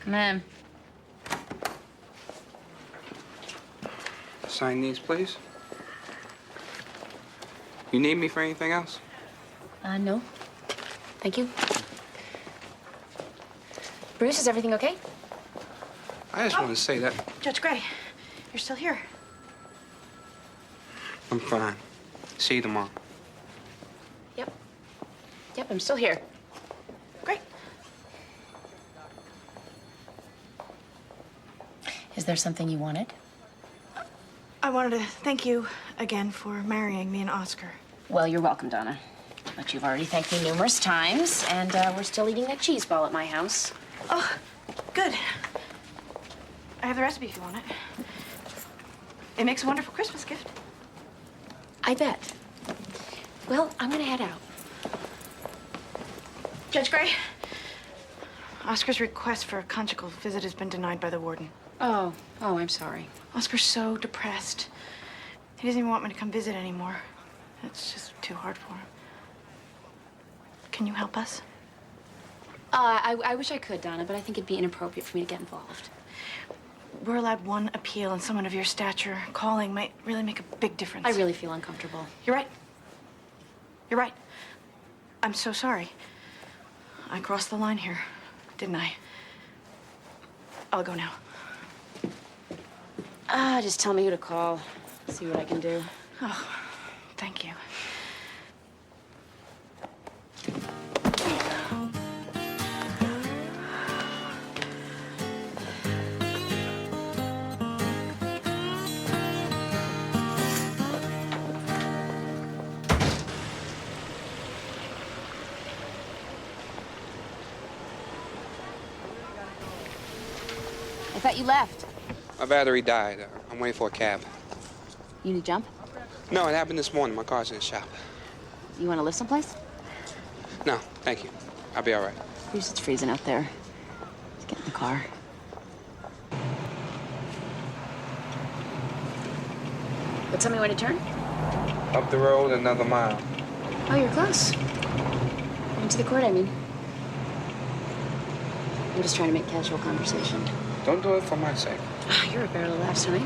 Come in. Sign these, please. You need me for anything else? No. Thank you. Bruce, is everything okay? I just wanted to say that Judge Gray, you're still here. I'm fine. See you tomorrow. Yep, I'm still here. Great. Is there something you wanted? I wanted to thank you again for marrying me and Oscar. Well, you're welcome, Donna. But you've already thanked me numerous times, and we're still eating that cheese ball at my house. Oh, good. I have the recipe if you want it. It makes a wonderful Christmas gift. I bet. Well, I'm gonna head out. Judge Gray, Oscar's request for a conjugal visit has been denied by the warden. Oh, I'm sorry. Oscar's so depressed. He doesn't even want me to come visit anymore. It's just too hard for him. Can you help us? I wish I could, Donna, but I think it'd be inappropriate for me to get involved. We're allowed one appeal, and someone of your stature calling might really make a big difference. I really feel uncomfortable. You're right. You're right. I'm so sorry. I crossed the line here, didn't I? I'll go now. Just tell me who to call. See what I can do. Oh, thank you. I thought you left. My battery died. I'm waiting for a cab. You need to jump? No, it happened this morning. My car's in the shop. You want to live someplace? No, thank you. I'll be all right. Bruce, it's freezing out there. Let's get in the car. But tell me when to turn. Up the road, another mile. Oh, you're close. Into the court, I mean. I'm just trying to make casual conversation. Don't do it for my sake. You're a barrel of laughs, honey.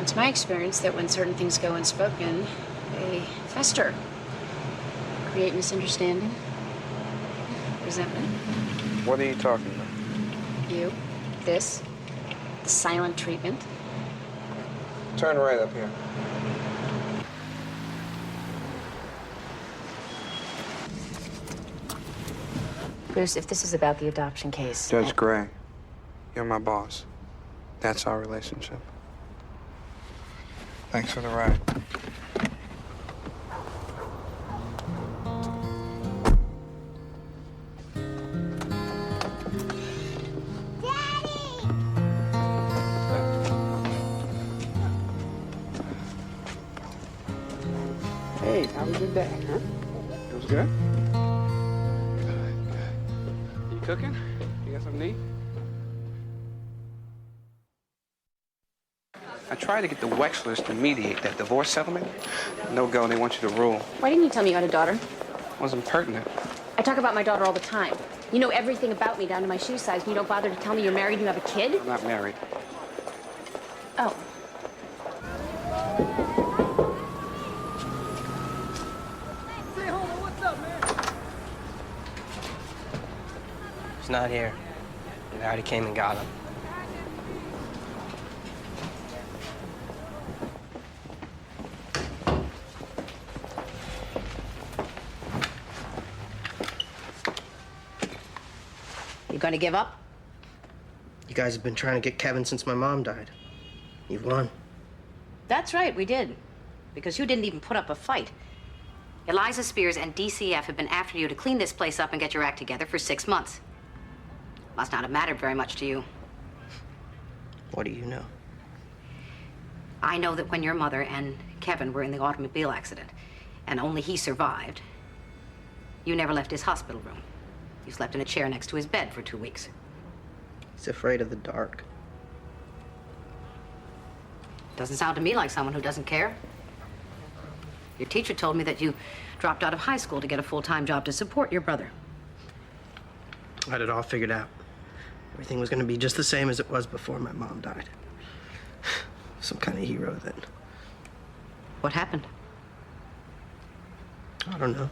It's my experience that when certain things go unspoken, they fester, create misunderstanding, resentment. What are you talking about? You, this, the silent treatment. Turn right up here. Bruce, if this is about the adoption case... Judge Gray, you're my boss. That's our relationship. Thanks for the ride. Hey, how was your day, huh? It was good? You cooking? You got something to eat? I tried to get the Wexlers to mediate that divorce settlement. No go, they want you to rule. Why didn't you tell me you had a daughter? Wasn't pertinent. I talk about my daughter all the time. You know everything about me down to my shoe size, and you don't bother to tell me you're married and you have a kid? I'm not married. Oh. He's not here. They already came and got him. You gonna give up? You guys have been trying to get Kevin since my mom died. You've won. That's right, we did. Because you didn't even put up a fight. Eliza Spears and DCF have been after you to clean this place up and get your act together for 6 months. Must not have mattered very much to you. What do you know? I know that when your mother and Kevin were in the automobile accident, and only he survived, you never left his hospital room. You slept in a chair next to his bed for 2 weeks. He's afraid of the dark. Doesn't sound to me like someone who doesn't care. Your teacher told me that you dropped out of high school to get a full-time job to support your brother. I had it all figured out. Everything was gonna be just the same as it was before my mom died. Some kind of hero then. What happened? I don't know.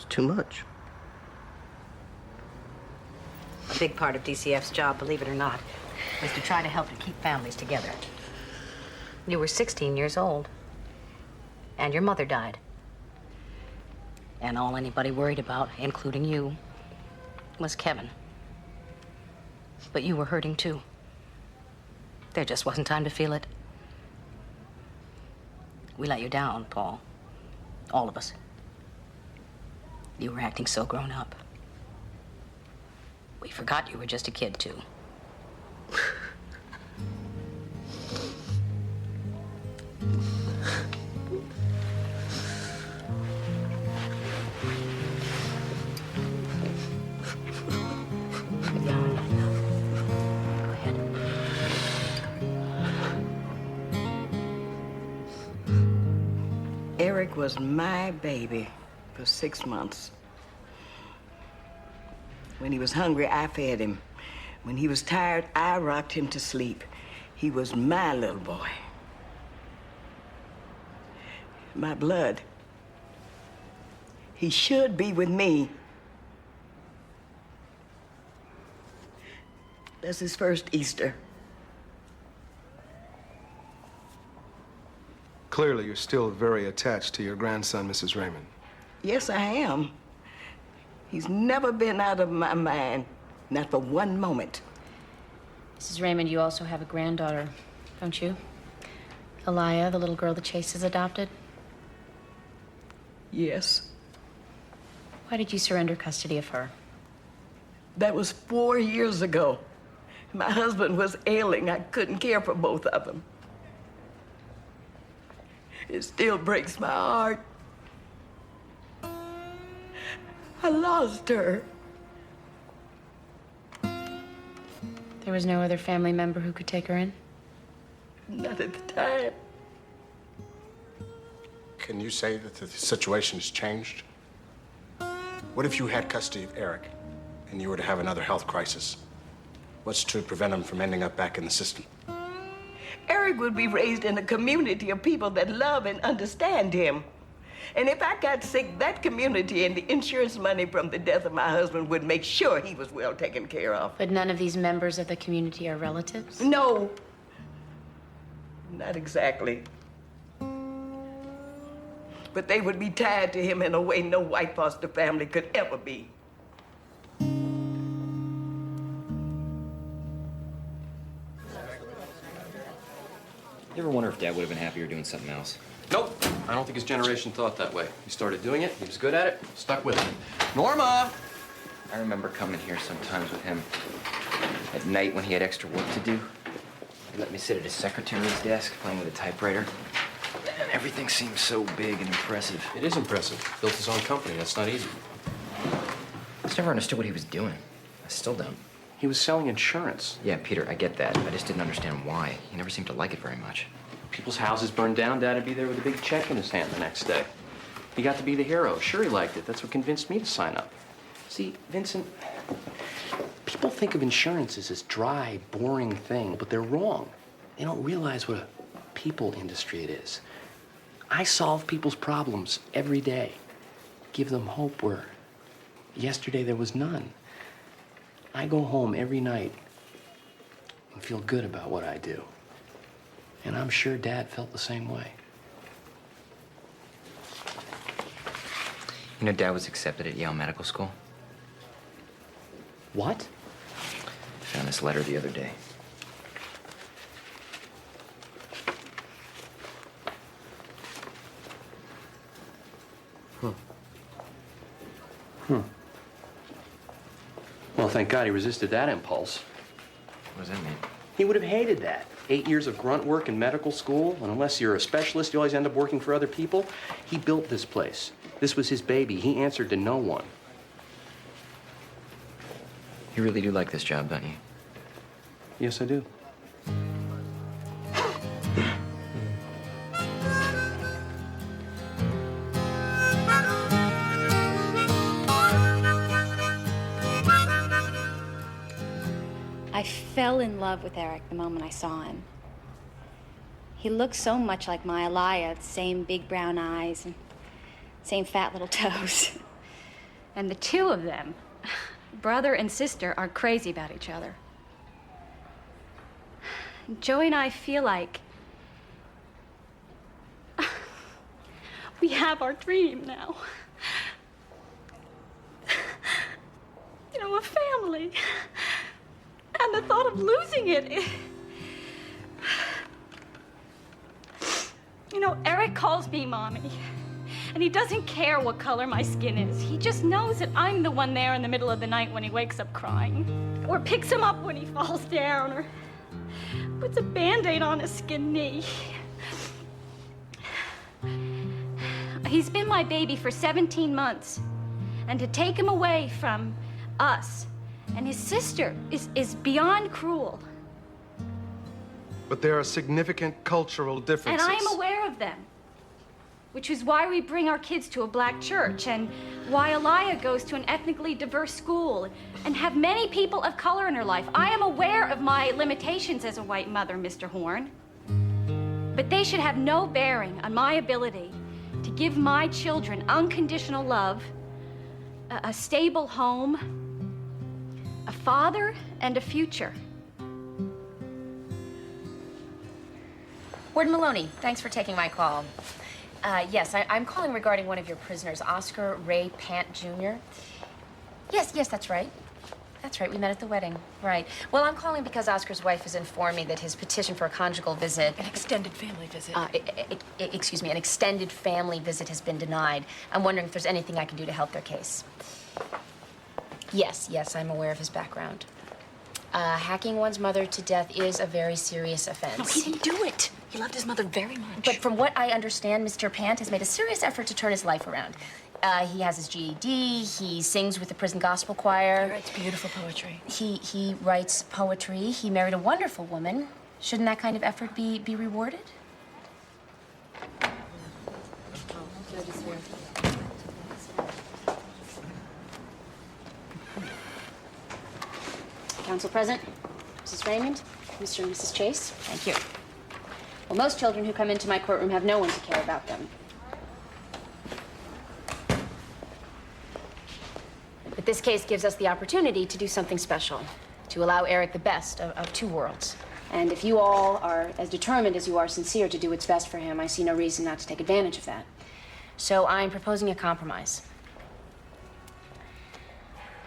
It's too much. A big part of DCF's job, believe it or not, was to try to help to keep families together. You were 16 years old, and your mother died. And all anybody worried about, including you, was Kevin. But you were hurting too. There just wasn't time to feel it. We let you down, Paul. All of us. You were acting so grown up. We forgot you were just a kid, too. Eric was my baby for 6 months. When he was hungry, I fed him. When he was tired, I rocked him to sleep. He was my little boy. My blood. He should be with me. That's his first Easter. Clearly, you're still very attached to your grandson, Mrs. Raymond. Yes, I am. He's never been out of my mind, not for one moment. Mrs. Raymond, you also have a granddaughter, don't you? Elia, the little girl that Chase has adopted? Yes. Why did you surrender custody of her? That was 4 years ago. My husband was ailing. I couldn't care for both of them. It still breaks my heart. I lost her. There was no other family member who could take her in? Not at the time. Can you say that the situation has changed? What if you had custody of Eric and you were to have another health crisis? What's to prevent him from ending up back in the system? Eric would be raised in a community of people that love and understand him. And if I got sick, that community and the insurance money from the death of my husband would make sure he was well taken care of. But none of these members of the community are relatives? No. Not exactly. But they would be tied to him in a way no white foster family could ever be. You ever wonder if Dad would have been happier doing something else? Nope. I don't think his generation thought that way. He started doing it, he was good at it, stuck with it. Norma! I remember coming here sometimes with him at night when he had extra work to do. He'd let me sit at his secretary's desk playing with a typewriter. And everything seemed so big and impressive. It is impressive. Built his own company. That's not easy. I just never understood what he was doing. I still don't. He was selling insurance. Yeah, Peter, I get that. I just didn't understand why. He never seemed to like it very much. People's houses burned down, Dad'd be there with a big check in his hand the next day. He got to be the hero. Sure, he liked it. That's what convinced me to sign up. See, Vincent, people think of insurance as this dry, boring thing, but they're wrong. They don't realize what a people industry it is. I solve people's problems every day. Give them hope where yesterday there was none. I go home every night and feel good about what I do. And I'm sure Dad felt the same way. You know, Dad was accepted at Yale Medical School. What? I found this letter the other day. Well, thank God he resisted that impulse. What does that mean? He would have hated that. 8 years of grunt work in medical school, and unless you're a specialist, you always end up working for other people. He built this place. This was his baby. He answered to no one. You really do like this job, don't you? Yes, I do. I fell in love with Eric the moment I saw him. He looked so much like my Elia, same big brown eyes and same fat little toes. And the two of them, brother and sister, are crazy about each other. Joey and I feel like we have our dream now. You know, a family. And the thought of losing it. You know, Eric calls me Mommy. And he doesn't care what color my skin is. He just knows that I'm the one there in the middle of the night when he wakes up crying. Or picks him up when he falls down. Or puts a Band-Aid on his skinned knee. He's been my baby for 17 months. And to take him away from us and his sister is beyond cruel. But there are significant cultural differences. And I am aware of them. Which is why we bring our kids to a black church and why Aliyah goes to an ethnically diverse school and have many people of color in her life. I am aware of my limitations as a white mother, Mr. Horn. But they should have no bearing on my ability to give my children unconditional love, a stable home, a father, and a future. Warden Maloney, thanks for taking my call. Yes, I'm calling regarding one of your prisoners, Oscar Ray Pant Jr. Yes, that's right. That's right, we met at the wedding. Right. Well, I'm calling because Oscar's wife has informed me that his petition for a conjugal visit... An extended family visit. Excuse me, an extended family visit has been denied. I'm wondering if there's anything I can do to help their case. Yes, I'm aware of his background. Hacking one's mother to death is a very serious offense. No, he didn't do it. He loved his mother very much. But from what I understand, Mr. Pant has made a serious effort to turn his life around. He has his GED, he sings with the prison gospel choir. He writes beautiful poetry. He writes poetry. He married a wonderful woman. Shouldn't that kind of effort be rewarded? Counsel present. Mrs. Raymond, Mr. and Mrs. Chase. Thank you. Well, most children who come into my courtroom have no one to care about them. But this case gives us the opportunity to do something special, to allow Eric the best of two worlds. And if you all are as determined as you are sincere to do what's best for him, I see no reason not to take advantage of that. So I'm proposing a compromise.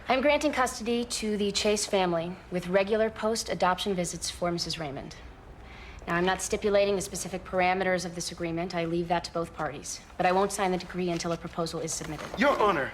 I'm granting custody to the Chase family with regular post-adoption visits for Mrs. Raymond. Now, I'm not stipulating the specific parameters of this agreement. I leave that to both parties. But I won't sign the decree until a proposal is submitted. Your Honor,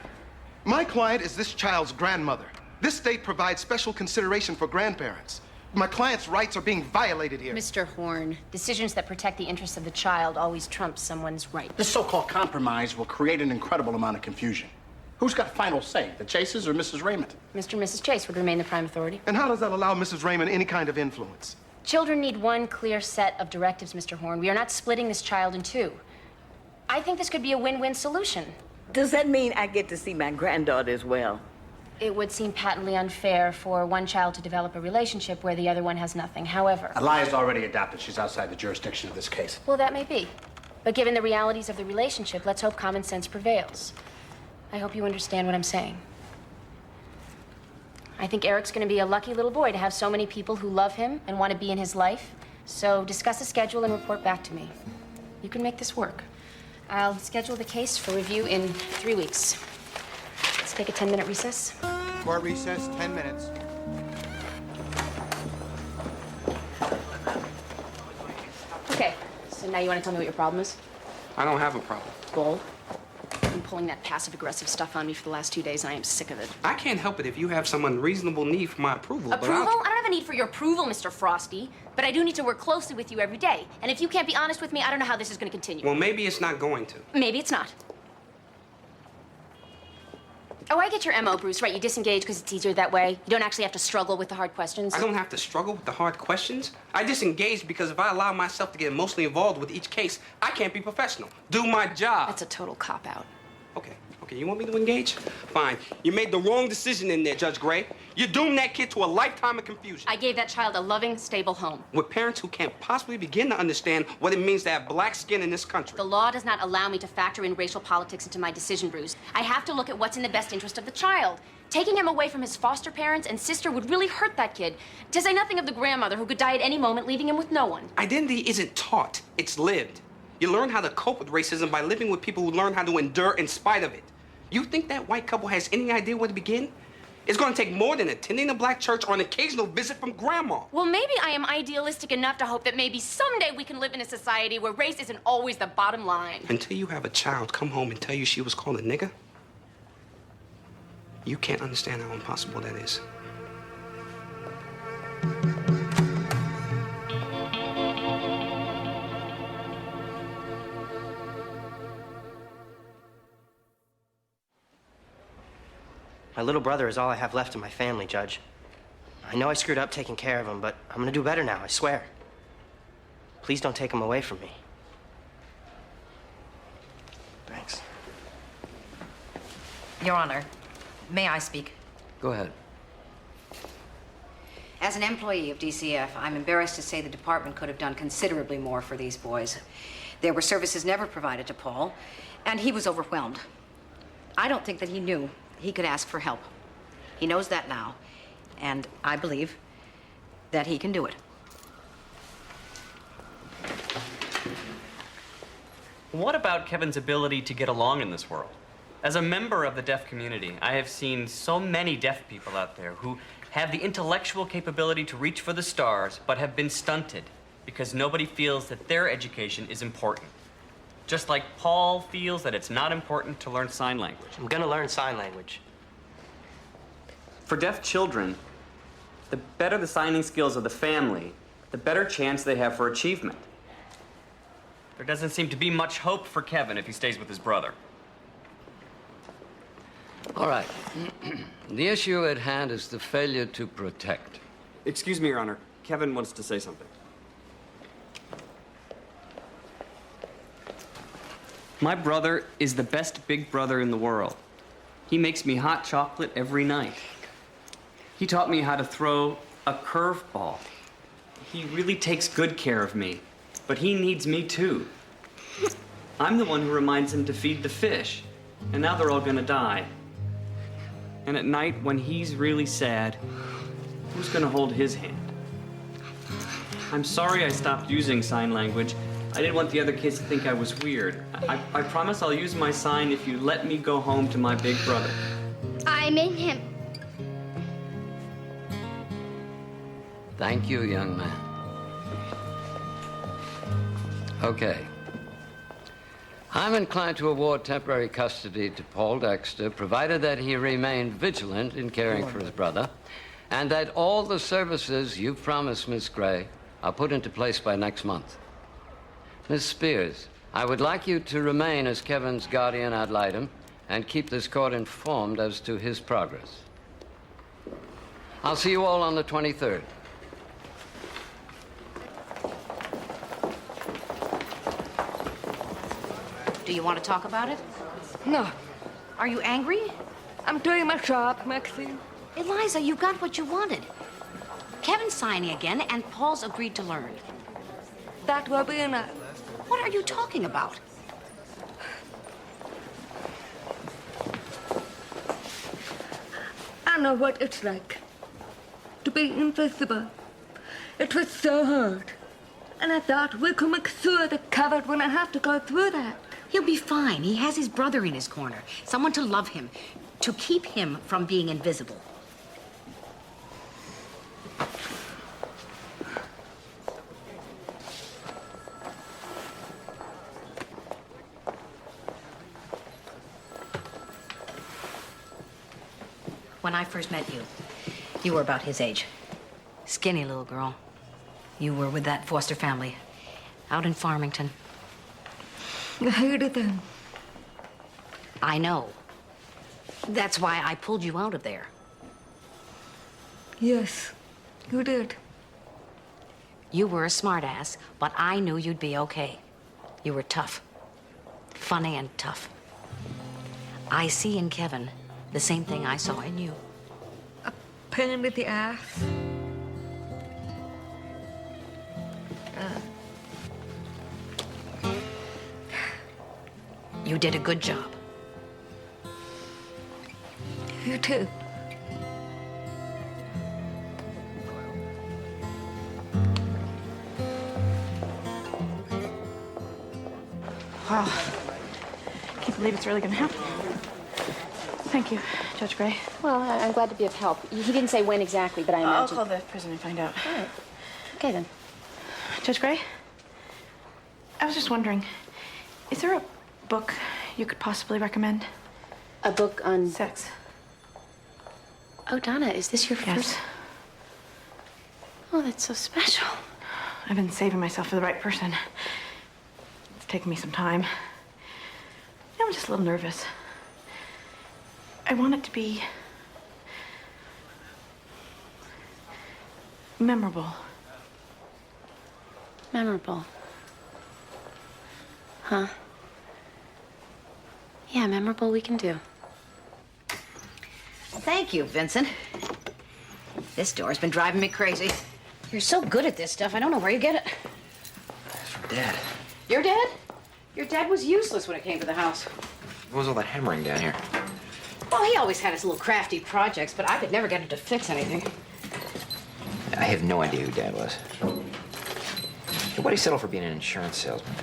my client is this child's grandmother. This state provides special consideration for grandparents. My client's rights are being violated here. Mr. Horn, decisions that protect the interests of the child always trump someone's right. This so-called compromise will create an incredible amount of confusion. Who's got final say, the Chases or Mrs. Raymond? Mr. and Mrs. Chase would remain the prime authority. And how does that allow Mrs. Raymond any kind of influence? Children need one clear set of directives, Mr. Horn. We are not splitting this child in two. I think this could be a win-win solution. Does that mean I get to see my granddaughter as well? It would seem patently unfair for one child to develop a relationship where the other one has nothing. However... Aliyah's already adopted. She's outside the jurisdiction of this case. Well, that may be. But given the realities of the relationship, let's hope common sense prevails. I hope you understand what I'm saying. I think Eric's going to be a lucky little boy to have so many people who love him and want to be in his life. So discuss a schedule and report back to me. You can make this work. I'll schedule the case for review in 3 weeks. Let's take a 10-minute recess. Court recess, 10 minutes. Okay, so now you want to tell me what your problem is? I don't have a problem. Bull. You've been pulling that passive-aggressive stuff on me for the last 2 days, and I am sick of it. I can't help it if you have some unreasonable need for my approval. Approval? I don't have a need for your approval, Mr. Frosty. But I do need to work closely with you every day. And if you can't be honest with me, I don't know how this is going to continue. Well, maybe it's not going to. Maybe it's not. Oh, I get your MO, Bruce, right? You disengage because it's easier that way. You don't actually have to struggle with the hard questions. I don't have to struggle with the hard questions. I disengage because if I allow myself to get emotionally involved with each case, I can't be professional. Do my job. That's a total cop-out. Okay, you want me to engage? Fine. You made the wrong decision in there, Judge Gray. You doomed that kid to a lifetime of confusion. I gave that child a loving, stable home. With parents who can't possibly begin to understand what it means to have black skin in this country. The law does not allow me to factor in racial politics into my decision, Bruce. I have to look at what's in the best interest of the child. Taking him away from his foster parents and sister would really hurt that kid. To say nothing of the grandmother who could die at any moment, leaving him with no one. Identity isn't taught, it's lived. You learn how to cope with racism by living with people who learn how to endure in spite of it. You think that white couple has any idea where to begin? It's going to take more than attending a black church or an occasional visit from grandma. Well, maybe I am idealistic enough to hope that maybe someday we can live in a society where race isn't always the bottom line. Until you have a child come home and tell you she was called a nigger, you can't understand how impossible that is. My little brother is all I have left in my family, Judge. I know I screwed up taking care of him, but I'm gonna do better now, I swear. Please don't take him away from me. Thanks. Your Honor, may I speak? Go ahead. As an employee of DCF, I'm embarrassed to say the department could have done considerably more for these boys. There were services never provided to Paul, and he was overwhelmed. I don't think that he knew he could ask for help. He knows that now, and I believe that he can do it. What about Kevin's ability to get along in this world? As a member of the deaf community, I have seen so many deaf people out there who have the intellectual capability to reach for the stars, but have been stunted because nobody feels that their education is important. Just like Paul feels that it's not important to learn sign language. I'm gonna learn sign language. For deaf children, the better the signing skills of the family, the better chance they have for achievement. There doesn't seem to be much hope for Kevin if he stays with his brother. All right. The issue at hand is the failure to protect. Excuse me, Your Honor. Kevin wants to say something. My brother is the best big brother in the world. He makes me hot chocolate every night. He taught me how to throw a curveball. He really takes good care of me, but he needs me too. I'm the one who reminds him to feed the fish, and now they're all gonna die. And at night, when he's really sad, who's gonna hold his hand? I'm sorry I stopped using sign language. I didn't want the other kids to think I was weird. I promise I'll use my sign if you let me go home to my big brother. I'm in him. Thank you, young man. Okay. I'm inclined to award temporary custody to Paul Dexter, provided that he remain vigilant in caring for his brother, and that all the services you've promised, Miss Gray, are put into place by next month. Miss Spears, I would like you to remain as Kevin's guardian ad litem and keep this court informed as to his progress. I'll see you all on the 23rd. Do you want to talk about it? No, Are you angry? I'm doing my job, Maxine. Eliza, you got what you wanted. Kevin's signing again, and Paul's agreed to learn. That will be enough. What are you talking about? I know what it's like to be invisible. It was so hard. And I thought we could make sure that Kevin wouldn't have to go through that. He'll be fine. He has his brother in his corner. Someone to love him, to keep him from being invisible. When I first met you, you were about his age. Skinny little girl. You were with that foster family out in Farmington. I hated them. I know. That's why I pulled you out of there. Yes, you did. You were a smartass, but I knew you'd be okay. You were tough. Funny and tough. I see in Kevin the same thing I saw in you. pain with the ass. You did a good job. You too. Wow. Can't believe it's really gonna happen. Thank you, Judge Gray. Well, I'm glad to be of help. He didn't say when exactly, but I I'll imagine... call the prison and find out. All right. Okay, then. Judge Gray? I was just wondering, is there a book you could possibly recommend? A book on... Sex. Oh, Donna, is this your first... Oh, that's so special. I've been saving myself for the right person. It's taken me some time. I'm just a little nervous. I want it to be memorable. Memorable. Huh? Yeah, memorable we can do. Thank you, Vincent. This door's been driving me crazy. You're so good at this stuff, I don't know where you get it. From Dad. Your dad? Your dad was useless when it came to the house. What was all that hammering down here? Well, he always had his little crafty projects, but I could never get him to fix anything. I have no idea who Dad was. Hey, why'd he settle for being an insurance salesman?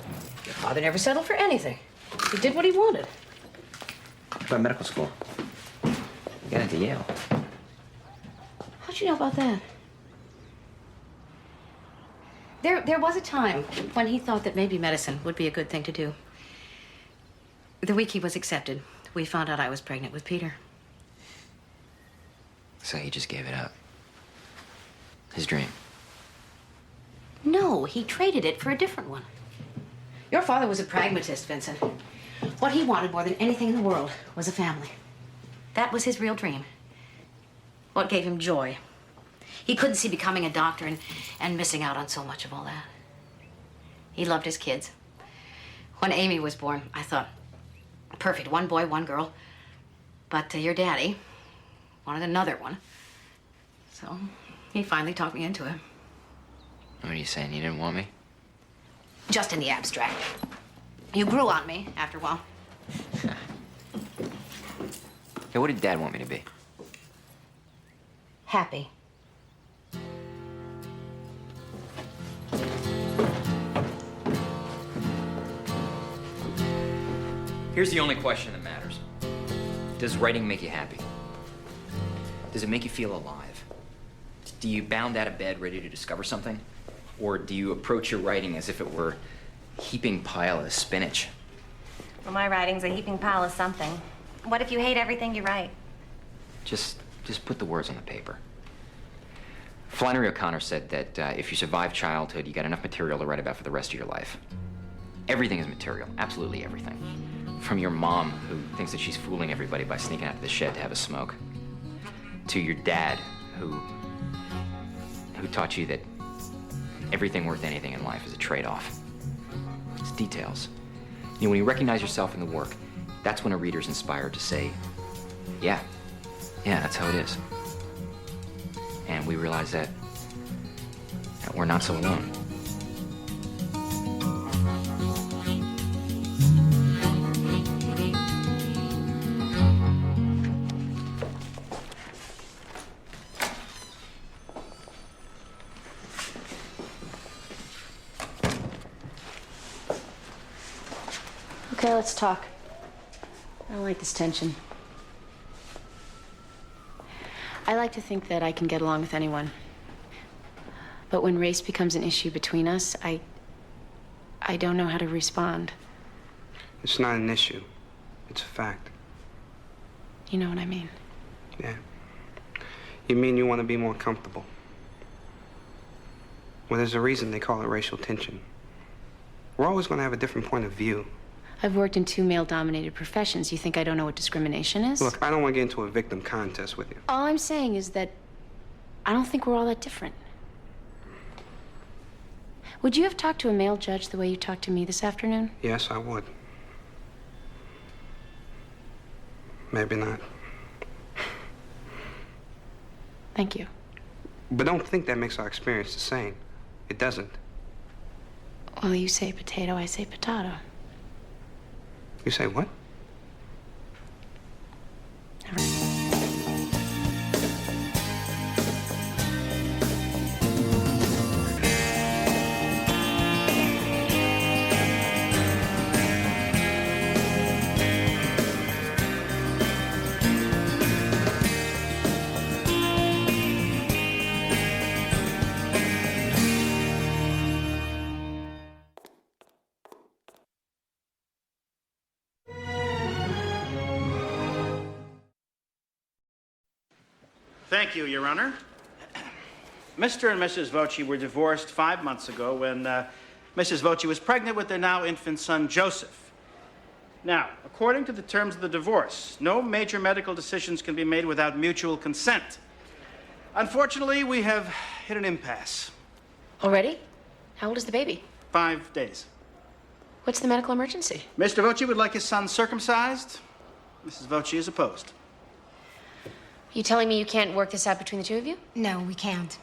Your father never settled for anything. He did what he wanted. What about medical school? He got into Yale. How'd you know about that? There was a time when he thought that maybe medicine would be a good thing to do. The week he was accepted, we found out I was pregnant with Peter. So he just gave it up. His dream. No, he traded it for a different one. Your father was a pragmatist, Vincent. What he wanted more than anything in the world was a family. That was his real dream. What gave him joy. He couldn't see becoming a doctor and missing out on so much of all that. He loved his kids. When Amy was born, I thought, perfect, one boy, one girl. But your daddy wanted another one. So he finally talked me into it. What are you saying? You didn't want me? Just in the abstract. You grew on me after a while. Hey, what did Dad want me to be? Happy. Here's the only question that matters. Does writing make you happy? Does it make you feel alive? Do you bound out of bed ready to discover something? Or do you approach your writing as if it were a heaping pile of spinach? Well, my writing's a heaping pile of something. What if you hate everything you write? Just put the words on the paper. Flannery O'Connor said that if you survive childhood, you got enough material to write about for the rest of your life. Everything is material, absolutely everything. From your mom, who thinks that she's fooling everybody by sneaking out to the shed to have a smoke, to your dad, who taught you that everything worth anything in life is a trade-off. It's details. You know, when you recognize yourself in the work, that's when a reader's inspired to say, yeah, that's how it is. And we realize that we're not so alone. Okay, let's talk. I don't like this tension. I like to think that I can get along with anyone. But when race becomes an issue between us, I don't know how to respond. It's not an issue. It's a fact. You know what I mean? Yeah. You mean you want to be more comfortable? Well, there's a reason they call it racial tension. We're always going to have a different point of view. I've worked in 2 male-dominated professions. You think I don't know what discrimination is? Look, I don't want to get into a victim contest with you. All I'm saying is that I don't think we're all that different. Would you have talked to a male judge the way you talked to me this afternoon? Yes, I would. Maybe not. Thank you. But don't think that makes our experience the same. It doesn't. Well, you say potato, I say potato. You say what? Thank you, Your Honor. Mr. and Mrs. Voce were divorced 5 months ago when Mrs. Voce was pregnant with their now infant son, Joseph. Now, according to the terms of the divorce, no major medical decisions can be made without mutual consent. Unfortunately, we have hit an impasse. Already? How old is the baby? 5 days. What's the medical emergency? Mr. Voce would like his son circumcised. Mrs. Voce is opposed. You telling me you can't work this out between the two of you? No, we can't.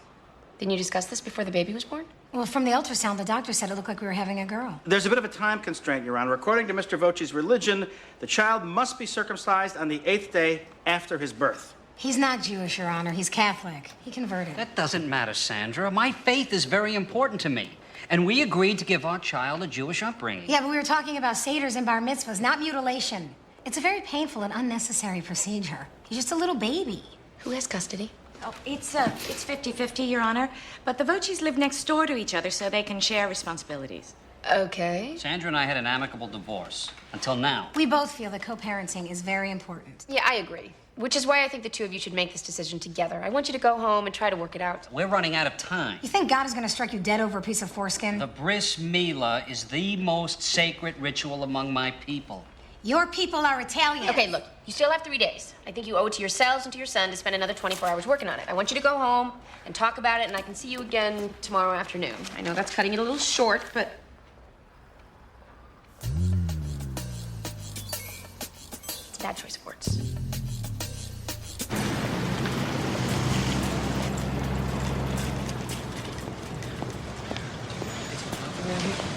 Didn't you discuss this before the baby was born? Well, from the ultrasound, the doctor said it looked like we were having a girl. There's a bit of a time constraint, Your Honor. According to Mr. Voce's religion, the child must be circumcised on the 8th day after his birth. He's not Jewish, Your Honor. He's Catholic. He converted. That doesn't matter, Sandra. My faith is very important to me. And we agreed to give our child a Jewish upbringing. Yeah, but we were talking about seders and bar mitzvahs, not mutilation. It's a very painful and unnecessary procedure. He's just a little baby. Who has custody? Oh, it's 50-50, Your Honor. But the Voces live next door to each other, so they can share responsibilities. Okay. Sandra and I had an amicable divorce. Until now. We both feel that co-parenting is very important. Yeah, I agree. Which is why I think the two of you should make this decision together. I want you to go home and try to work it out. We're running out of time. You think God is going to strike you dead over a piece of foreskin? The bris milah is the most sacred ritual among my people. Your people are Italian. Okay, look, you still have 3 days. I think you owe it to yourselves and to your son to spend another 24 hours working on it. I want you to go home and talk about it, and I can see you again tomorrow afternoon. I know that's cutting it a little short, but... It's a bad choice of words.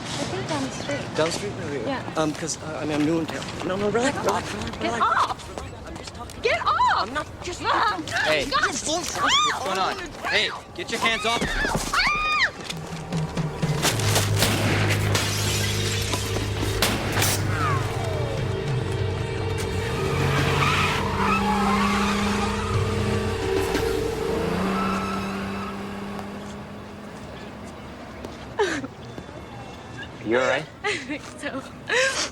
I think down the street. Down the street? Yeah. Because, I'm new in town. No, relax. Get off! Get off! I'm not just... Hey, what's going on? Hey, get your hands off. You all right? I think so.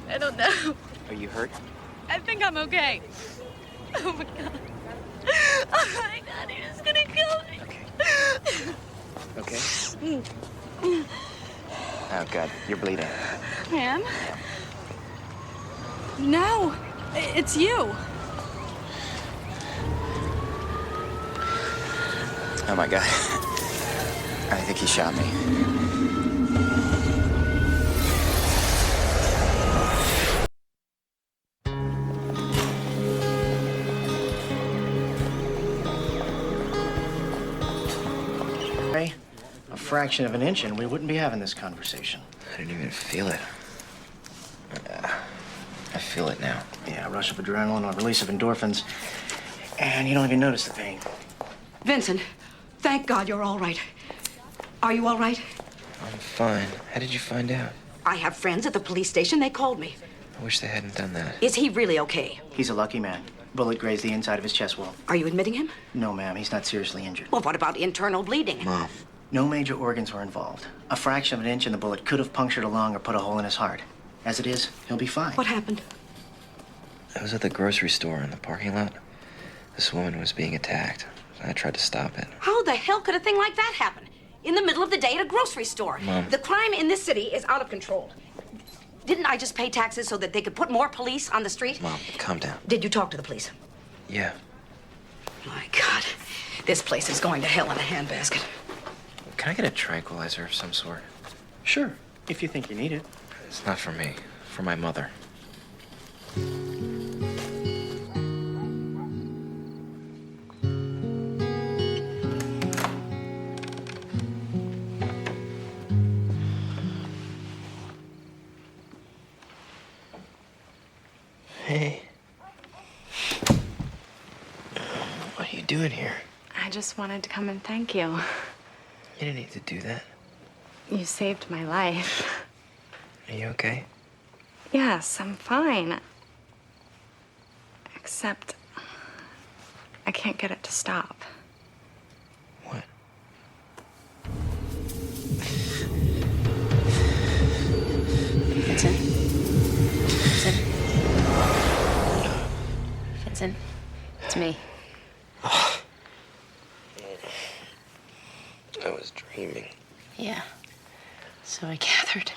I don't know. Are you hurt? I think I'm okay. Oh my god. Oh my god, he's gonna kill me. Okay. Oh, God, you're bleeding. I am? No, it's you. Oh, my God. I think he shot me. A fraction of an inch and we wouldn't be having this conversation. I didn't even feel it. I feel it now. Yeah, a rush of adrenaline, a release of endorphins, and you don't even notice the pain. Vincent, thank God you're all right. Are you all right? I'm fine. How did you find out? I have friends at the police station. They called me. I wish they hadn't done that. Is he really okay? He's a lucky man. Bullet grazed the inside of his chest wall. Are you admitting him? No, ma'am, he's not seriously injured. Well, what about internal bleeding? Mom. No major organs were involved. A fraction of an inch and the bullet could have punctured a lung or put a hole in his heart. As it is, he'll be fine. What happened? I was at the grocery store in the parking lot. This woman was being attacked. I tried to stop it. How the hell could a thing like that happen? In the middle of the day at a grocery store. Mom. The crime in this city is out of control. Didn't I just pay taxes so that they could put more police on the street? Mom, calm down. Did you talk to the police? Yeah. My God, this place is going to hell in a handbasket. Can I get a tranquilizer of some sort? Sure, if you think you need it. It's not for me. For my mother. you doing here? I just wanted to come and thank you. You didn't need to do that. You saved my life. Are you okay? Yes, I'm fine. Except I can't get it to stop. What? Vincent? Vincent? Vincent? It's me. I was dreaming. Yeah. So I gathered.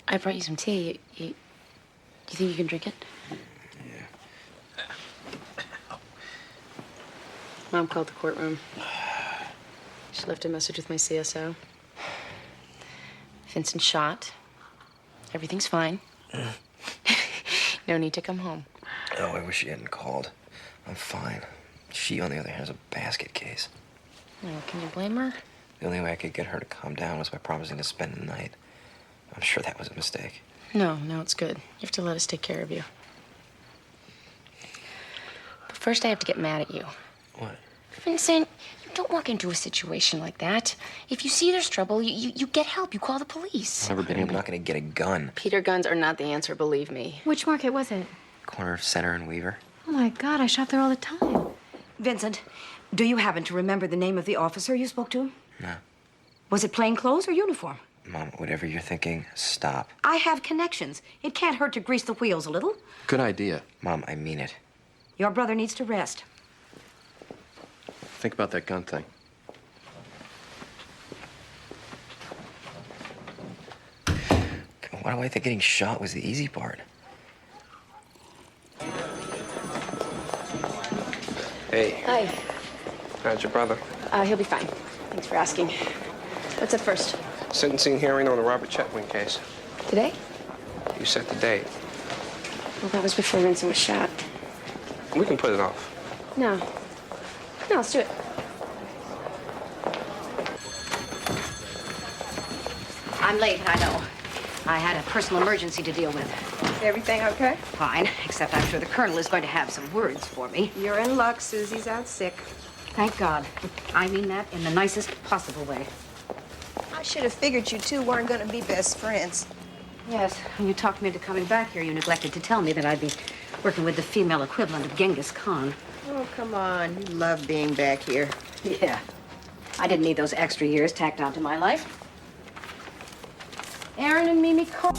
I brought you some tea. You think you can drink it? Yeah. Mom called the courtroom. She left a message with my CSO. Vincent shot. Everything's fine. No need to come home. Oh, I wish she hadn't called. I'm fine. She, on the other hand, has a basket case. Well, can you blame her? The only way I could get her to calm down was by promising to spend the night. I'm sure that was a mistake. No, it's good. You have to let us take care of you. But first I have to get mad at you. What? Vincent, you don't walk into a situation like that. If you see there's trouble, you get help. You call the police. Never been. I'm not going to get a gun. Peter, guns are not the answer, believe me. Which market was it? Corner of Center and Weaver. Oh my God, I shop there all the time. Vincent, do you happen to remember the name of the officer you spoke to? No. Was it plain clothes or uniform? Mom, whatever you're thinking, stop. I have connections. It can't hurt to grease the wheels a little. Good idea. Mom, I mean it. Your brother needs to rest. Think about that gun thing. Why do I think getting shot was the easy part? Hey, Hi. how's your brother? He'll be fine. Thanks for asking. What's up first? Sentencing hearing on the Robert Chetwynd case. Today? You set the date. Well, that was before Vincent was shot. We can put it off. No, let's do it. I'm late, I know. I had a personal emergency to deal with. Is everything okay? Fine, except I'm sure the colonel is going to have some words for me. You're in luck. Susie's out sick. Thank God. I mean that in the nicest possible way. I should have figured you two weren't going to be best friends. Yes, when you talked me into coming back here, you neglected to tell me that I'd be working with the female equivalent of Genghis Khan. Oh, come on. You love being back here. Yeah. I didn't need those extra years tacked onto my life. Aaron and Mimi Cole.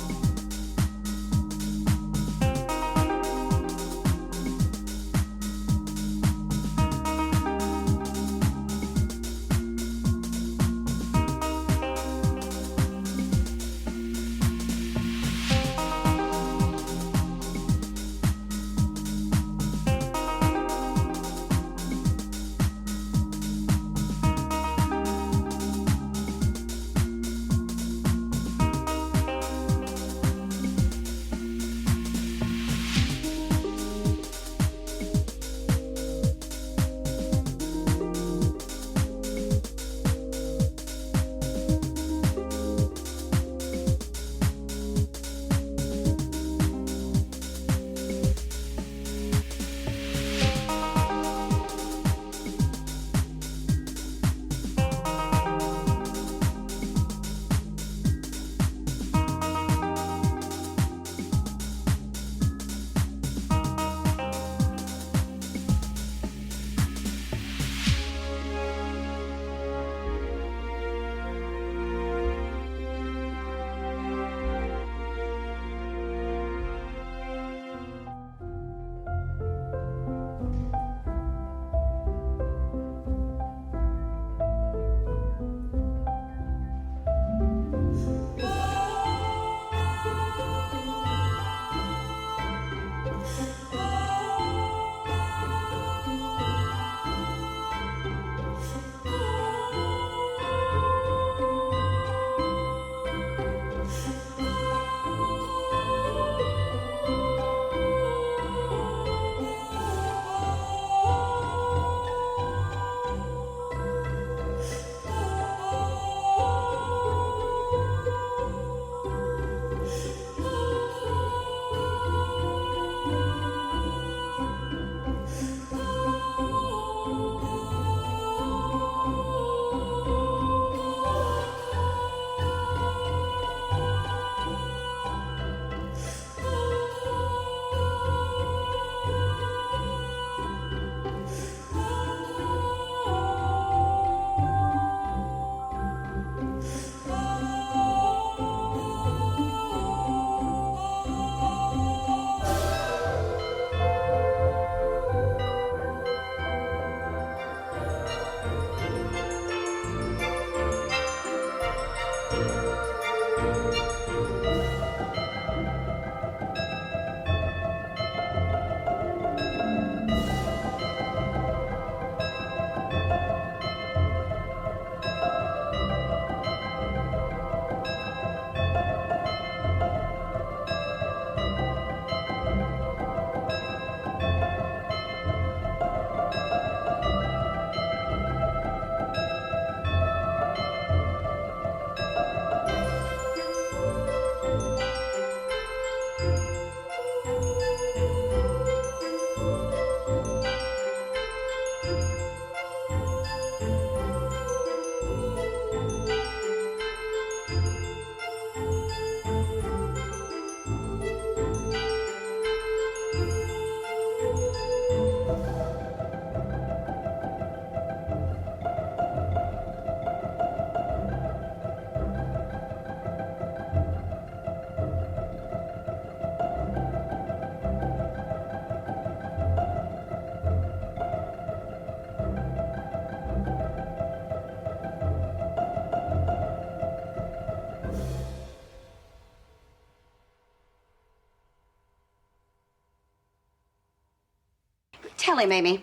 Kelly, Mamie.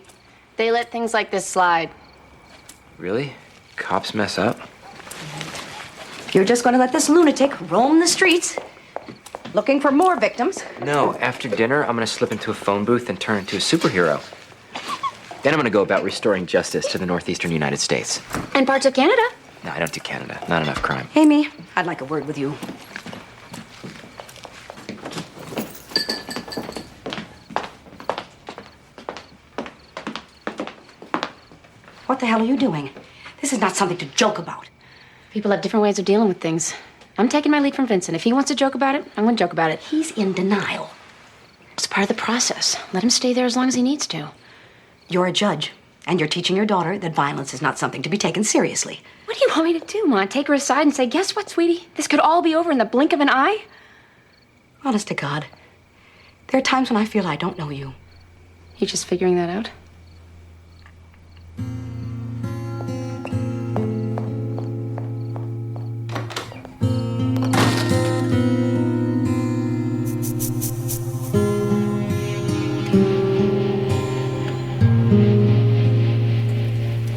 They let things like this slide. Really? Cops mess up? You're just going to let this lunatic roam the streets looking for more victims? No, after dinner, I'm gonna slip into a phone booth and turn into a superhero. Then I'm gonna go about restoring justice to the northeastern United States. And parts of Canada. No, I don't do Canada. Not enough crime. Amy, I'd like a word with you. What the hell are you doing? This is not something to joke about. People have different ways of dealing with things. I'm taking my lead from Vincent. If he wants to joke about it, I'm going to joke about it. He's in denial. It's part of the process. Let him stay there as long as he needs to. You're a judge, and you're teaching your daughter that violence is not something to be taken seriously. What do you want me to do, Ma? Take her aside and say, guess what, sweetie? This could all be over in the blink of an eye? Honest to God, there are times when I feel I don't know you. You just figuring that out?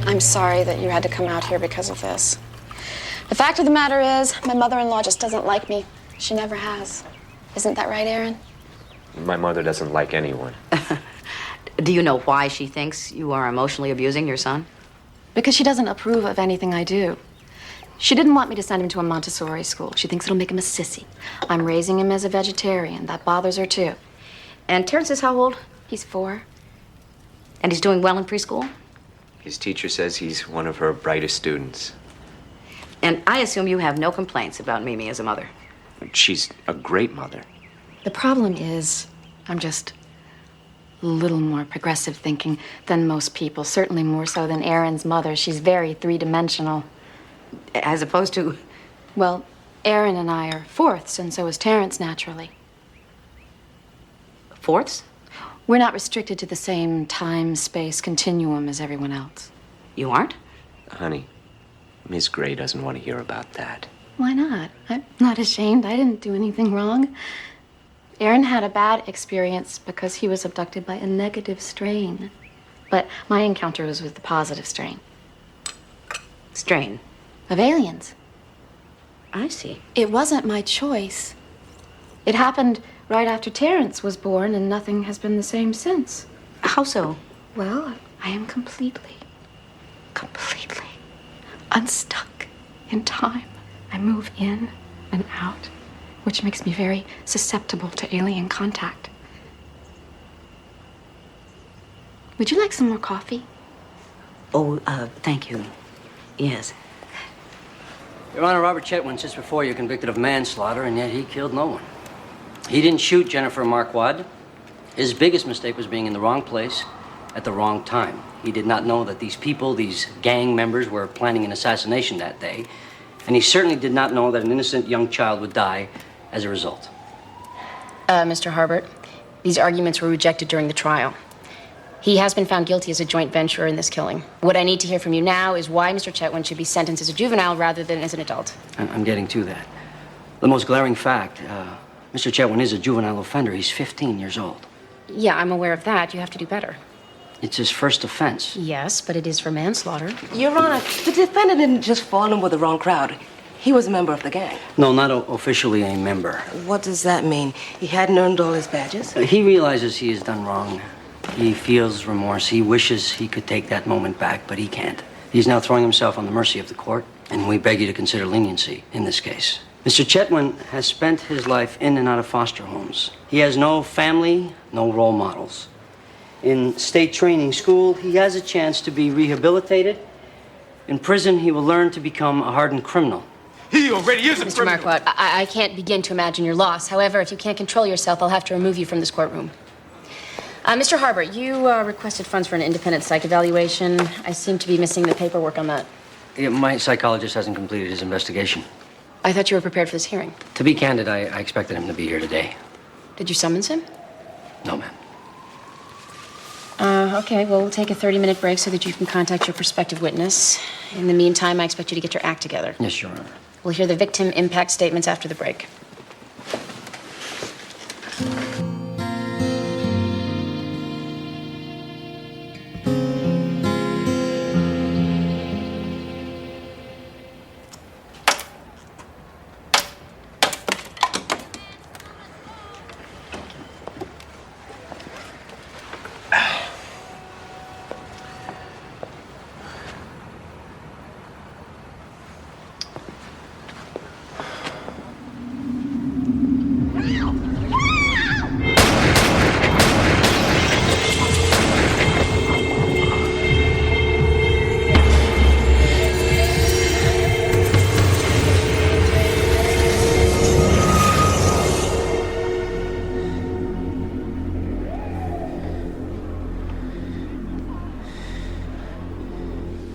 I'm sorry that you had to come out here because of this. The fact of the matter is, my mother-in-law just doesn't like me. She never has. Isn't that right, Aaron? My mother doesn't like anyone. Do you know why she thinks you are emotionally abusing your son? Because she doesn't approve of anything I do. She didn't want me to send him to a Montessori school. She thinks it'll make him a sissy. I'm raising him as a vegetarian. That bothers her, too. And Terrence is how old? He's 4. And he's doing well in preschool? His teacher says he's one of her brightest students. And I assume you have no complaints about Mimi as a mother. She's a great mother. The problem is, I'm just a little more progressive thinking than most people, certainly more so than Aaron's mother. She's very three-dimensional. As opposed to? Well, Aaron and I are fourths, and so is Terrence, naturally. Fourths? We're not restricted to the same time-space continuum as everyone else. You aren't? Honey, Ms. Gray doesn't want to hear about that. Why not? I'm not ashamed. I didn't do anything wrong. Aaron had a bad experience because he was abducted by a negative strain. But my encounter was with the positive strain. Strain? Of aliens. I see. It wasn't my choice. It happened right after Terrence was born, and nothing has been the same since. How so? Well, I am completely unstuck in time. I move in and out, which makes me very susceptible to alien contact. Would you like some more coffee? Oh, thank you. Yes. Your Honor, Robert Chetwynd's just before you convicted of manslaughter, and yet he killed no one. He didn't shoot Jennifer Marquardt. His biggest mistake was being in the wrong place at the wrong time. He did not know that these people, these gang members, were planning an assassination that day. And he certainly did not know that an innocent young child would die as a result. Mr. Harbert, these arguments were rejected during the trial. He has been found guilty as a joint venturer in this killing. What I need to hear from you now is why Mr. Chetwynd should be sentenced as a juvenile rather than as an adult. I'm getting to that. The most glaring fact, Mr. Chetwynd is a juvenile offender. He's 15 years old. Yeah, I'm aware of that. You have to do better. It's his first offense. Yes, but it is for manslaughter. Your Honor, the defendant didn't just fall in with the wrong crowd. He was a member of the gang. No, not officially a member. What does that mean? He hadn't earned all his badges? He realizes he has done wrong. He feels remorse. He wishes he could take that moment back, but he can't. He's now throwing himself on the mercy of the court, and we beg you to consider leniency in this case. Mr. Chetwynd has spent his life in and out of foster homes. He has no family, no role models. In state training school, he has a chance to be rehabilitated. In prison, he will learn to become a hardened criminal. He already is a Mr. criminal. Marquardt, I can't begin to imagine your loss. However, if you can't control yourself, I'll have to remove you from this courtroom. Mr. Harbert, you requested funds for an independent psych evaluation. I seem to be missing the paperwork on that. Yeah, my psychologist hasn't completed his investigation. I thought you were prepared for this hearing. To be candid, I expected him to be here today. Did you summons him? No, ma'am. Okay, well, we'll take a 30-minute break so that you can contact your prospective witness. In the meantime, I expect you to get your act together. Yes, Your Honor. We'll hear the victim impact statements after the break.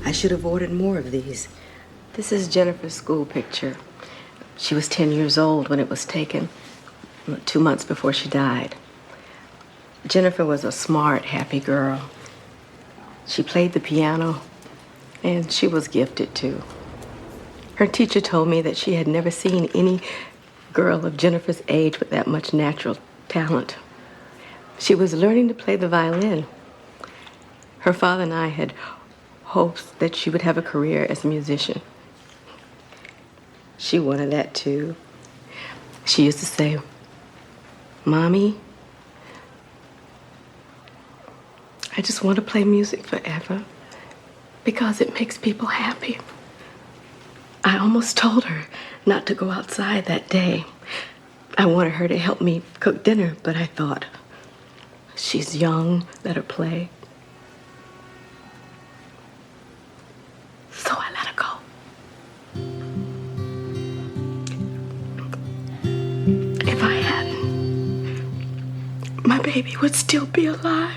I should have ordered more of these. This is Jennifer's school picture. She was 10 years old when it was taken, 2 months before she died. Jennifer was a smart, happy girl. She played the piano, and she was gifted too. Her teacher told me that she had never seen any girl of Jennifer's age with that much natural talent. She was learning to play the violin. Her father and I had hopes that she would have a career as a musician. She wanted that too. She used to say, "Mommy, I just want to play music forever because it makes people happy." I almost told her not to go outside that day. I wanted her to help me cook dinner, but I thought, she's young, let her play. So I let her go. If I hadn't, my baby would still be alive.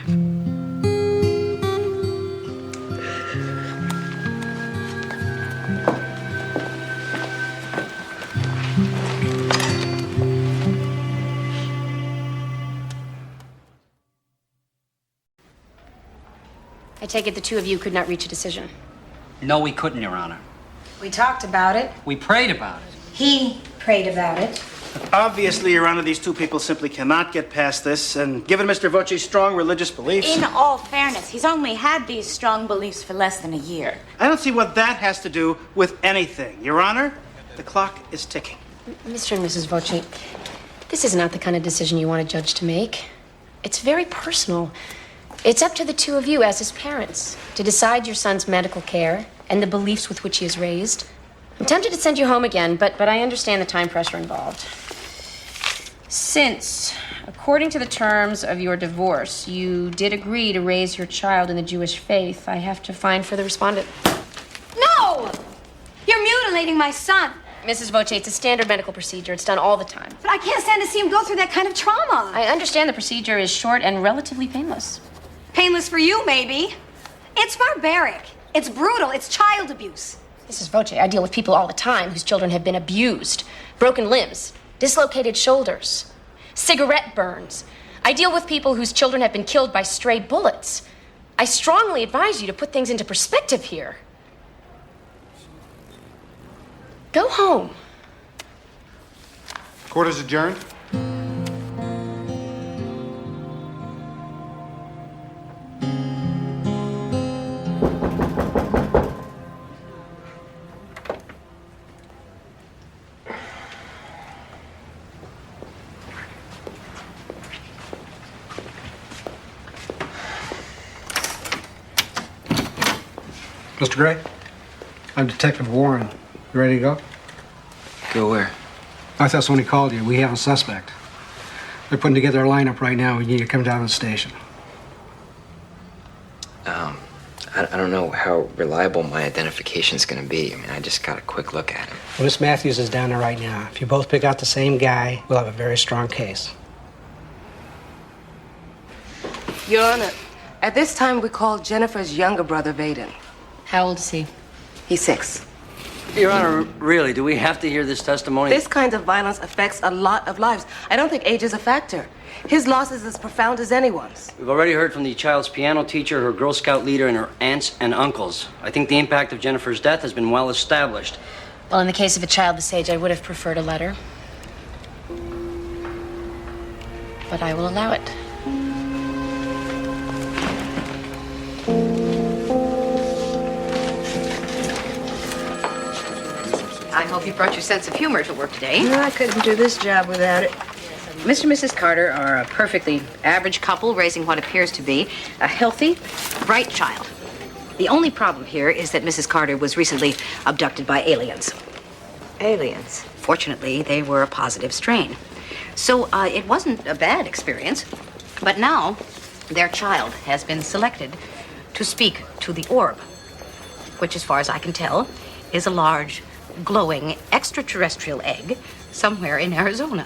I take it the two of you could not reach a decision. No, we couldn't, Your Honor. We talked about it. We prayed about it. He prayed about it. Obviously, Your Honor, these two people simply cannot get past this, and given Mr. Voce's strong religious beliefs... In all fairness, he's only had these strong beliefs for less than a year. I don't see what that has to do with anything. Your Honor, the clock is ticking. Mr. and Mrs. Voce, this is not the kind of decision you want a judge to make. It's very personal. It's up to the two of you as his parents to decide your son's medical care and the beliefs with which he is raised. I'm tempted to send you home again, but I understand the time pressure involved. Since, according to the terms of your divorce, you did agree to raise your child in the Jewish faith, I have to find for the respondent. No! You're mutilating my son. Mrs. Voce, it's a standard medical procedure. It's done all the time. But I can't stand to see him go through that kind of trauma. I understand the procedure is short and relatively painless. Painless for you, maybe. It's barbaric. It's brutal. It's child abuse. Mrs. Voce, I deal with people all the time whose children have been abused. Broken limbs, dislocated shoulders, cigarette burns. I deal with people whose children have been killed by stray bullets. I strongly advise you to put things into perspective here. Go home. Court is adjourned. Mr. Gray, I'm Detective Warren. You ready to go? Go where? I thought somebody called you. We have a suspect. They're putting together a lineup right now. We need you to come down to the station. I don't know how reliable my identification's gonna be. I mean, I just got a quick look at him. Well, Miss Matthews is down there right now. If you both pick out the same guy, we'll have a very strong case. Your Honor, at this time we called Jennifer's younger brother, Vaden. How old is he? He's 6. Your Honor, really, do we have to hear this testimony? This kind of violence affects a lot of lives. I don't think age is a factor. His loss is as profound as anyone's. We've already heard from the child's piano teacher, her Girl Scout leader, and her aunts and uncles. I think the impact of Jennifer's death has been well established. Well, in the case of a child this age, I would have preferred a letter. But I will allow it. I hope you brought your sense of humor to work today. No, I couldn't do this job without it. Mr. and Mrs. Carter are a perfectly average couple raising what appears to be a healthy, bright child. The only problem here is that Mrs. Carter was recently abducted by aliens. Aliens? Fortunately, they were a positive strain. So it wasn't a bad experience. But now, their child has been selected to speak to the orb, which, as far as I can tell, is a large, glowing extraterrestrial egg somewhere in Arizona.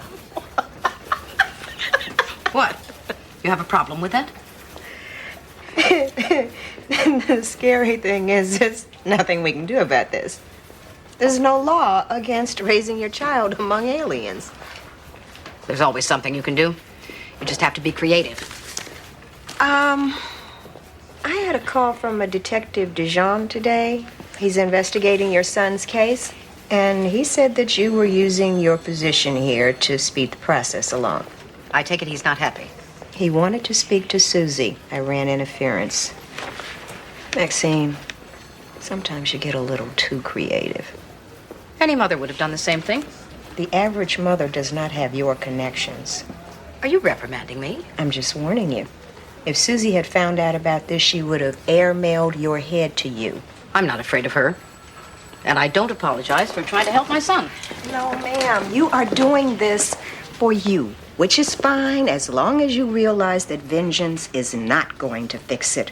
What? You have a problem with that? The scary thing is, there's nothing we can do about this. There's no law against raising your child among aliens. There's always something you can do. You just have to be creative. I had a call from a Detective Dijon today. He's investigating your son's case, and he said that you were using your position here to speed the process along. I take it he's not happy. He wanted to speak to Susie. I ran interference. Maxine, sometimes you get a little too creative. Any mother would have done the same thing. The average mother does not have your connections. Are you reprimanding me? I'm just warning you. If Susie had found out about this, she would have airmailed your head to you. I'm not afraid of her. And I don't apologize for trying to help my son. No, ma'am. You are doing this for you, which is fine as long as you realize that vengeance is not going to fix it.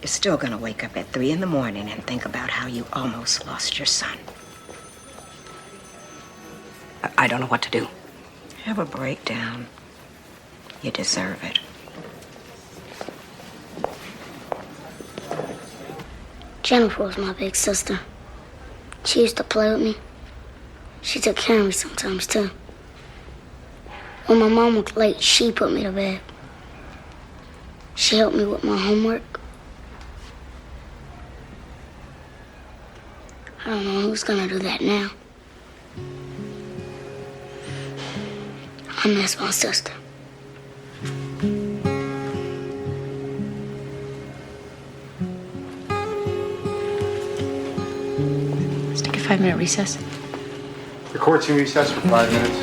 You're still going to wake up at 3 in the morning and think about how you almost lost your son. I don't know what to do. Have a breakdown. You deserve it. Jennifer was my big sister. She used to play with me. She took care of me sometimes, too. When my mom was late, she put me to bed. She helped me with my homework. I don't know who's gonna do that now. I miss my sister. Let's take a 5-minute recess. The court's in recess for 5 minutes.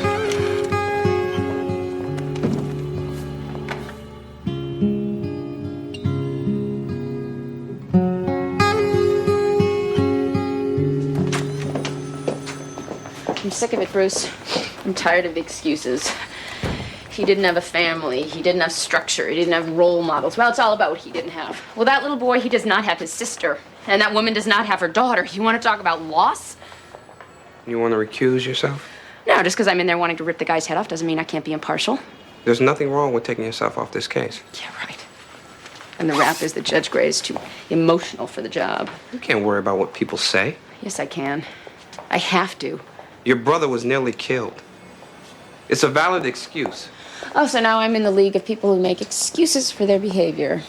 I'm sick of it, Bruce. I'm tired of the excuses. He didn't have a family. He didn't have structure. He didn't have role models. Well, it's all about what he didn't have. Well, that little boy, he does not have his sister. And that woman does not have her daughter. You want to talk about loss? You want to recuse yourself? No, just because I'm in there wanting to rip the guy's head off doesn't mean I can't be impartial. There's nothing wrong with taking yourself off this case. Yeah, right. And the rap is that Judge Gray is too emotional for the job. You can't worry about what people say. Yes, I can. I have to. Your brother was nearly killed. It's a valid excuse. Oh, so now I'm in the league of people who make excuses for their behavior.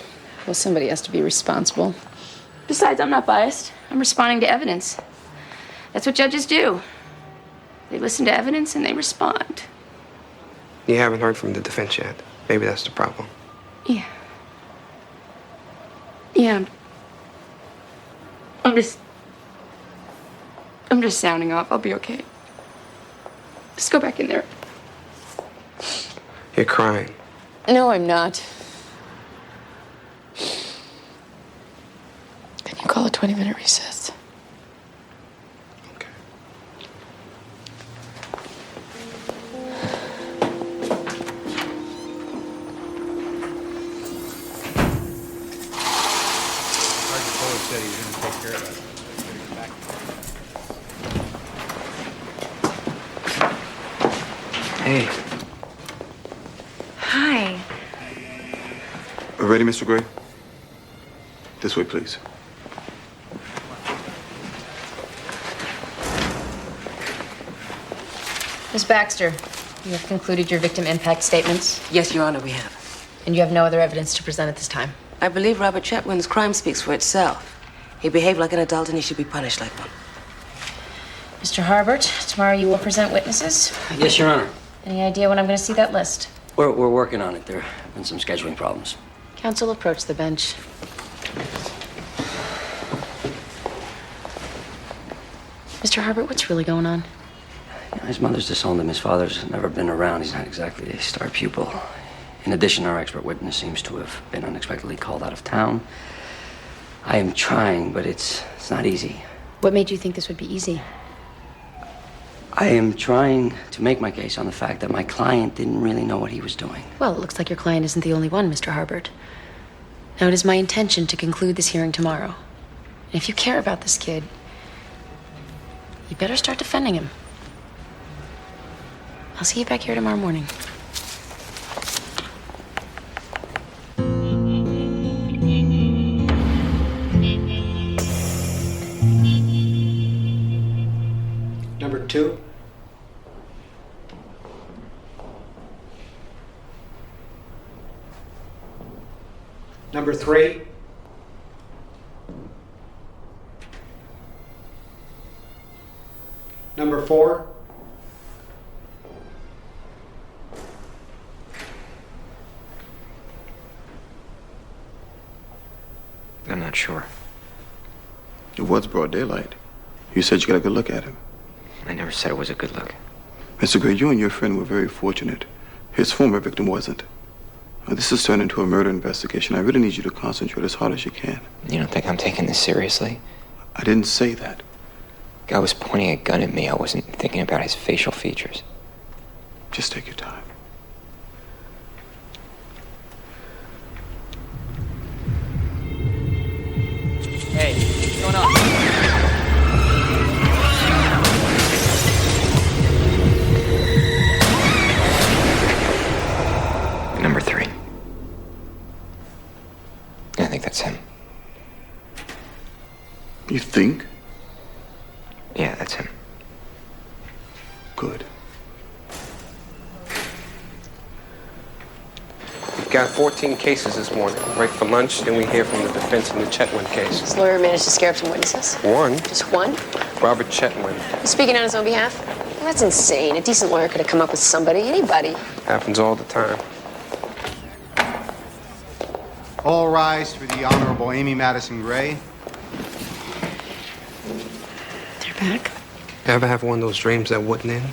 Well, somebody has to be responsible. Besides, I'm not biased. I'm responding to evidence. That's what judges do. They listen to evidence and they respond. You haven't heard from the defense yet. Maybe that's the problem. Yeah. Yeah. I'm just sounding off. I'll be okay. Just go back in there. You're crying. No, I'm not. Can you call a 20-minute recess? Said he was going to take care of that. Hey. Hi. Ready, Mr. Gray? This way, please. Miss Baxter, you have concluded your victim impact statements, Yes, Your Honor, we have. and you have no other evidence to present at this time. I believe Robert Chetwynd's crime speaks for itself. He behaved like an adult and he should be punished like one. Mr. Harbert, tomorrow you will present witnesses. Yes, Your Honor. Any idea when I'm going to see that list? We're working on it. There have been some scheduling problems. Counsel, approach the bench. Mr. Harbert, what's really going on? His mother's disowned him. His father's never been around. He's not exactly a star pupil. In addition, our expert witness seems to have been unexpectedly called out of town. I am trying, but it's not easy. What made you think this would be easy? I am trying to make my case on the fact that my client didn't really know what he was doing. Well, it looks like your client isn't the only one, Mr. Harbert. Now, it is my intention to conclude this hearing tomorrow. And if you care about this kid, you better start defending him. I'll see you back here tomorrow morning. 2. Number 3. Number 4. I'm not sure. It was broad daylight. You said you got a good look at him. I never said it was a good look. Mr. Gray, you and your friend were very fortunate. His former victim wasn't. Now, this has turned into a murder investigation. I really need you to concentrate as hard as you can. You don't think I'm taking this seriously? I didn't say that. Guy was pointing a gun at me. I wasn't thinking about his facial features. Just take your time. Hey, what's going on? Number 3. I think that's him. You think? Yeah, that's him. Good. We've got 14 cases this morning. Break for lunch, then we hear from the defense in the Chetwynd case. This lawyer managed to scare up some witnesses. One, Just one? Robert Chetwynd. He's speaking on his own behalf? Well, that's insane. A decent lawyer could have come up with somebody, anybody. Happens all the time. All rise for the Honorable Amy Madison Gray. They're back. Ever have one of those dreams that wouldn't end?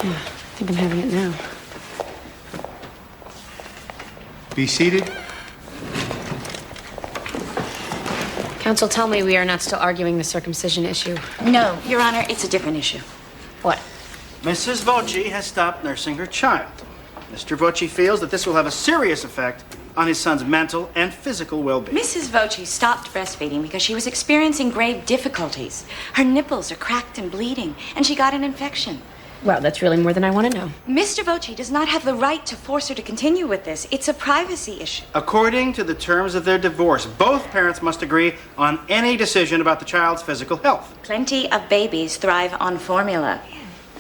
Yeah, I think I'm having it now. Be seated. Counsel, tell me we are not still arguing the circumcision issue. No, Your Honor, it's a different issue. What? Mrs. Voci has stopped nursing her child. Mr. Voci feels that this will have a serious effect on his son's mental and physical well-being. Mrs. Voci stopped breastfeeding because she was experiencing grave difficulties. Her nipples are cracked and bleeding, and she got an infection. Well, that's really more than I want to know. Mr. Voci does not have the right to force her to continue with this. It's a privacy issue. According to the terms of their divorce, both parents must agree on any decision about the child's physical health. Plenty of babies thrive on formula.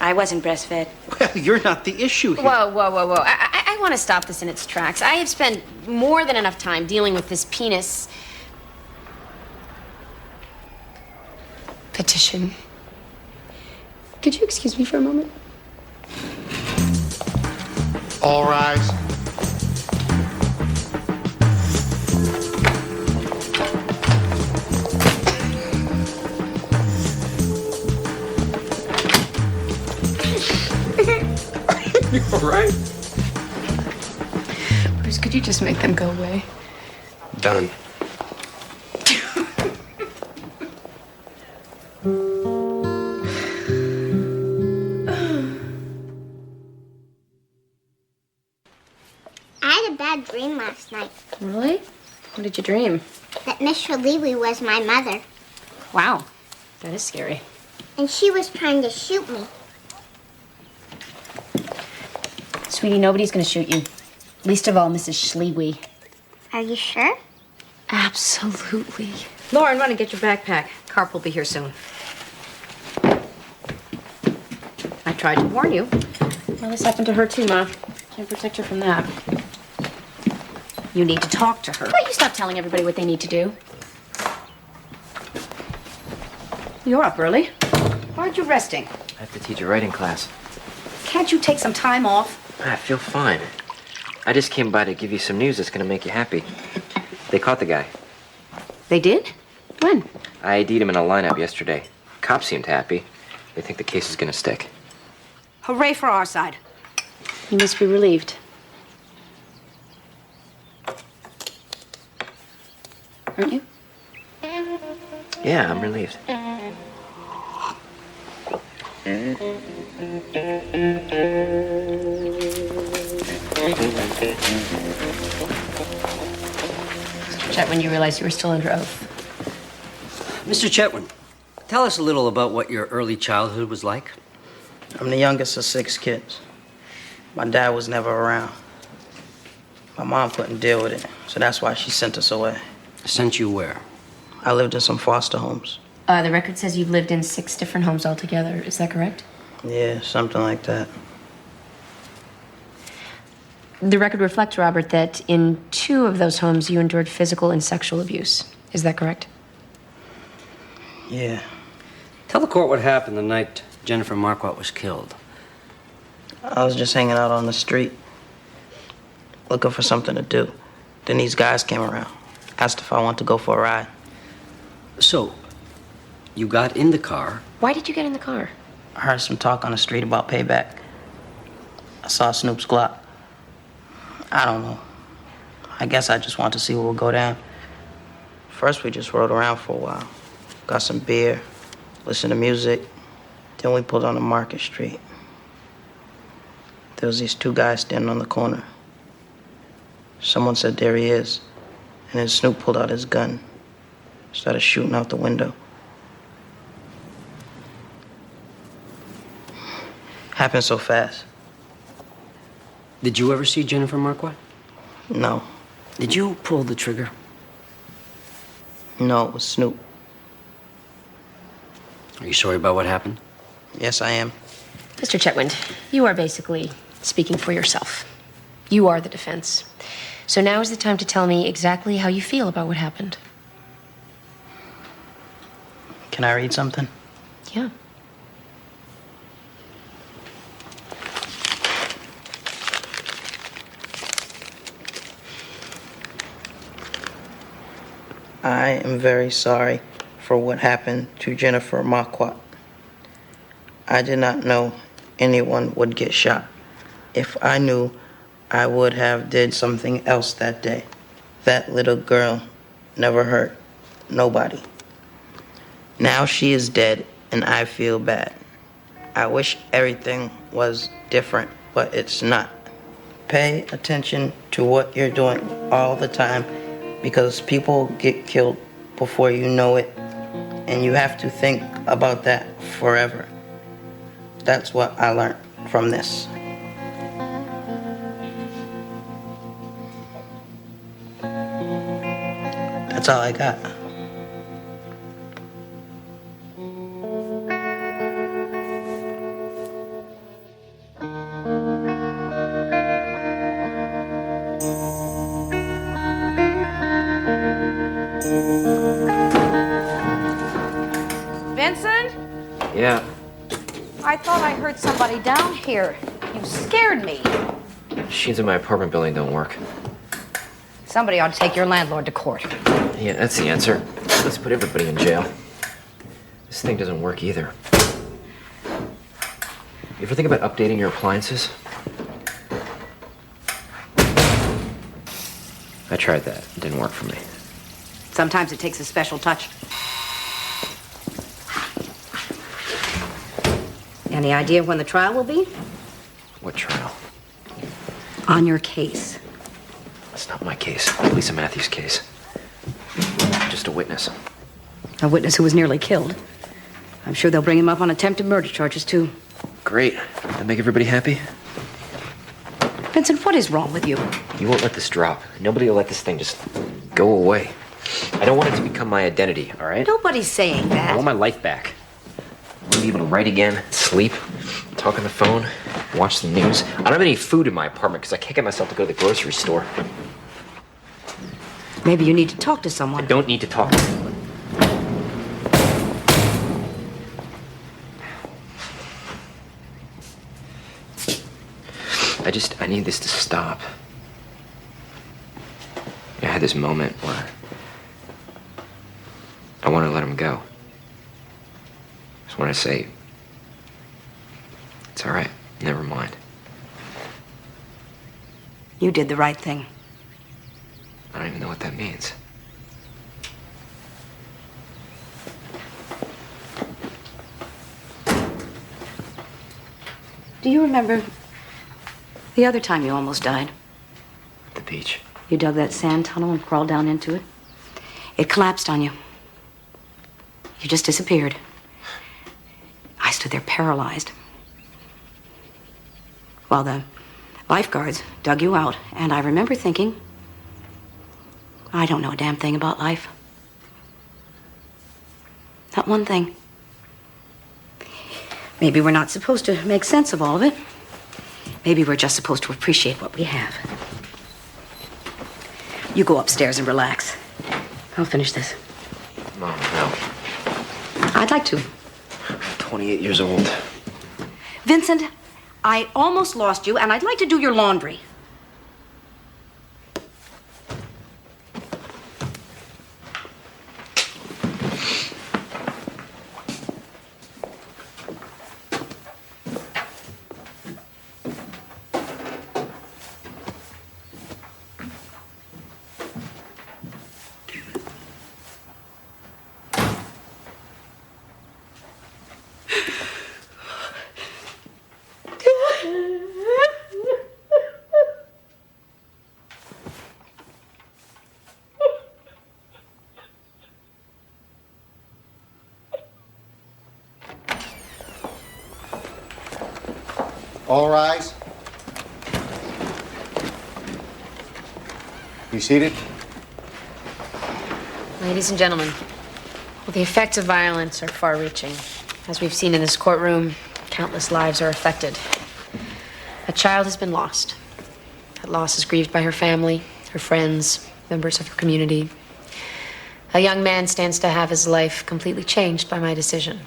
I wasn't breastfed. Well, you're not the issue here. Whoa, whoa, whoa, whoa. I want to stop this in its tracks. I have spent more than enough time dealing with this penis petition. Could you excuse me for a moment? All rise. You all right? Bruce, could you just make them go away? Done. I had a bad dream last night. Really? What did you dream? That Miss Shalewy was my mother. Wow, that is scary. And she was trying to shoot me. Sweetie, nobody's gonna shoot you. Least of all, Mrs. Schlewe. Are you sure? Absolutely. Lauren, run and get your backpack. Carp will be here soon. I tried to warn you. Well, this happened to her too, Ma. Can't protect her from that. You need to talk to her. Why don't you stop telling everybody what they need to do? You're up early. Why aren't you resting? I have to teach a writing class. Can't you take some time off? I feel fine. I just came by to give you some news that's gonna make you happy. They caught the guy. They did? When? I ID'd him in a lineup yesterday. Cops seemed happy. They think the case is gonna stick. Hooray for our side. You must be relieved. Aren't you? Yeah, I'm relieved. Chet, when you realized you were still under oath. Mr. Chetwynd, tell us a little about what your early childhood was like. I'm the youngest of 6 kids. My dad was never around. My mom couldn't deal with it, so that's why she sent us away. Sent you where? I lived in some foster homes. The record says you've lived in 6 different homes altogether. Is that correct? Yeah, something like that. The record reflects, Robert, that in 2 of those homes you endured physical and sexual abuse. Is that correct? Yeah. Tell the court what happened the night Jennifer Marquardt was killed. I was just hanging out on the street, looking for something to do. Then these guys came around, asked if I wanted to go for a ride. So, you got in the car. Why did you get in the car? I heard some talk on the street about payback. I saw Snoop's Glock. I don't know. I guess I just wanted to see what would go down. First, we just rode around for a while. Got some beer, listened to music. Then we pulled on to Market Street. There was these 2 guys standing on the corner. Someone said, "There he is." And then Snoop pulled out his gun, started shooting out the window. Happened so fast. Did you ever see Jennifer Marquardt? No. Did you pull the trigger? No, it was Snoop. Are you sorry about what happened? Yes, I am. Mr. Chetwynd, you are basically speaking for yourself. You are the defense. So now is the time to tell me exactly how you feel about what happened. Can I read something? Yeah. I am very sorry for what happened to Jennifer Marquardt. I did not know anyone would get shot. If I knew, I would have did something else that day. That little girl never hurt nobody. Now she is dead and I feel bad. I wish everything was different, but it's not. Pay attention to what you're doing all the time, because people get killed before you know it, and you have to think about that forever. That's what I learned from this. That's all I got. Vincent? Yeah. I thought I heard somebody down here. You scared me. Machines in my apartment building don't work. Somebody ought to take your landlord to court. Yeah, that's the answer. Let's put everybody in jail. This thing doesn't work either. You ever think about updating your appliances? I tried that. It didn't work for me. Sometimes it takes a special touch. Any idea when the trial will be? What trial? On your case. That's not my case. It's Lisa Matthews' case. Just a witness. A witness who was nearly killed. I'm sure they'll bring him up on attempted murder charges, too. Great. That make everybody happy? Vincent, what is wrong with you? You won't let this drop. Nobody will let this thing just go away. I don't want it to become my identity, all right? Nobody's saying I that. want my life back. I want to be able to write again, sleep, talk on the phone, watch the news. I don't have any food in my apartment because I can't get myself to go to the grocery store. Maybe you need to talk to someone. I don't need to talk to anyone. I need this to stop. I had this moment where I wanted to let him go. I just want to say, it's all right, never mind. You did the right thing. I don't even know what that means. Do you remember the other time you almost died? At the beach. You dug that sand tunnel and crawled down into it. It collapsed on you. You just disappeared. I stood there paralyzed. While the lifeguards dug you out, and I remember thinking, I don't know a damn thing about life. Not one thing. Maybe we're not supposed to make sense of all of it. Maybe we're just supposed to appreciate what we have. You go upstairs and relax. I'll finish this. Mom, no. I'd like to. 28 years old. Vincent, I almost lost you, and I'd like to do your laundry. All rise. Be seated. Ladies and gentlemen, well, the effects of violence are far-reaching. As we've seen in this courtroom, countless lives are affected. A child has been lost. That loss is grieved by her family, her friends, members of her community. A young man stands to have his life completely changed by my decision.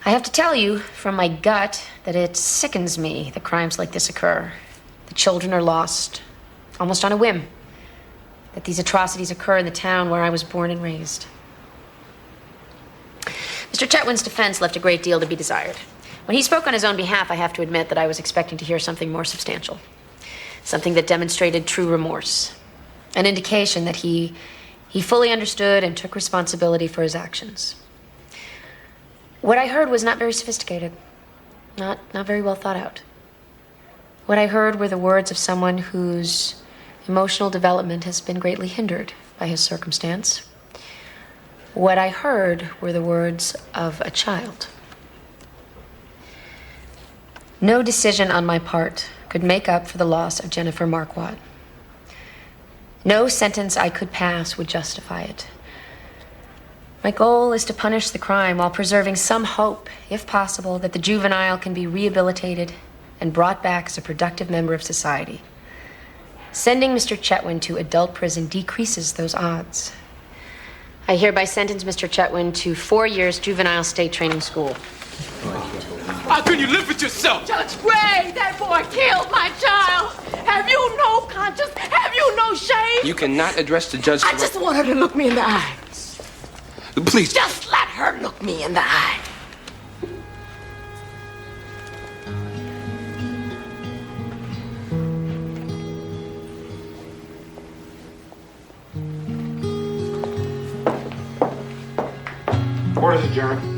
I have to tell you from my gut that it sickens me that crimes like this occur. The children are lost, almost on a whim. That these atrocities occur in the town where I was born and raised. Mr. Chetwynd's defense left a great deal to be desired. When he spoke on his own behalf, I have to admit that I was expecting to hear something more substantial. Something that demonstrated true remorse. An indication that he fully understood and took responsibility for his actions. What I heard was not very sophisticated, not very well thought out. What I heard were the words of someone whose emotional development has been greatly hindered by his circumstance. What I heard were the words of a child. No decision on my part could make up for the loss of Jennifer Marquardt. No sentence I could pass would justify it. My goal is to punish the crime while preserving some hope, if possible, that the juvenile can be rehabilitated and brought back as a productive member of society. Sending Mr. Chetwynd to adult prison decreases those odds. I hereby sentence Mr. Chetwynd to 4 years juvenile state training school. How can you live with yourself? Judge Gray, that boy killed my child. Have you no conscience? Have you no shame? You cannot address the judge. I just want her to look me in the eye. Please. Just let her look me in the eye. Court is adjourned.